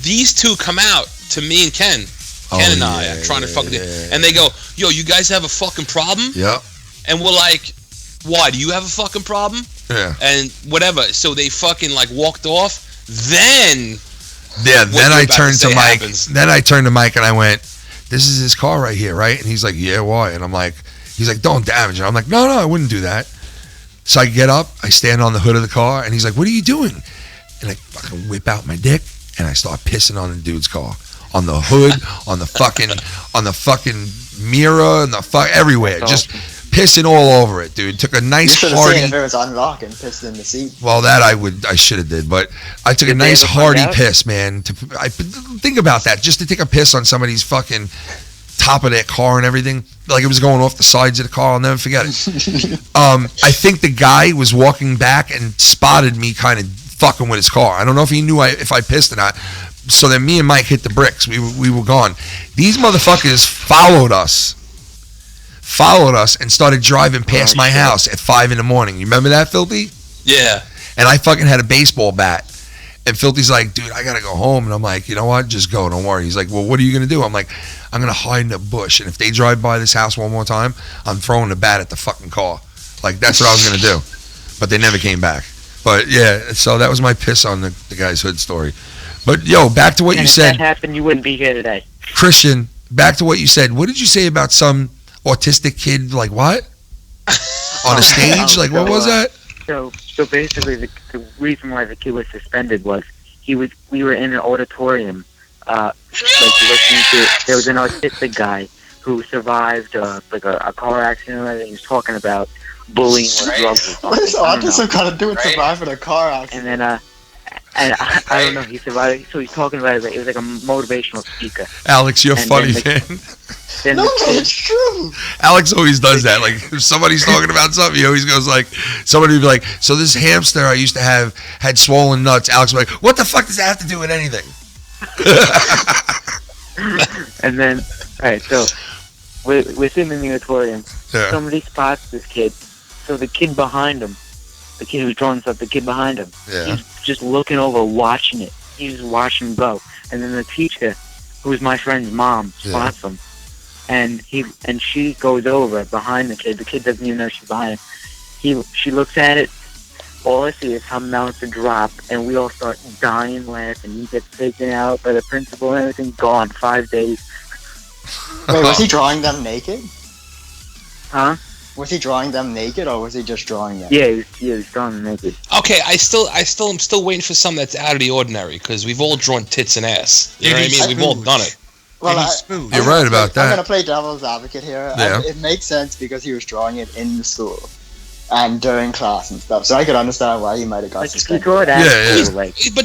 These two come out to me and Ken. Ken and I are trying to fucking... And they go, yo, you guys have a fucking problem? Yep. And we're like, why? Do you have a fucking problem? Yeah. And whatever. So they fucking like walked off. Then... Yeah, then I turned to Mike. Then I turned to Mike and I went, this is his car right here, right? And he's like, yeah, why? And I'm like, he's like, don't damage it. I'm like, no, I wouldn't do that. So I get up, I stand on the hood of the car, and he's like, what are you doing? And I fucking whip out my dick and I start pissing on the dude's car. On the hood, on the fucking mirror, and the everywhere. Just pissing all over it, dude. Took a nice you hearty. Seen if it was unlocked and pissed in the seat. Well, that I should have did, but I took a nice hearty piss, man. I think about that, just to take a piss on somebody's fucking top of their car and everything, like it was going off the sides of the car. I'll never forget it. I think the guy was walking back and spotted me kind of fucking with his car. I don't know if he knew if I pissed or not. So then me and Mike hit the bricks. We were gone. These motherfuckers followed us and started driving past my house at 5 a.m. You remember that, Filthy? Yeah. And I fucking had a baseball bat. And Filthy's like, dude, I got to go home. And I'm like, you know what? Just go. Don't worry. He's like, well, what are you going to do? I'm like, I'm going to hide in a bush. And if they drive by this house one more time, I'm throwing the bat at the fucking car. Like, that's what I was going to do. But they never came back. But, yeah, so that was my piss on the guy's hood story. But, yo, back to what you said. If that happened, you wouldn't be here today. Christian, back to what you said. What did you say about some autistic kid? Like, what? On a stage? Like, what was that? So basically, the reason why the kid was suspended was we were in an auditorium, listening to. There was an autistic guy who survived like a car accident. And he was talking about bullying or drugs. What does autism got to do with surviving a car accident? And then I don't know. He survived. So he's talking about it. It was like a motivational speaker. Alex, you're funny, man. No, it's true. Alex always does that. Like, if somebody's talking about something, he always goes like, somebody would be like, so this hamster I used to have had swollen nuts. Alex would be like, what the fuck does that have to do with anything? And then, all right, so we're sitting in the auditorium. Yeah. Somebody spots this kid. So the kid behind him, the kid who's drawing stuff, the kid behind him, he's just looking over, watching it. He's just watching him go. And then the teacher, who's my friend's mom, spots him. And she goes over behind the kid. The kid doesn't even know she's behind him. She looks at it. All I see is her mouth drop, and we all start dying laughing. He gets taken out by the principal and everything. Gone 5 days. Wait, was he drawing them naked? Huh? Was he drawing them naked, or was he just drawing them? Yeah, he was drawing them naked. Okay, I'm still waiting for something that's out of the ordinary, because we've all drawn tits and ass. You know what I mean? We've all done it. Well, you're right about that. I'm gonna play devil's advocate here. Yeah. It makes sense because he was drawing it in the school and during class and stuff, so I could understand why he might have got suspended. But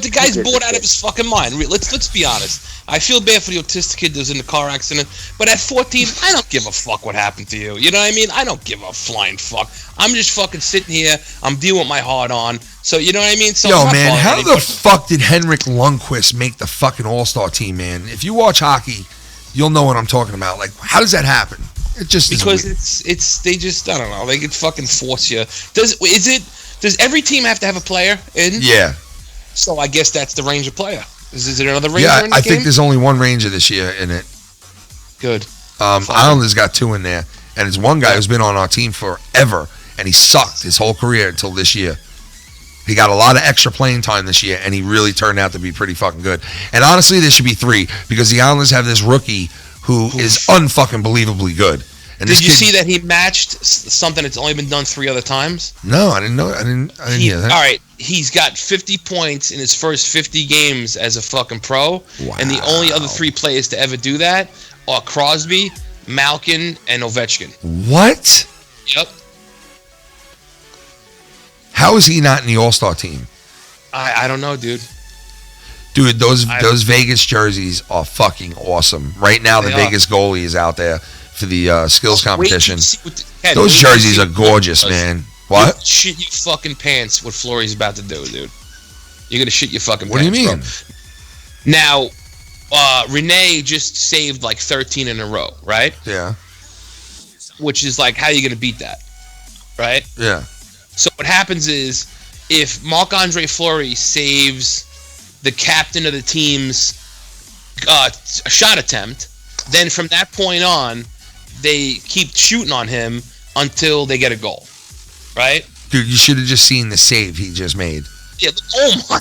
the guy's bored out of his fucking mind. Let's be honest. I feel bad for the autistic kid that was in the car accident, but at 14, I don't give a fuck what happened to you. You know what I mean? I don't give a flying fuck. I'm just fucking sitting here. I'm dealing with my heart on. So, you know what I mean? So yo, man, how the fuck did Henrik Lundqvist make the fucking All-Star team, man? If you watch hockey, you'll know what I'm talking about. Like, how does that happen? It just because they just I don't know, they could fucking force you. Does every team have to have a player in? Yeah. So I guess that's the Ranger player. Is there another Ranger in the I game? think there's only one Ranger this year in it. Good. Islanders got 2 in there, and it's one guy who's been on our team forever, and he sucked his whole career until this year. He got a lot of extra playing time this year, and he really turned out to be pretty fucking good. And honestly, there should be 3 because the Islanders have this rookie who is unfucking believably good. And Did you see that he matched something that's only been done 3 other times? No, I didn't know. I didn't hear that. All right, he's got 50 points in his first 50 games as a fucking pro, and the only other 3 players to ever do that are Crosby, Malkin, and Ovechkin. What? Yep. How is he not in the All-Star team? I don't know, dude. Dude, those Vegas jerseys are fucking awesome. Right now, the Vegas goalie is out there for the skills competition. Those jerseys are gorgeous, man. What? Shit your fucking pants what Fleury's about to do, dude. You're going to shit your fucking what pants, do you mean? Bro. Now, Renee just saved like 13 in a row, right? Yeah. which is like, how are you going to beat that, right? Yeah. So what happens is, if Marc-Andre Fleury saves the captain of the team's shot attempt, then from that point on, they keep shooting on him until they get a goal, right? Dude, you should have just seen the save he just made. Yeah. Oh my.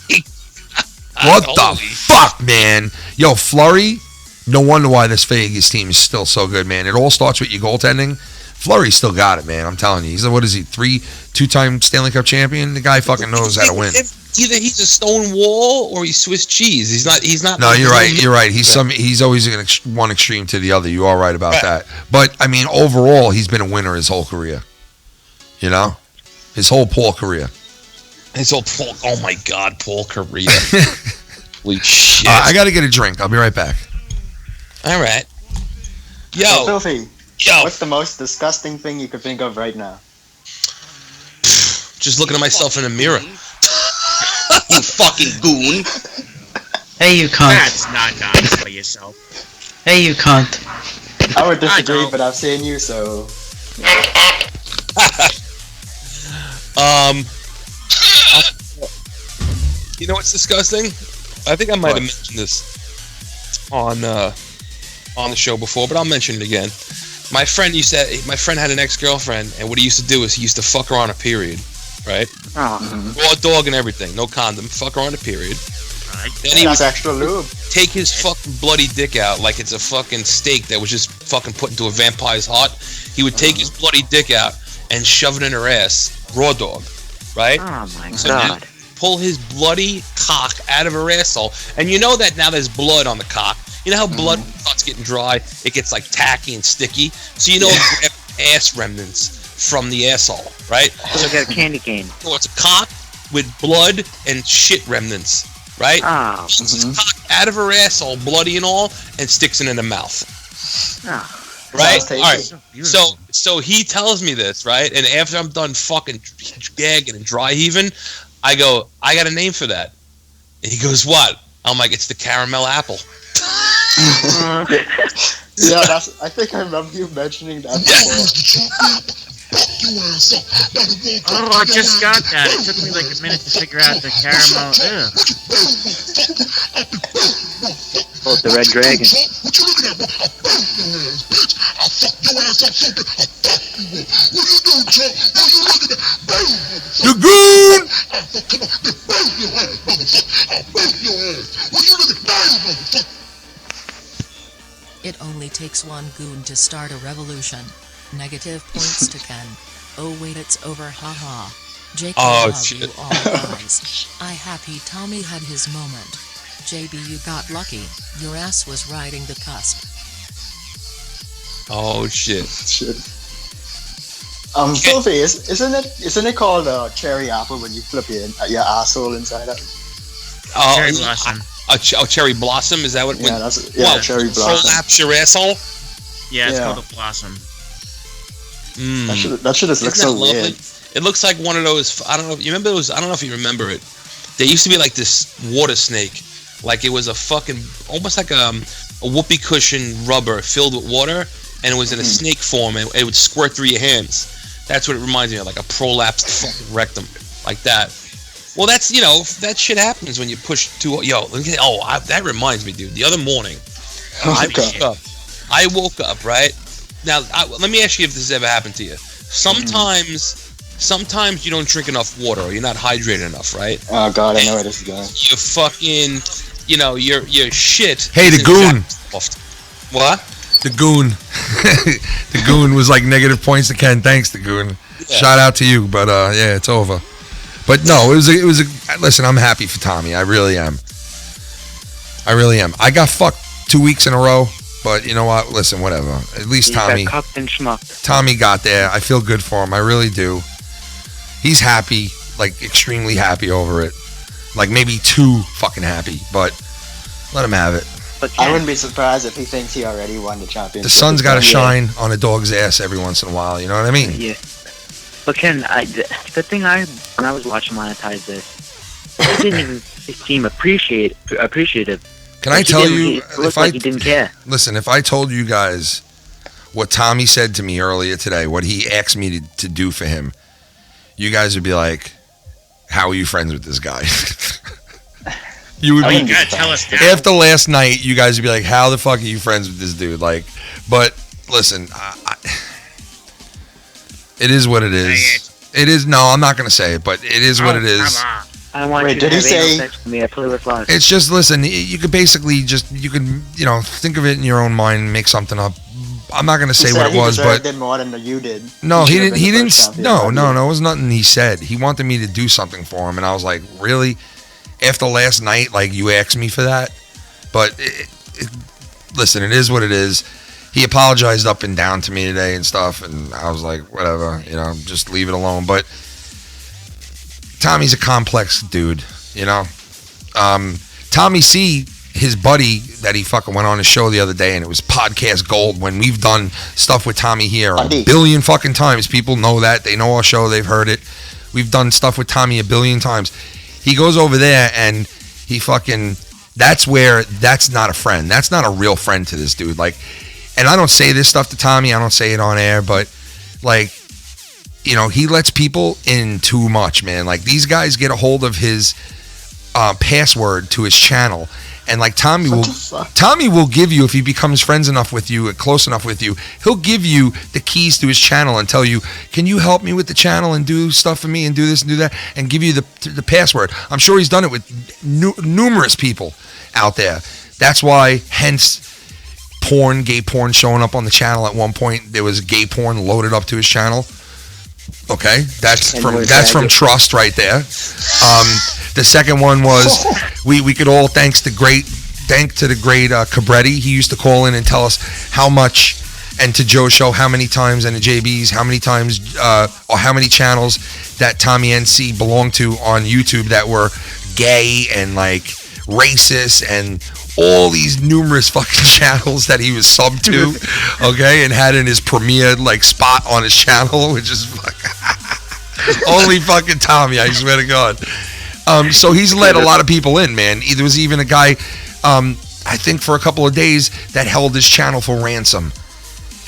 What the fuck, man? Yo, Fleury. No wonder why this Vegas team is still so good, man. It all starts with your goaltending. Fleury still got it, man. I'm telling you. What is he? 2-time Stanley Cup champion. The guy fucking knows how to win. Either he's a stone wall or he's Swiss cheese. He's not. No, you're right. You're right. He's always one extreme to the other. You are right about that. But I mean, overall, he's been a winner his whole career. You know, his whole Paul career. Oh my God, Paul career. Holy shit. I got to get a drink. I'll be right back. All right. Yo. So, Filthy. Yo. What's the most disgusting thing you could think of right now? Just looking at myself in the mirror. You fucking goon. Hey, you cunt. That's not nice for yourself. Hey, you cunt. I would disagree, but I've seen you, so. You know what's disgusting? I think I might have mentioned this on the show before, but I'll mention it again. My friend had an ex-girlfriend, and what he used to do is he used to fuck her on a period, right? Raw dog and everything, no condom, fuck her on a period. Then he would extra lube. Take his fucking bloody dick out like it's a fucking steak that was just fucking put into a vampire's heart. He would take his bloody dick out and shove it in her ass, raw dog, right? Oh my God. Pull his bloody cock out of her asshole, and you know that now there's blood on the cock. You know how blood starts getting dry, it gets like tacky and sticky. So you know ass remnants from the asshole, right? So get a candy cane. So it's a cock with blood and shit remnants, right? Oh. Pulls his cock out of her asshole, bloody and all, and sticks it in the mouth. Oh. Right? All right. So he tells me this, right? And after I'm done fucking gagging and dry heaving, I go, I got a name for that. And he goes, what? I'm like, it's the caramel apple. Yeah, I think I remember you mentioning that before. Oh, I just got that. It took me like a minute to figure out the caramel. Ew. Oh, the red dragon. The goon! It only takes one goon to start a revolution. Negative points to Ken. Oh wait, it's over, haha. Jake, I love you all guys. I happy Tommy had his moment. JB, you got lucky. Your ass was riding the cusp. Oh shit. Filthy, isn't it called cherry apple when you flip your asshole inside out? Cherry blossom. Cherry blossom? Is that what? Yeah, cherry blossom. Prolapse your asshole? Yeah, it's called a blossom. That should have looked so weird. It looks like one of those. I don't know. You remember those? I don't know if you remember it. They used to be like this water snake. Like it was a fucking almost like a whoopee cushion rubber filled with water, and it was in a snake form, and it would squirt through your hands. That's what it reminds me of, like a prolapsed fucking rectum, like that. Well, that's that shit happens when you push too. That reminds me, dude. The other morning, I woke up right. Now, let me ask you if this has ever happened to you. Sometimes you don't drink enough water, or you're not hydrated enough, right? Oh God, I know where this is going. You fucking, your shit. Hey, the goon. What? The goon. The goon was like negative points to Ken. Thanks, the goon. Yeah. Shout out to you, but yeah, it's over. But no, it was a. Listen, I'm happy for Tommy. I really am. I got fucked 2 weeks in a row. But you know what? Listen, whatever. At least Tommy. Got cucked and schmucked. Tommy got there. I feel good for him. I really do. He's happy, like extremely happy over it. Like maybe too fucking happy, but let him have it. I wouldn't be surprised if he thinks he already won the championship. The sun's got to shine on a dog's ass every once in a while. You know what I mean? Yeah. But Ken, the thing when I was watching Monetize this, I didn't even seem appreciative. Can I tell you? It looked like he didn't care. Listen, if I told you guys what Tommy said to me earlier today, what he asked me to do for him, you guys would be like, how are you friends with this guy? You would be, tell us now. after last night, you guys would be like, how the fuck are you friends with this dude? Like, but listen, it is what it is. It is, no, I'm not going to say it, but it is what it is. I don't want you to have sex with me. I play with live. It's just, listen, you could basically just, you can, think of it in your own mind, make something up. I'm not going to say what it was, but... He did more than you did. No, he didn't, no, it was nothing he said. He wanted me to do something for him, and I was like, really? After last night, like, you asked me for that? But, listen, it is what it is. He apologized up and down to me today and stuff, and I was like, whatever, just leave it alone. But Tommy's a complex dude, Tommy C, his buddy that he fucking went on his show the other day, and it was podcast gold when we've done stuff with Tommy here a billion fucking times. People know that. They know our show. They've heard it. We've done stuff with Tommy a billion times. He goes over there and he fucking, that's not a friend. That's not a real friend to this dude. Like, and I don't say this stuff to Tommy. I don't say it on air, but like, he lets people in too much, man. Like, these guys get a hold of his password to his channel, and like Tommy will give you, if he becomes friends enough with you, close enough with you, he'll give you the keys to his channel and tell you, can you help me with the channel and do stuff for me and do this and do that, and give you the password. I'm sure he's done it with numerous people out there. That's why, hence, gay porn showing up on the channel. At one point there was gay porn loaded up to his channel. Okay, that's from trust right there. The second one was we could all thank to the great Cabretti. He used to call in and tell us how much, and to Joe's show how many times, and to JB's how many times or how many channels that Tommy NC belonged to on YouTube that were gay and like racist, and all these numerous fucking channels that he was subbed to, okay, and had in his premiere like spot on his channel, which is only fucking Tommy, I swear to God. So he's let a lot of people in, man. There was even a guy, I think for a couple of days, that held his channel for ransom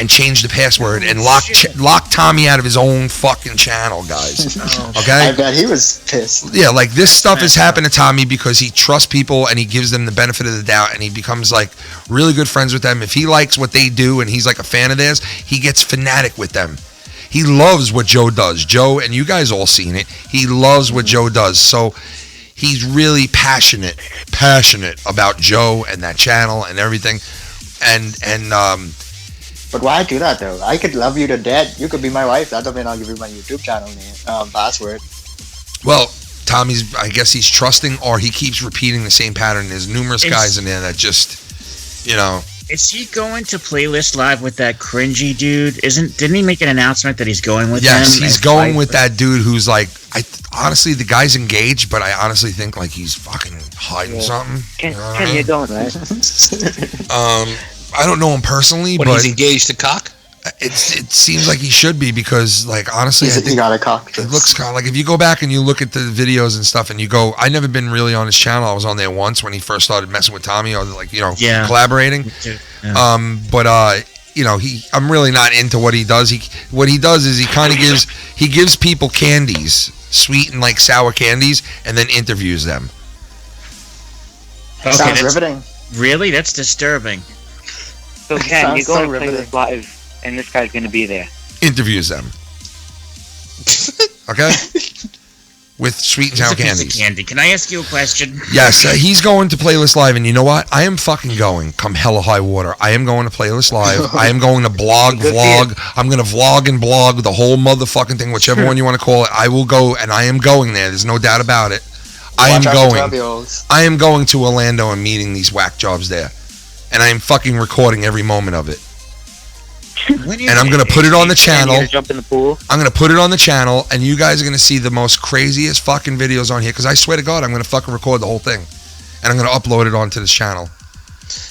and changed the password and locked Tommy out of his own fucking channel, guys. Okay? I bet he was pissed. Yeah, like this stuff has happened to Tommy because he trusts people and he gives them the benefit of the doubt, and he becomes like really good friends with them. If he likes what they do and he's like a fan of theirs, he gets fanatic with them. He loves what Joe does. Joe, and you guys all seen it, he loves what Joe does. So he's really passionate about Joe and that channel and everything. And but why do that though? I could love you to death. You could be my wife. That doesn't mean I'll give you my YouTube channel name, password. Well, Tommy's, I guess he's trusting, or he keeps repeating the same pattern. There's numerous guys in there that just, Is he going to Playlist Live with that cringy dude? Didn't he make an announcement that he's going with him? Yes, he's going with that dude who's like, honestly, the guy's engaged, but I honestly think like he's fucking hiding something. Ken, you're going, right? I don't know him personally, but he's engaged to cock? It seems like he should be, because like honestly, I think he got a cock. It looks kind of like, if you go back and you look at the videos and stuff, and you go, I never been really on his channel. I was on there once when he first started messing with Tommy. I was like, collaborating. Yeah. But I'm really not into what he does. What he does is he kind of gives people candies, sweet and like sour candies, and then interviews them. Okay, sounds riveting. Really, that's disturbing. So Ken, you're going to Playlist Live, and this guy's going to be there. Interviews them. Okay? With sweet and sour candies. Candy. Can I ask you a question? Yes, he's going to Playlist Live, and you know what? I am fucking going, come hell or high water. I am going to Playlist Live. I am going to vlog. I'm going to vlog and blog the whole motherfucking thing, whichever one you want to call it. I will go, and I am going there. There's no doubt about it. I am going to Orlando and meeting these whack jobs there. And I am fucking recording every moment of it. And I'm going to put it on the channel. Jump in the pool. I'm going to put it on the channel, and you guys are going to see the most craziest fucking videos on here, because I swear to God, I'm going to fucking record the whole thing. And I'm going to upload it onto this channel.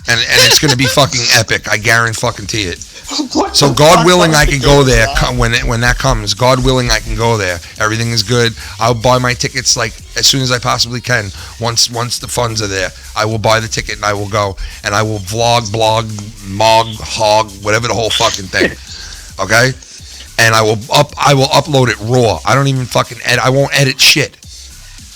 And it's going to be fucking epic. I guarantee it. So God willing, I can go there when that comes. God willing, I can go there. Everything is good. I'll buy my tickets like as soon as I possibly can. Once the funds are there, I will buy the ticket and I will go and I will vlog, blog, mog, hog, whatever the whole fucking thing. Okay, and I will upload it raw. I don't even fucking edit. I won't edit shit.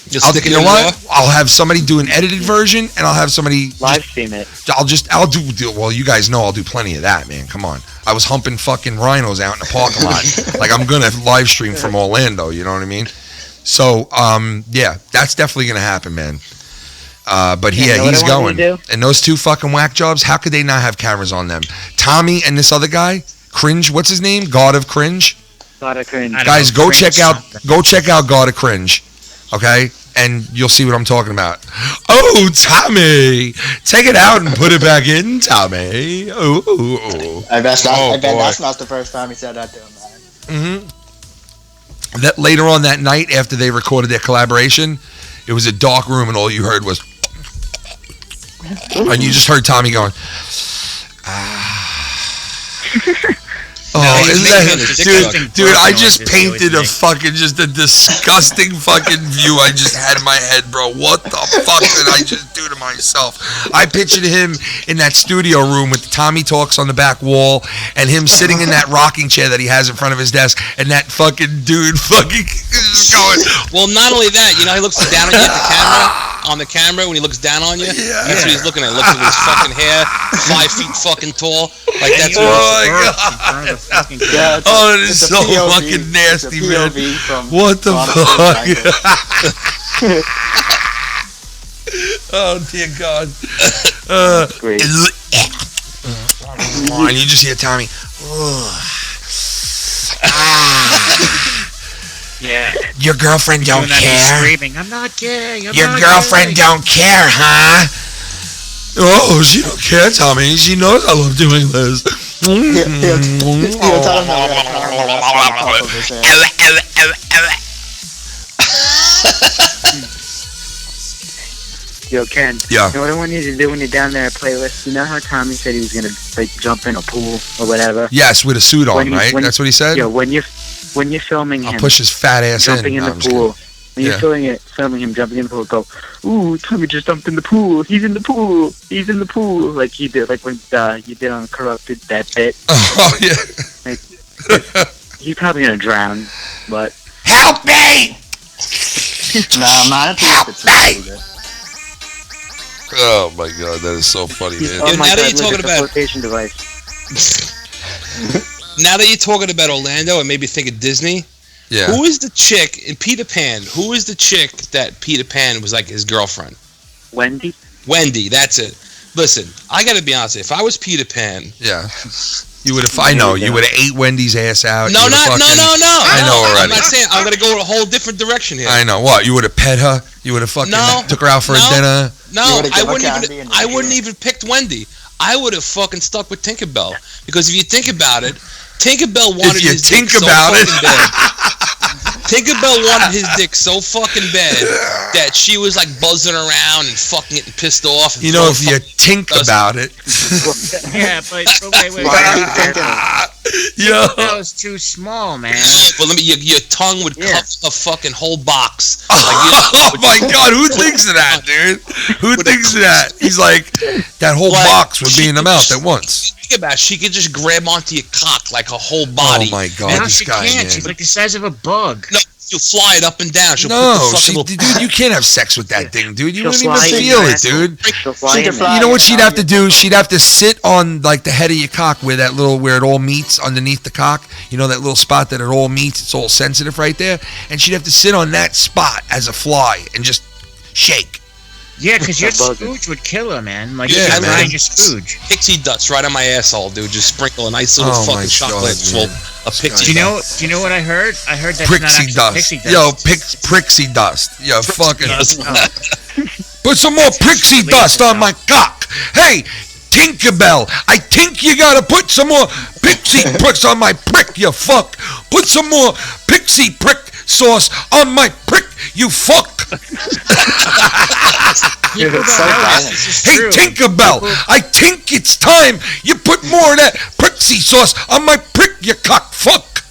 You know what? I'll have somebody do an edited version, and I'll have somebody live stream it. I'll do. Well, you guys know I'll do plenty of that, man. Come on. I was humping fucking rhinos out in the parking lot. Like I'm gonna live stream from Orlando. You know what I mean? So, yeah, that's definitely gonna happen, man. But he's going. And those two fucking whack jobs. How could they not have cameras on them? Tommy and this other guy, Cringe. What's his name? God of Cringe. God of Cringe. Guys, go check out God of Cringe. Okay. And you'll see what I'm talking about. Oh, Tommy, take it out and put it back in, Tommy. Ooh. I bet that's not the first time he said that to him, man. That later on that night, after they recorded their collaboration, it was a dark room, and all you heard was, and you just heard Tommy going, Oh, isn't that, dude? I just painted a disgusting fucking view I just had in my head, bro. What the fuck did I just do to myself? I pictured him in that studio room with the Tommy Talks on the back wall, and him sitting in that rocking chair that he has in front of his desk, and that fucking dude fucking going. Well, not only that, he looks down at you on the camera when he looks down on you. Yeah. That's what he's looking at. He looks at his fucking hair, 5 feet fucking tall. Like that's what God. Yeah, that is so POV, fucking nasty, man. What the fuck? Oh dear God. Great. And you just hear Tommy. Yeah. Your girlfriend don't care. Screaming, I'm not gay. Your girlfriend don't care, huh? Oh, she don't care, Tommy. She knows I love doing this. Yo, Ken. Yeah. You know what I want you to do when you're down there at Playlist? You know how Tommy said he was gonna jump in a pool or whatever? Yes, with a suit on, right? That's what he said. Yeah, when you're filming him, I'll push his fat ass jumping in the pool. When you're filming him jumping in the pool, go, ooh, Tommy just jumped in the pool. He's in the pool. He's in the pool. Like he did, like when you did on Corrupted, that bit. Oh, yeah. Like, he's probably going to drown, but... Help me! No, I'm not. Help me! Oh, my God. That is so funny, man. Oh, my now God, that you're talking about... flotation device. Now that you're talking about Orlando, it made me think of Disney. Yeah. Who is the chick in Peter Pan? Who is the chick that Peter Pan was like his girlfriend? Wendy? Wendy, that's it. Listen, I gotta be honest. If I was Peter Pan, yeah, you would have. I know you would have ate Wendy's ass out. No. I know already. I'm not saying. I'm gonna go a whole different direction here. I know what you would have pet her. You would have fucking took her out for a dinner. No, I wouldn't even picked Wendy. I would have fucking stuck with Tinkerbell because if you think about it. Tinkerbell wanted his dick so fucking bad. Tinkerbell wanted his dick so fucking bad that she was like buzzing around and fucking getting pissed off. And if you think about it. Yeah, but wait. Yeah. That was too small, man. But your tongue would cover a fucking whole box. Oh my God, who thinks of that, dude? Who thinks of that? He's like, that whole box would be in the mouth at once. About she could just grab onto your cock like her whole body. Oh my God, no, she can't. Man. She's like the size of a bug. No, you fly it up and down. She'll dude, you can't have sex with that thing, dude. You wouldn't even feel it, dude. You know what she'd have to do? She'd have to sit on like the head of your cock where it all meets underneath the cock. You know that little spot that it all meets. It's all sensitive right there, and she'd have to sit on that spot as a fly and just shake. Yeah, because your spooge would kill her, man. Like, yeah, man. Your spooge. Pixie dust right on my asshole, dude. Just sprinkle a nice little fucking chocolate full of pixie dust. Do you know what I heard? I heard that's Prixie not dust. Pixie dust. Yo, Prixie dust. Yo, fucking. Put some more Prixie dust on my cock. Hey, Tinkerbell, I think you gotta put some more Pixie pricks on my prick, you fuck. Put some more Pixie prick sauce on my prick, you fuck. Hey, Tinkerbell, I think it's time you put more of that pricksy sauce on my prick, you cock fuck.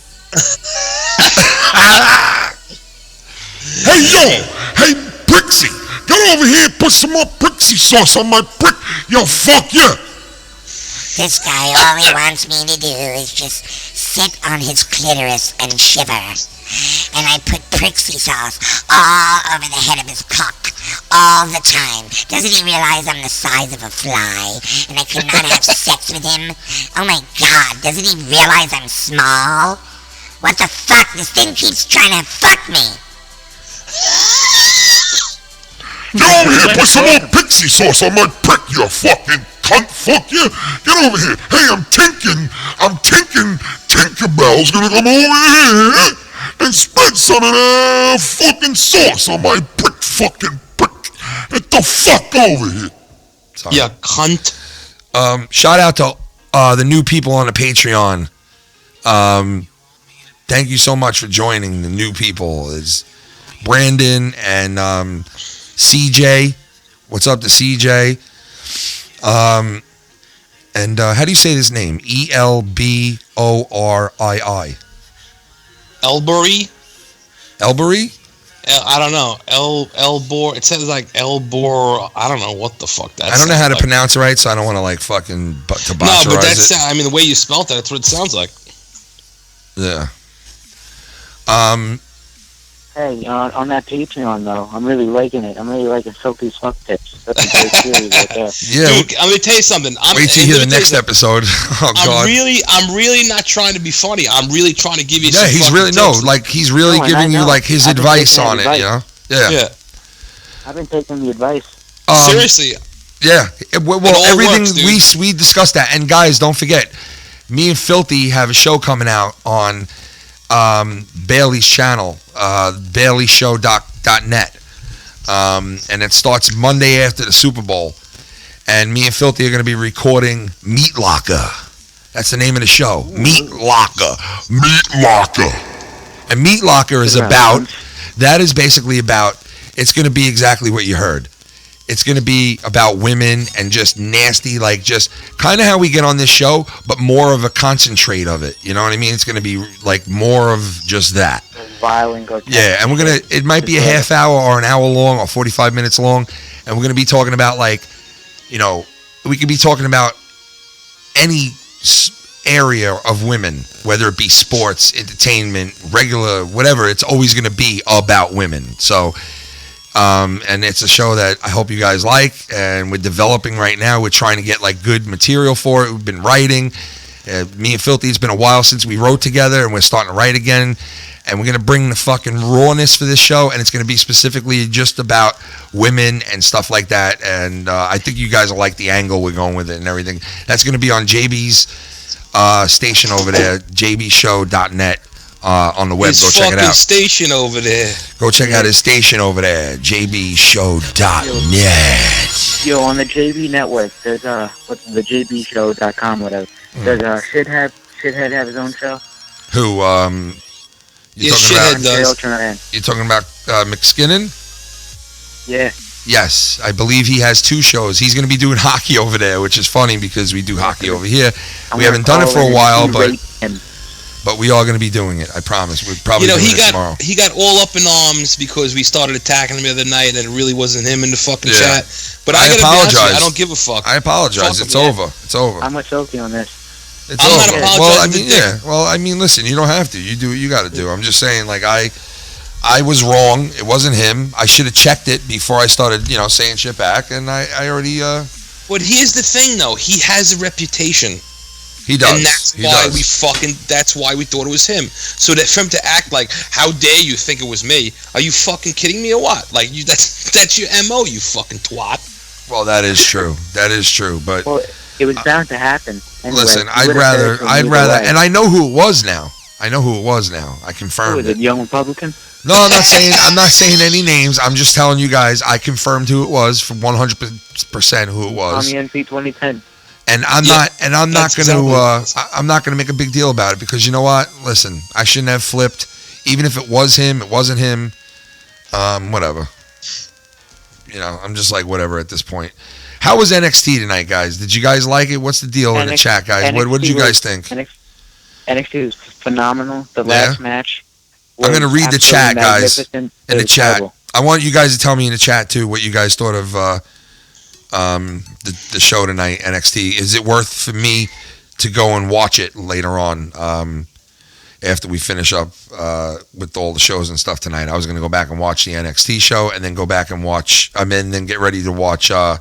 Hey, yo! Hey, Prixie! Get over here and put some more Prixie sauce on my prick! Yo, fuck yeah! This guy, all he wants me to do is just sit on his clitoris and shiver. And I put Prixie sauce all over the head of his cock all the time. Doesn't he realize I'm the size of a fly and I could not have sex with him? Oh my god, doesn't he realize I'm small? What the fuck? This thing keeps trying to fuck me. Get over here, put some more Pixie sauce on my prick, you fucking cunt, fuck you! Get over here! Hey, I'm tinking Tinkerbell's gonna come over here and spread some of that fucking sauce on my prick, fucking prick! Get the fuck over here! Sorry. Yeah, cunt. Shout out to the new people on the Patreon. Thank you so much for joining the new people. It's Brandon and CJ. What's up to CJ? And how do you say this name? Elborii. Elbury? Elbury? I don't know. Elbor. It says like Elbor. I don't know what the fuck that. I don't know how to like. pronounce it right, so I don't want to like fucking No, but botcherize it. I mean, the way you spelled it, that's what it sounds like. Yeah. Hey, on that Patreon though, I'm really liking it. I'm really liking Sophie's fuck tips. That's a great series right there. Yeah. Dude, I'm gonna tell you something. Wait till you hear the next episode. Oh God. I'm really not trying to be funny. I'm really trying to give you. Yeah, some he's fucking really tips. he's really giving you like his advice on it. You know. Yeah. Yeah. I've been taking the advice. Seriously. Yeah. Well, all everything works, we discussed that, and guys, don't forget, me and Filthy have a show coming out on Bailey's channel, BaileyShow.net, and it starts Monday after the Super Bowl. And me and Filthy are going to be recording Meat Locker. That's the name of the show. Meat Locker. Meat Locker. And Meat Locker is about. That is basically about. It's going to be exactly what you heard. It's going to be about women and just nasty, like just kind of how we get on this show, but more of a concentrate of it. You know what I mean? It's going to be like more of just that. Violent. Yeah, and it might be a half hour or an hour long or 45 minutes long, and we're going to be talking about like, you know, we could be talking about any area of women, whether it be sports, entertainment, regular, whatever. It's always going to be about women. So. And it's a show that I hope you guys like, and we're developing right now. We're trying to get like good material for it. We've been writing. Me and Filthy, it's been a while since we wrote together, and we're starting to write again. And we're going to bring the fucking rawness for this show, and it's going to be specifically just about women and stuff like that. And I think you guys will like the angle we're going with it and everything. That's going to be on JB's station over there, jbshow.net. On the web, his go check it out. Station over there. Go check out his station over there, jbshow.net. Yo, on the JB network, there's what's the jbshow.com, whatever. Does Shithead have his own show? Who you talking about? You talking about McSkinnon? Yeah. Yes, I believe he has 2 shows. He's going to be doing hockey over there, which is funny because we do hockey over here. We haven't done it for a while, but we are going to be doing it. I promise. We're probably doing it tomorrow. He got all up in arms because we started attacking him the other night, and it really wasn't him in the fucking chat. But I apologize. I don't give a fuck. I apologize. It's over. It's over. I'm with Sophie on this. It's over. Not apologizing. Well, I mean, listen. You don't have to. You do what you got to do. I'm just saying, like I was wrong. It wasn't him. I should have checked it before I started, saying shit back. And I already. But here's the thing, though. He has a reputation. He does. And that's that's why we thought it was him. So that for him to act like, how dare you think it was me? Are you fucking kidding me or what? Like, that's your MO, you fucking twat. Well, that is true. That is true. But it was bound to happen. Anyway, listen, I'd rather, and I know who it was now. I confirmed was it. Young Republican? No, I'm not saying any names. I'm just telling you guys. I confirmed who it was from 100% who it was. On the NP 2010. And I'm not gonna make a big deal about it because you know what? Listen, I shouldn't have flipped. Even if it was him, it wasn't him. Whatever. I'm just like whatever at this point. How was NXT tonight, guys? Did you guys like it? What's the deal in the chat, guys? What did you guys think? NXT was phenomenal. The last match. I'm going to read the chat, guys. In the chat. Terrible. I want you guys to tell me in the chat, too, what you guys thought of the show tonight, NXT. Is it worth for me to go and watch it later on after we finish up with all the shows and stuff tonight? I was going to go back and watch the NXT show and then go back and watch, then get ready to watch the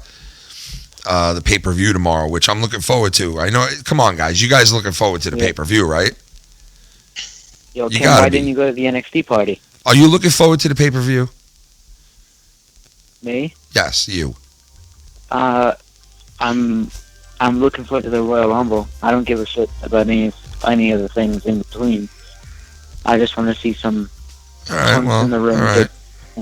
pay-per-view tomorrow, which I'm looking forward to. I know, come on, guys. You guys looking forward to the pay-per-view, right? Yo, Tim, why didn't you go to the NXT party? Are you looking forward to the pay-per-view? Me? Yes, you. I'm looking forward to the Royal Rumble. I don't give a shit about any of the things in between. I just want to see some in the ring. All right.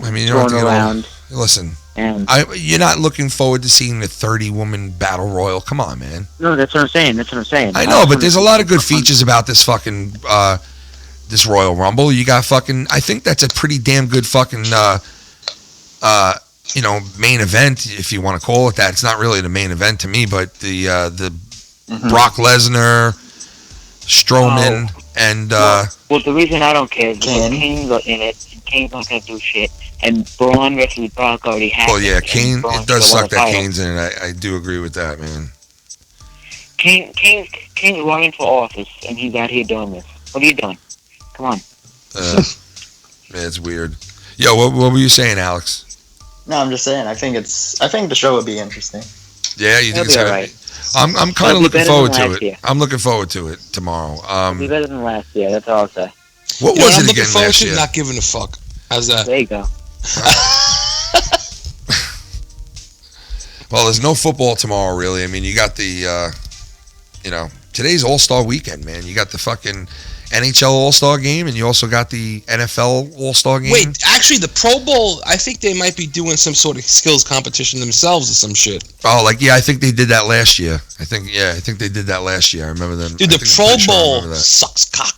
I mean, you don't have to get around. Listen, and you're not looking forward to seeing the 30-woman battle royal. Come on, man. No, that's what I'm saying. I know, but there's a lot of good features about this fucking this Royal Rumble. You got fucking. I think that's a pretty damn good fucking main event, if you want to call it that. It's not really the main event to me, but the Brock Lesnar, Strowman, and well, the reason I don't care is because Kane's in it. And Kane's not gonna do shit. And Braun versus Brock already has. Well, yeah, Kane. It does suck that Kane's in it. I do agree with that, man. Kane's running for office, and he's out here doing this. What are you doing? Come on. Man, it's weird. Yo, what were you saying, Alex? No, I'm just saying. I think the show would be interesting. Yeah, you think it's right. I'm kind of looking forward to it. Year. I'm looking forward to it tomorrow. It'll be better than last year. That's all I'll say. What was it again last year? Not giving a fuck. How's that? There you go. Well, there's no football tomorrow, really. I mean, you got the, today's All-Star weekend, man. You got the fucking NHL All-Star game, and you also got the NFL All-Star game. Wait, actually, the Pro Bowl, I think they might be doing some sort of skills competition themselves or some shit. Oh, I think they did that last year. I think they did that last year. I remember them. Dude, the Pro Bowl sucks cock.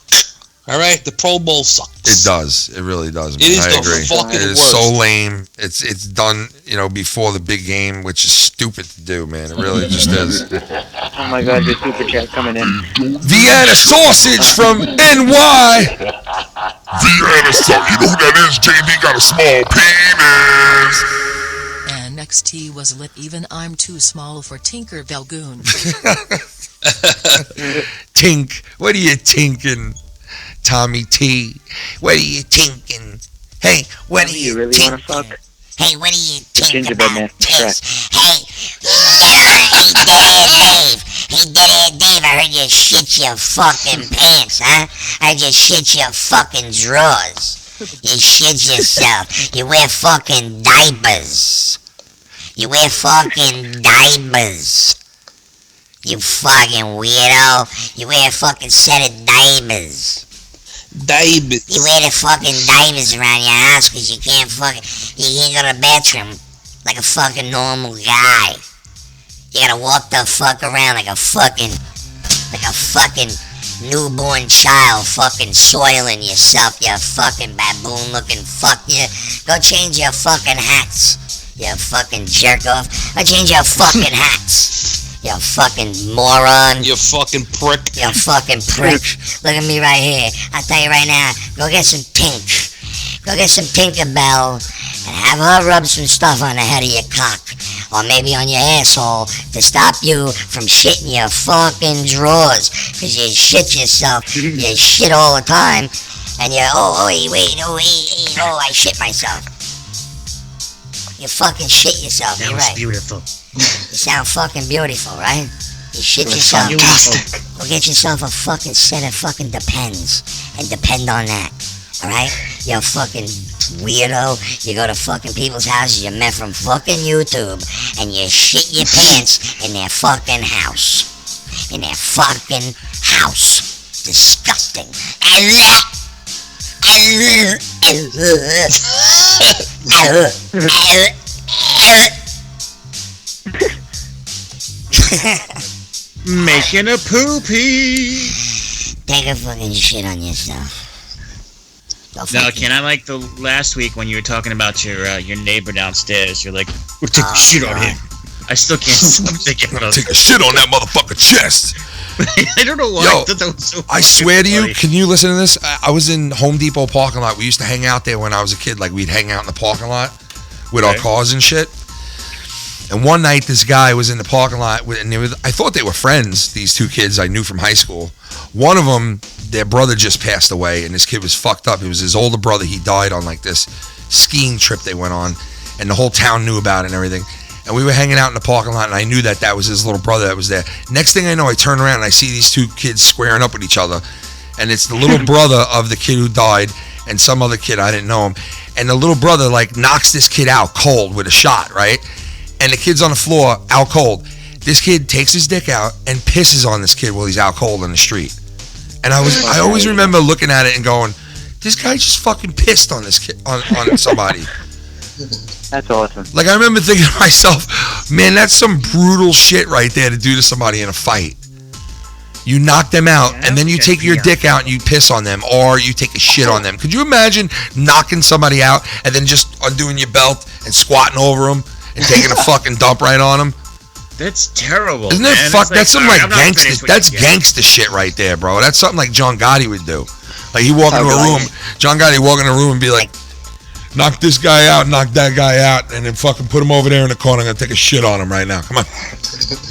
All right, the Pro Bowl sucks. It does. It really does. It is I the agree. fucking It is worst. so lame. It's done, before the big game, which is stupid to do, man. It really just is. Oh my God, the super chat coming in. Vienna sausage from NY. Vienna sausage. You know who that is? JD got a small penis. NXT was lit. Even I'm too small for Tinker Belgoon. Tink. What are you tinking? Tommy T. What are you tinking? Hey, what are you really tinking? Want to fuck? Hey, what are you tinking Gingerbread Man. about this? Hey, Dave, I heard you shit your fucking pants, huh? I heard you shit your fucking drawers. You shit yourself. You wear fucking diapers. You fucking weirdo. You wear a fucking set of diapers. You wear the fucking diapers around your house because you can't go to the bathroom like a fucking normal guy. You gotta walk the fuck around like a fucking newborn child, fucking soiling yourself, you fucking baboon looking fuck. You go change your fucking hats, you fucking jerk off. Go change your fucking hats. You fucking moron. You fucking prick. You fucking prick. Look at me right here. I tell you right now, go get some Pink. Go get some Tinkerbell and have her rub some stuff on the head of your cock. Or maybe on your asshole to stop you from shitting your fucking drawers. Because you shit yourself. You shit all the time. And you, I shit myself. You fucking shit yourself. That You're was right. beautiful. You sound fucking beautiful, right? You shit yourself. Fantastic. Go get yourself a fucking set of fucking Depends and depend on that. Alright? You fucking weirdo. You go to fucking people's houses you met from fucking YouTube and you shit your pants in their fucking house. In their fucking house. Disgusting. Making a poopy. Take a fucking shit on yourself. No, Ken, I like the last week when you were talking about your neighbor downstairs. You're like, we're taking shit on him. I still can't stop thinking about Take a shit on that motherfucker chest. I don't know why. Yo, I thought that was so I swear to you, funny. can you listen to this? I was in Home Depot parking lot. We used to hang out there when I was a kid. Like, we'd hang out in the parking lot with our cars and shit. And one night, this guy was in the parking lot, and I thought they were friends, these two kids I knew from high school. One of them, their brother just passed away, and this kid was fucked up. It was his older brother. He died on, like, this skiing trip they went on, and the whole town knew about it and everything. And we were hanging out in the parking lot, and I knew that was his little brother that was there. Next thing I know, I turn around, and I see these two kids squaring up with each other, and it's the little brother of the kid who died and some other kid, I didn't know him. And the little brother, like, knocks this kid out cold with a shot, right? And the kid's on the floor, out cold. This kid takes his dick out and pisses on this kid while he's out cold in the street. And I always remember looking at it and going, this guy just fucking pissed on this kid, on somebody. That's awesome. Like, I remember thinking to myself, man, that's some brutal shit right there to do to somebody in a fight. You knock them out, and then you take your dick out and you piss on them, or you take a shit on them. Could you imagine knocking somebody out and then just undoing your belt and squatting over them and taking a fucking dump right on them? That's terrible. Isn't it man. fuck? That's some like I'm not gangster. finished with That's you yet. gangster shit right there, bro. That's something like John Gotti would do. Like, he walk into a room, John Gotti walk in a room and be like, knock this guy out, knock that guy out, and then fucking put him over there in the corner. I'm gonna take a shit on him right now. Come on,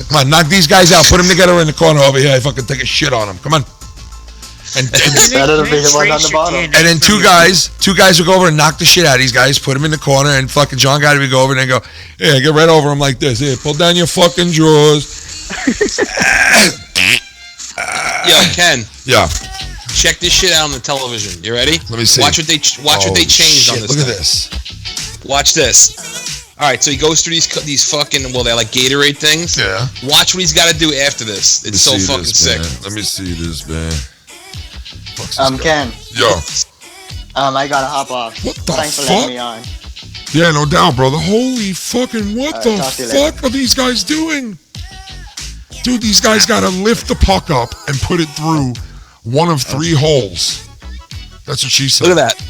come on, knock these guys out. Put them together in the corner over here. I fucking take a shit on them. Come on. And Better than being the one on the bottom. and then two guys would go over and knock the shit out of these guys, put them in the corner, and fucking John Gotti would go over and go, yeah, get right over him like this. Here, pull down your fucking drawers. Yo, Ken. Yeah. Check this shit out on the television. You ready? Let me see. Watch what they changed on this. Look at thing. this. Watch this. All right, so he goes through these fucking, well, they're like Gatorade things. Yeah. Watch what he's got to do after this. It's so fucking sick. Let me see this, man. Ken. Yo. I gotta hop off. What the Thanks for fuck? letting me on. Yeah, no doubt, brother. Holy fucking, what All the right, talk to you later. fuck are these guys doing? Dude, these guys gotta lift the puck up and put it through one of 3 holes. That's what she said. Look at that.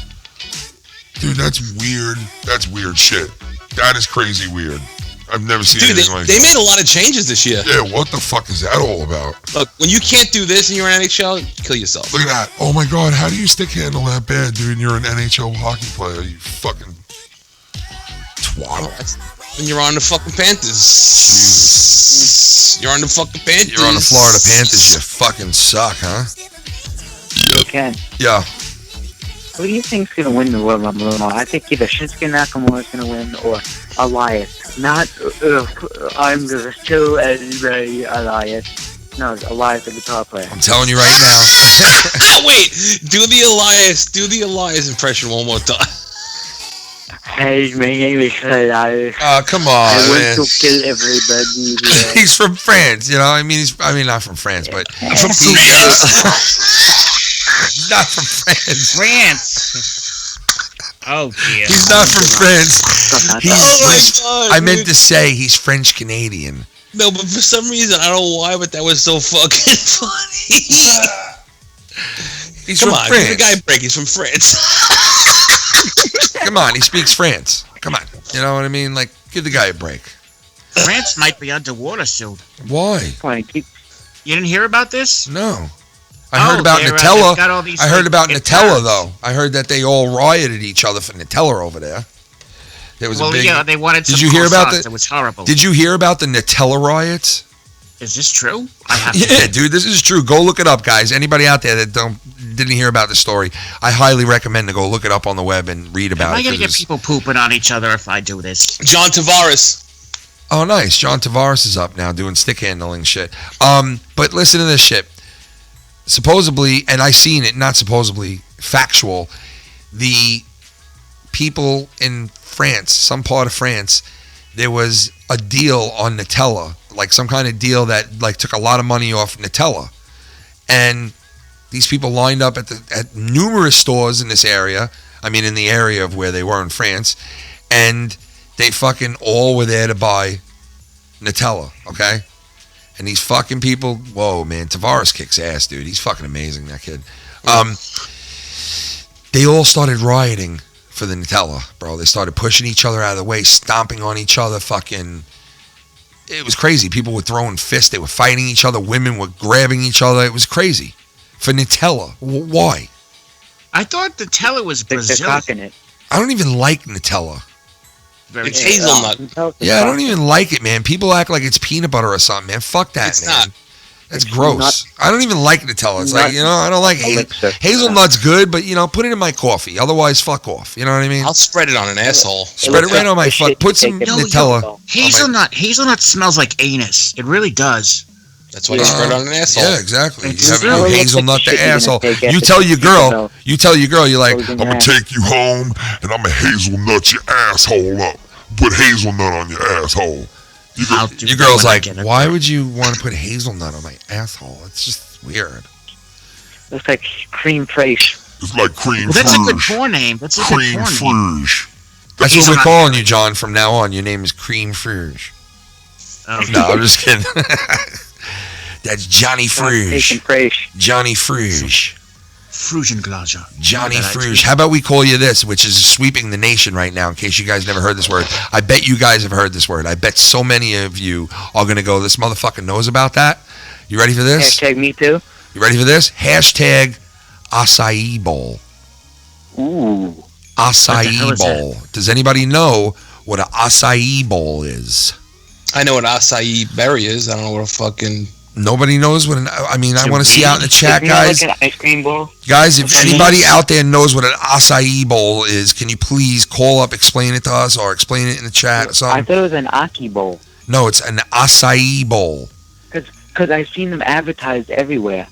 Dude, that's weird. That's weird shit. That is crazy weird. I've never seen Dude, anything like they that. made a lot of changes this year. Yeah, what the fuck is that all about? Look, when you can't do this and you're in NHL, kill yourself. Look at that. Oh my god, how do you stick handle that bad, dude? And you're an NHL hockey player, you fucking twaddle. When you're on the fucking Panthers. Jesus. You're on the fucking Panthers. You're on the Florida Panthers. You fucking suck, huh? Ken, Yeah. who do you think's gonna win the Royal Rumble? I think either Shinsuke Nakamura's gonna win or Elias. Not I'm the still ready Elias. No, Elias, the guitar player. I'm telling you right now. Wait, do the Elias impression one more time. Hey, my name is Elias. Oh, come on, I man. want to kill everybody. He's from France, you know. I mean, not from France, but From France. He's not from France. France. Oh dear. He's not from France. God, I meant dude. to say he's French Canadian. No, but for some reason, I don't know why, but that was so fucking funny. He's Come from on, France. give the guy a break. He's from France. Come on, he speaks France. Come on, you know what I mean? Like, give the guy a break. France might be underwater soon. Why? You didn't hear about this? No. I heard about they've Nutella. got all these, I heard about like, Nutella, though. I heard that they all rioted each other for Nutella over there. There was a big. Yeah, they wanted. Did some you hear about croissants. that? It was horrible. Did you hear about the Nutella riots? Is this true? I have. Yeah, dude, this is true. Go look it up, guys. Anybody out there that didn't hear about the story, I highly recommend to go look it up on the web and read about Am I it. gonna 'cause get it's- people pooping on each other if I do this? John Tavares. Oh, nice. John Tavares is up now doing stick handling shit. But listen to this shit. Supposedly, and I seen it, not supposedly, factual, the people in France, some part of France, there was a deal on Nutella, like some kind of deal that like took a lot of money off Nutella. And these people lined up at numerous stores in this area, I mean in the area of where they were in France, and they fucking all were there to buy Nutella, okay? And these fucking people, whoa, man, Tavares kicks ass, dude. He's fucking amazing, that kid. They all started rioting for the Nutella, bro. They started pushing each other out of the way, stomping on each other, fucking. It was crazy. People were throwing fists. They were fighting each other. Women were grabbing each other. It was crazy. For Nutella. Why? I thought Nutella was Brazilian. It. I don't even like Nutella. It's hazelnut. Yeah, I don't even like it, man. People act like it's peanut butter or something, man. Fuck that, It's man. not. That's gross. I don't even like Nutella. It's like, I don't like hazelnut's good, but put it in my coffee. Otherwise, fuck off. You know what I mean? I'll spread it on an asshole. Spread it right on my fuck. Put some Nutella. Hazelnut smells like anus. It really does. That's why you spread it on an asshole. Yeah, exactly. It's You have really your hazelnut like the the asshole. shit you're You tell your girl, you're like, I'm gonna take you home and I'm gonna hazelnut your asshole up. Put hazelnut on your asshole. Your girl's like, why would you want to put hazelnut on my asshole? It's just weird. Looks like cream fraiche. It's like cream That's a good fraiche. porn name. That's a Cream good porn name. fraiche. That's what we're calling you, John, from now on. Your name is Cream Frige. Okay. No, I'm just kidding. That's Johnny Frige. Johnny Frige. Frugenglaser. Johnny Frige. How about we call you this, which is sweeping the nation right now, in case you guys never heard this word. I bet you guys have heard this word. I bet so many of you are going to go, this motherfucker knows about that. You ready for this? Hashtag me too. You ready for this? Hashtag acai bowl. Ooh. Acai bowl. Does anybody know what an acai bowl is? I know what acai berry is. I don't know what a fucking... Nobody knows what I want to see out in the chat, guys. Like an ice cream bowl. Guys, if anybody out there knows what an acai bowl is, can you please call up, explain it to us, or explain it in the chat or something? I thought it was an aki bowl. No, it's an acai bowl. Because I've seen them advertised everywhere.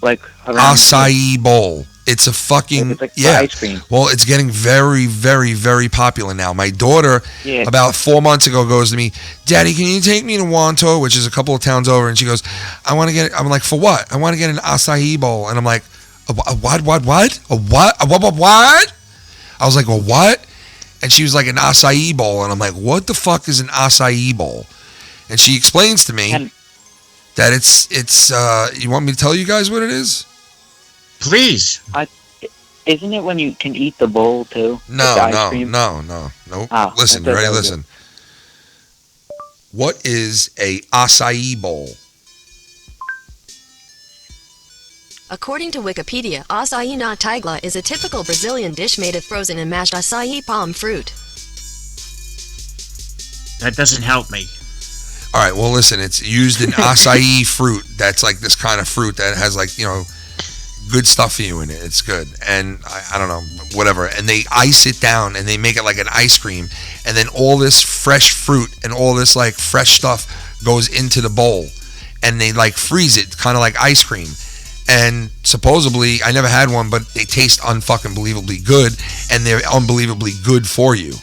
Like around Acai bowl. It's a fucking It's like ice cream. Well, it's getting very, very, very popular now. My daughter, about 4 months ago, goes to me, "Daddy, can you take me to Wanto, which is a couple of towns over?" And she goes, "I want to get." I'm like, "For what?" "I want to get an acai bowl." And I'm like, "A what? A what? A what?" I was like, "A what?" And she was like, "An acai bowl." And I'm like, "What the fuck is an acai bowl?" And she explains to me that it's. You want me to tell you guys what it is? Please. Isn't it when you can eat the bowl too? No. Nope. Oh, Listen, ready? Listen. What is a acai bowl? According to Wikipedia, acai na tigla is a typical Brazilian dish made of frozen and mashed acai palm fruit. That doesn't help me. All right, well, listen, it's used in acai fruit. That's like this kind of fruit that has good stuff for you in it. It's good. And I don't know, whatever. And they ice it down and they make it like an ice cream. And then all this fresh fruit and all this fresh stuff goes into the bowl. And they freeze it, kind of like ice cream. And supposedly, I never had one, but they taste unfucking believably good. And they're unbelievably good for you.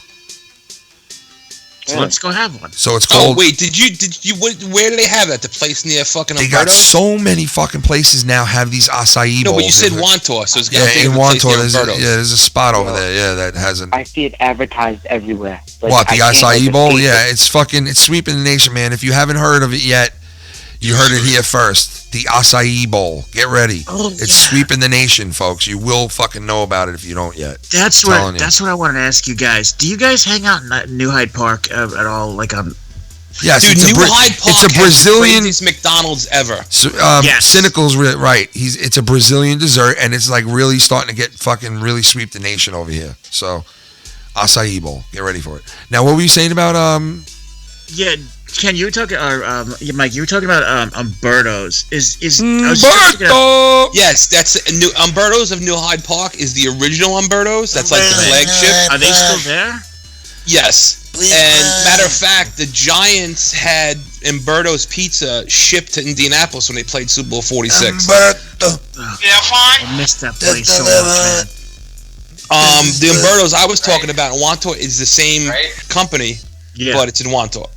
So let's go have one. So it's called. Oh wait, did you? Where do they have that? The place near fucking They Umberto's? got so many fucking places now have these acai bowls. No, but you said Wantor, so it's got to be in a place Wantor. near There's Umberto's. there's a spot over there. Yeah, that has an. I see it advertised everywhere. What, the I can't acai bowl? escape Yeah, it. it's sweeping the nation, man. If you haven't heard of it yet, you heard it here first. The acai bowl. Get ready. It's sweeping the nation, folks. You will fucking know about it if you don't yet. That's what I wanted to ask you guys. Do you guys hang out in New Hyde Park at all? Yes, Dude, New Hyde Park it's a Brazilian has the craziest McDonald's ever. Cynical's right. It's a Brazilian dessert, and it's really starting to get fucking really sweep the nation over here. So, acai bowl. Get ready for it. Now, what were you saying about Yeah, Ken, you were talking, Mike, you were talking about Umberto's. Umberto? Yes, that's Umberto's of New Hyde Park is the original Umberto's. That's like the flagship. Are they still there? Yes. And matter of fact, the Giants had Umberto's Pizza shipped to Indianapolis when they played Super Bowl 46. Umberto. Yeah, fine. I missed that place so much, man. The Umberto's I was talking about in Wantor is the same company, but it's in Wantor.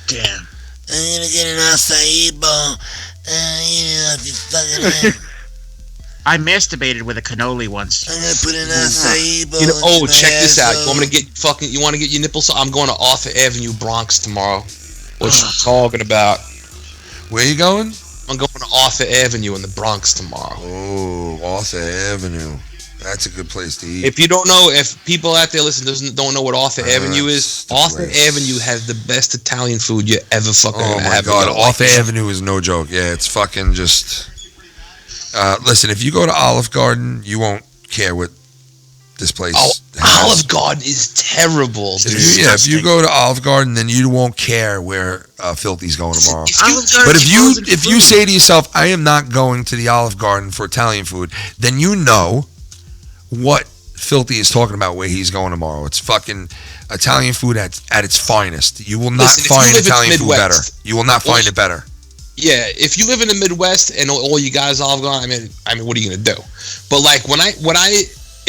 Damn. I'm gonna get an acai bowl. If you fucking I masturbated with a cannoli once. I'm gonna put an acai bowl. Check this out. You want to get your nipples? I'm going to Arthur Avenue, Bronx tomorrow. What you talking about? Where you going? I'm going to Arthur Avenue in the Bronx tomorrow. Oh, Arthur Avenue. That's a good place to eat. If you don't know, if people out there listening don't know what Arthur Avenue is, Arthur Avenue has the best Italian food you ever fucking have. Oh my god, Arthur Avenue is no joke. Yeah, it's fucking just. Listen, if you go to Olive Garden, you won't care what this place. Olive Garden is terrible, dude. If you go to Olive Garden, then you won't care where Filthy's going tomorrow. But if you say to yourself, I am not going to the Olive Garden for Italian food, then you know what Filthy is talking about where he's going tomorrow. It's fucking Italian food at its finest. You will not find Italian food better. You will not find it better. Yeah, if you live in the Midwest and all you guys Olive Garden, I mean, what are you gonna do? But like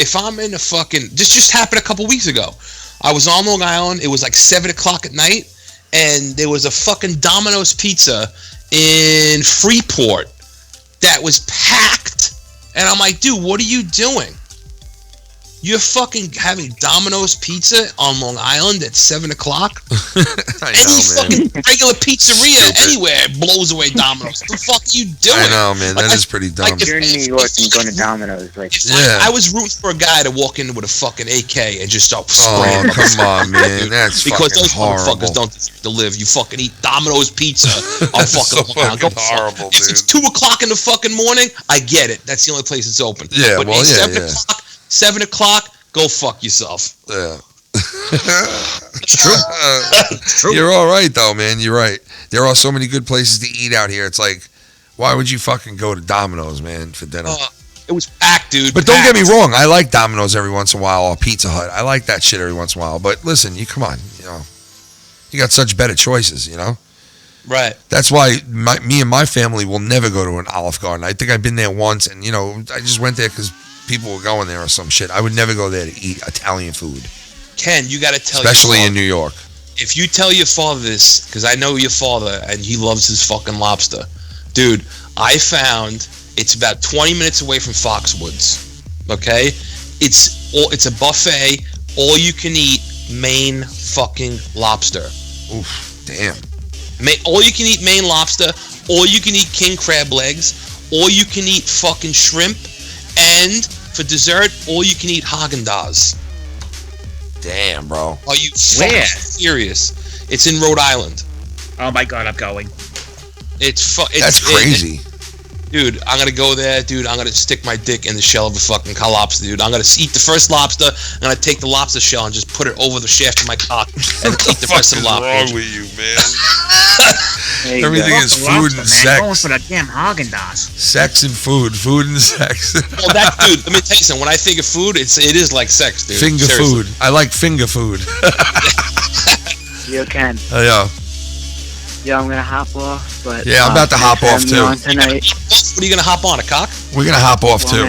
if I'm in a fucking just happened a couple weeks ago. I was on Long Island. It was like 7:00 at night, and there was a fucking Domino's pizza in Freeport that was packed. And I'm like, dude, what are you doing? You're fucking having Domino's pizza on Long Island at 7:00? Any fucking regular pizzeria anywhere blows away Domino's. What the fuck are you doing? I know, man. That is pretty dumb. If you're in New York and going to Domino's, I was rooting for a guy to walk in with a fucking AK and just start spraying. Oh, come on, man. That's because fucking those horrible. motherfuckers don't deserve to live. You fucking eat Domino's pizza on fucking so Long Island. fucking horrible, If it's 2:00 in the fucking morning, I get it. That's the only place it's open. Yeah, but well, yeah. 7:00, go fuck yourself. Yeah. It's true. You're all right, though, man. You're right. There are so many good places to eat out here. It's like, why would you fucking go to Domino's, man, for dinner? It was packed, dude. But don't get me wrong. I like Domino's every once in a while, or Pizza Hut. I like that shit every once in a while. But listen, come on. You got such better choices, Right. That's why me and my family will never go to an Olive Garden. I think I've been there once, and, I just went there because people were going there or some shit. I would never go there to eat Italian food. Ken, you got to tell especially in New York. If you tell your father this, because I know your father and he loves his fucking lobster. Dude, I found it's about 20 minutes away from Foxwoods. Okay? It's a buffet, all you can eat Maine fucking lobster. Oof, damn. All you can eat Maine lobster, all you can eat king crab legs, all you can eat fucking shrimp, and for dessert, all you can eat Haagen-Dazs. Damn, bro. Are you fucking serious? It's in Rhode Island. Oh my god, I'm going. That's crazy. Dude, I'm gonna go there, dude. I'm gonna stick my dick in the shell of a fucking lobster, dude. I'm gonna eat the first lobster. I'm gonna take the lobster shell and just put it over the shaft of my cock and eat the rest of the lobster. What's wrong with you, man? Everything is food and sex. Going for the damn Haagen-Dazs. Sex and food and sex. Well, that dude. Let me tell you something. When I think of food, it is like sex, dude. Finger food. I like finger food. You can. Oh yeah. Yeah, I'm gonna hop off, but yeah, I'm about to hop off too. What are you gonna hop on, a cock? We're gonna hop off too.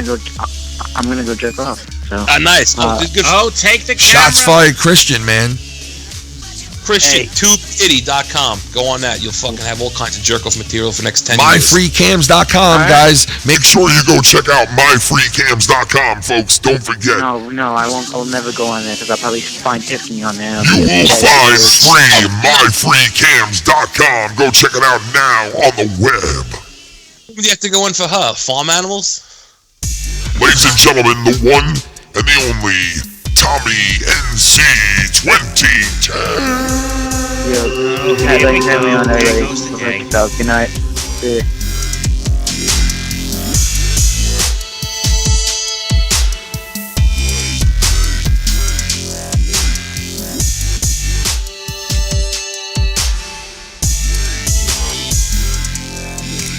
I'm gonna go jerk off. So. Nice. Take the camera. Shots fired, Christian, man. Christian, TubeKitty.com. Go on that. You'll fucking have all kinds of jerk-off material for the next 10 years. MyFreeCams.com, guys. Make sure you go check out MyFreeCams.com, folks. Don't forget. No, I won't. I'll never go on there because I'll probably find Tiffany on there. You will find free MyFreeCams.com. Go check it out now on the web. What do you have to go in for her? Farm animals? Ladies and gentlemen, the one and the only Tommy NC 2010. Have me on there, buddy. Good night. See ya.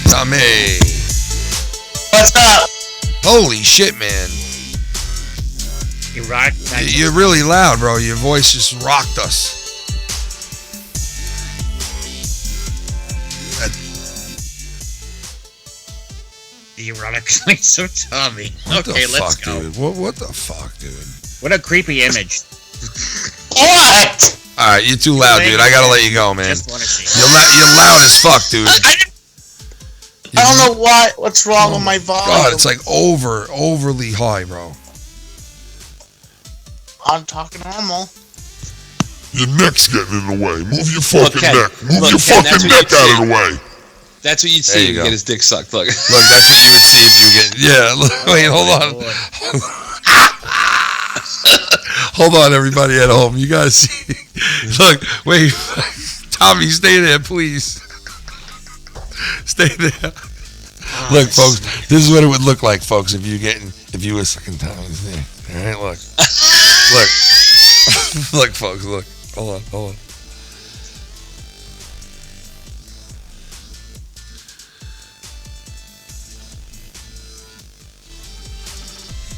Tommy. What's up? Holy shit, man. You rock. You're really loud, bro. Your voice just rocked us. The erotic place of Tommy. Okay, let's go. Dude? What the fuck, dude? What a creepy image. What? Alright, you're too loud, dude. I gotta let you go, man. You're loud as fuck, dude. I don't know what's wrong with my volume. God, it's like overly high, bro. I'm talking normal. Your neck's getting in the way. Move your fucking neck. Move your fucking neck out of the way. That's what you'd see if you get his dick sucked. Look, that's what you would see if you get. Yeah, wait, hold on. Hold on, everybody at home. You guys see? Look, wait, Tommy, stay there, please. Stay there. Look, folks, this is what it would look like, folks, if you were second time. All right, look. Look, folks, look. Hold on.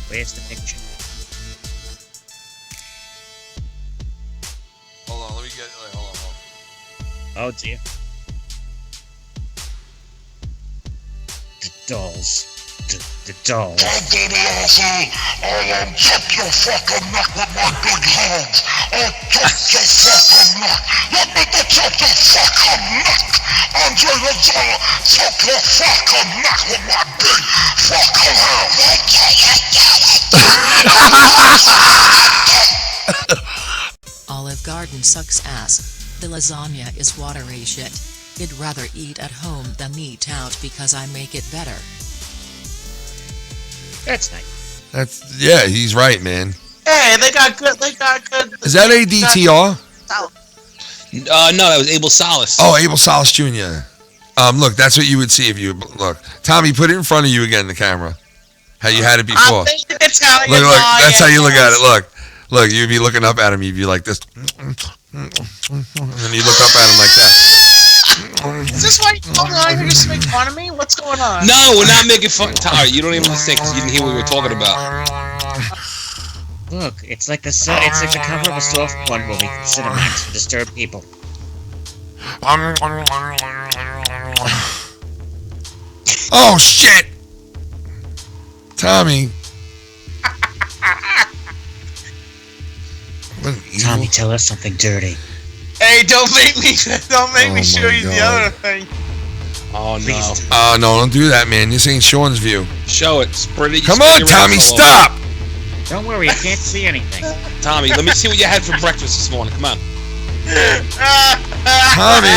Where's the picture? Hold on, let me get. Hold on. Oh dear. The dolls. The dolls. Come to the asshole! I'll untuck your fucking neck with my big hands! I'll tuck your fucking neck! Let me tuck your fucking neck! Andre Gonzalez, tuck your fucking neck with my big fucking hands! Olive Garden sucks ass. The lasagna is watery shit. I'd rather eat at home than eat out because I make it better. That's nice. Yeah, he's right, man. Hey, they got good. Is that ADTR? No, that was Abel Salas. Oh, Abel Salas Jr. Look, that's what you would see if you look. Tommy, put it in front of you again, the camera. How you had it before. I'm thinking Italian. Look, that's how you look at it. Look, you'd be looking up at him. You'd be like this, and then you look up at him like that. Is this why you're online here just to make fun of me? What's going on? No, we're not making fun. Tyler, you don't even listen because you didn't hear what we were talking about. Look, it's like the cover of a soft porn movie. Cinemax for disturbed people. Oh shit, Tommy. Tommy, tell us something dirty. Hey, don't make me show you the other thing. Oh no. Oh no, don't do that, man. This ain't Sean's view. Show it. Spread it. Come on, Tommy, stop. Don't worry, I can't see anything. Tommy, let me see what you had for breakfast this morning. Come on. Tommy.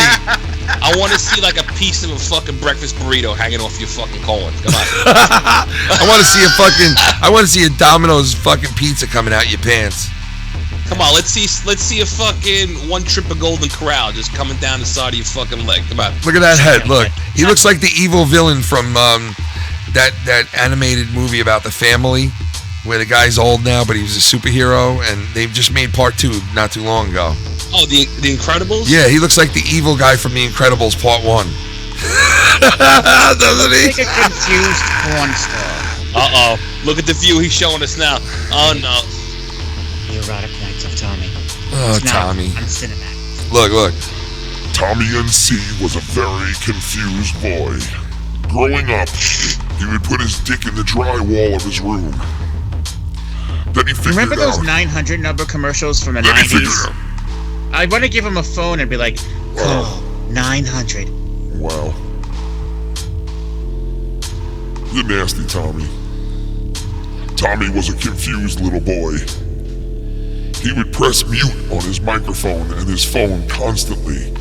I want to see like a piece of a fucking breakfast burrito hanging off your fucking colon. Come on. I want to see a Domino's fucking pizza coming out your pants. Come on, let's see a fucking one trip of Golden Corral just coming down the side of your fucking leg. Come on. Look at that head. Look, he looks like the evil villain from that animated movie about the family, where the guy's old now, but he was a superhero, and they've just made part 2 not too long ago. Oh, the Incredibles? Yeah, he looks like the evil guy from the Incredibles Part 1. Doesn't he? Like a confused porn star. Uh-oh. Look at the view he's showing us now. Oh, no. The erotic nights of Tommy. Oh, Tommy. On Cinemax. Look. Tommy NC was a very confused boy. Growing up, he would put his dick in the drywall of his room. Then he figured Remember those out, 900 number commercials from the 90s? I want to give him a phone and be like, call 900. Wow. You're nasty, Tommy. Tommy was a confused little boy. He would press mute on his microphone and his phone constantly,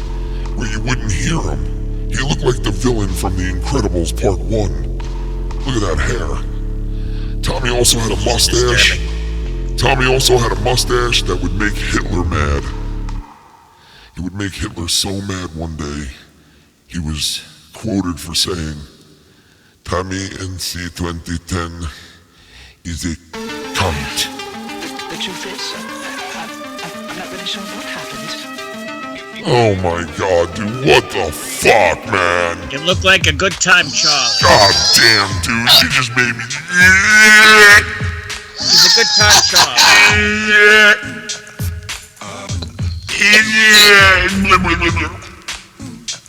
where you wouldn't hear him. He looked like the villain from The Incredibles Part 1. Look at that hair. Tommy also had a mustache. Tommy also had a mustache that would make Hitler mad. He would make Hitler so mad one day, he was quoted for saying, Tommy NC 2010 is a cunt. The truth is, I'm not really sure what happened. Oh my god, dude, what the fuck, man? You look like a good time, Charlie. God damn, dude, you just made me... He's a good time, Charlie.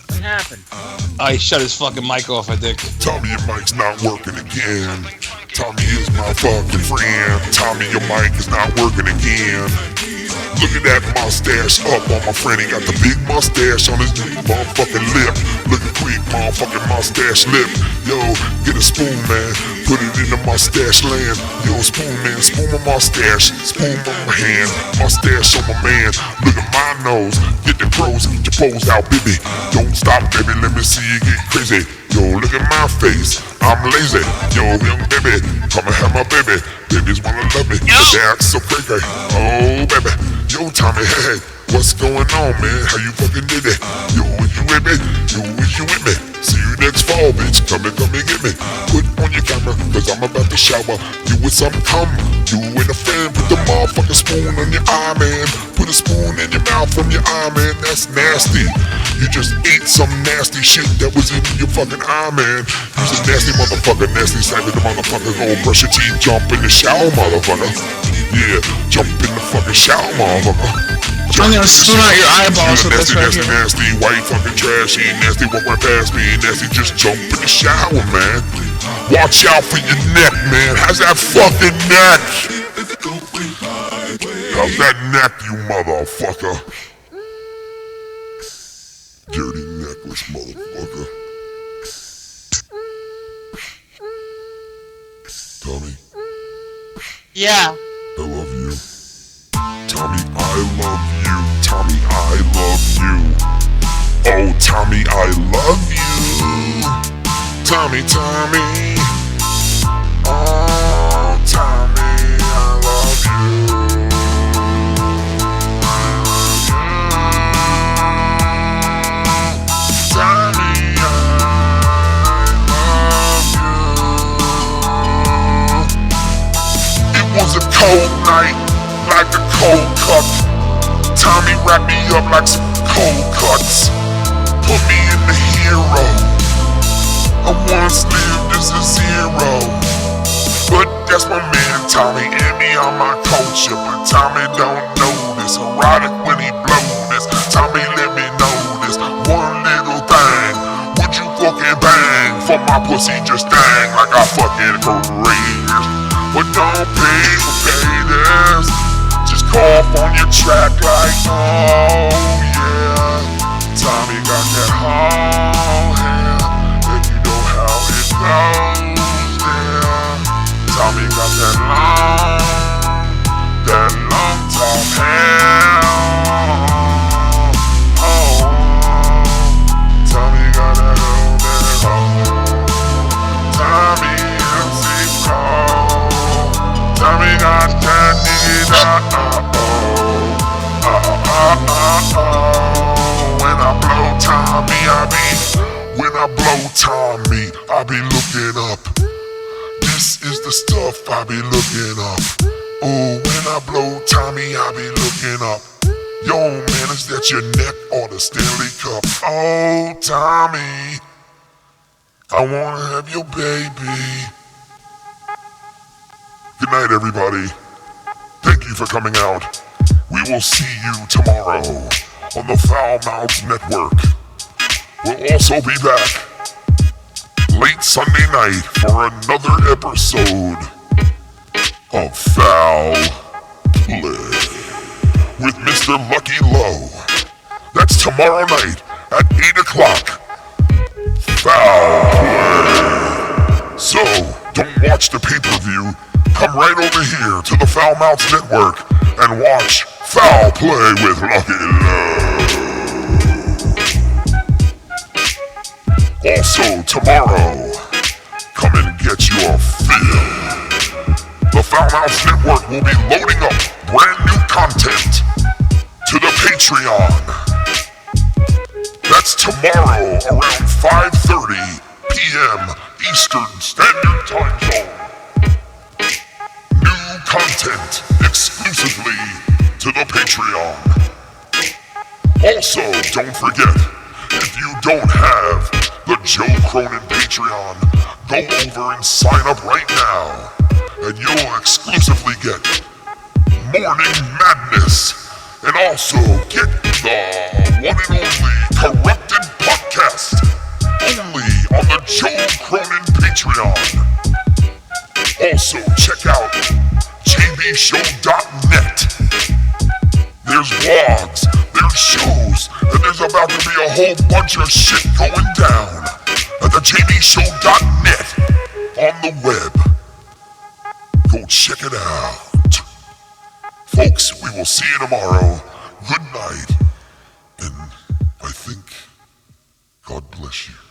What happened? Oh, he shut his fucking mic off, I think. Tommy, your mic's not working again. Tommy is my fucking friend. Tommy, your mic is not working again. Look at that mustache up on my friend. He got the big mustache on his motherfucking lip. Look at quick motherfucking mustache lip. Yo, get a spoon, man. Put it in the mustache land. Yo, spoon, man. Spoon my mustache. Spoon on my hand. Mustache on my man. Look at my nose. Get the crows and get your pose out, baby. Don't stop, baby. Let me see you get crazy. Yo, look at my face. I'm lazy. Yo, young baby. Come and have my baby. Babies wanna love me. But they act so crazy. Oh, baby. Yo, Tommy, hey, what's going on, man? How you fucking did it? Yo, is you with me? Yo, is you with me? See you next fall, bitch. Come and get me. Put on your camera, cause I'm about to shower. You with some cum. You and a friend, put the motherfucking spoon on your eye, man. Put a spoon in your mouth from your eye, man. That's nasty. You just ate some nasty shit that was in your fucking eye, man. You's a nasty motherfucker, nasty sight of the motherfucker. Go brush your teeth, jump in the shower, motherfucker. Yeah, jump in the fucking shower, motherfucker. I'm gonna spoon out your eyeballs with this right here. Nasty, white fucking trashy, nasty, walk right past me, nasty, just jump in the shower, man. Watch out for your neck, man. How's that fucking neck? How's that neck, you motherfucker? Dirty necklace, motherfucker. Tommy. Yeah. I love you. Tommy, I love you. Tommy, I love you. Oh, Tommy, I love you. Tommy, Tommy. Oh, Tommy, I love you. Tommy, I love you. It was a cold night. Like a cold cut. Tommy wrapped me up like some cold cuts. Put me in the hero. I once lived as a zero. But that's my man Tommy and me on my culture. But Tommy don't know this. Erotic when he blow this. Tommy let me know this. One little thing. Would you fucking bang for my pussy just dang like I fucking careers? But don't pay for haters. Off on your track like, oh yeah. Tommy got that hard hair. And you know how it goes there. Tommy got that long top hair. Oh, Tommy got that Tommy MC Pro. Tommy got that nigga that when I blow Tommy, I be looking up. This is the stuff I be looking up. Oh, when I blow Tommy, I be looking up. Yo, man, is that your neck or the Stanley Cup? Oh, Tommy, I wanna have your baby. Good night, everybody. Thank you for coming out. We will see you tomorrow on the Foul Mouths Network. We'll also be back late Sunday night for another episode of Foul Play with Mr. Lucky Low. That's tomorrow night at 8 o'clock. Foul Play. So, don't watch the pay-per-view. Come right over here to the Foul Mouths Network and watch Foul Play with Lucky Low. Also tomorrow, come and get your fill. The Foul Mouths Network will be loading up brand new content to the Patreon. That's tomorrow around 5:30 p.m. Eastern Standard Time Zone. New content exclusively to the Patreon. Also, don't forget, if you don't have the Joe Cronin Patreon, go over and sign up right now, and you'll exclusively get Morning Madness, and also get the one and only Corrupted Podcast, only on the Joe Cronin Patreon. Also, check out jbshow.net. vlogs, there's shows, and there's about to be a whole bunch of shit going down at thejbshow.net on the web. Go check it out. Folks, we will see you tomorrow. Good night. And I think God bless you.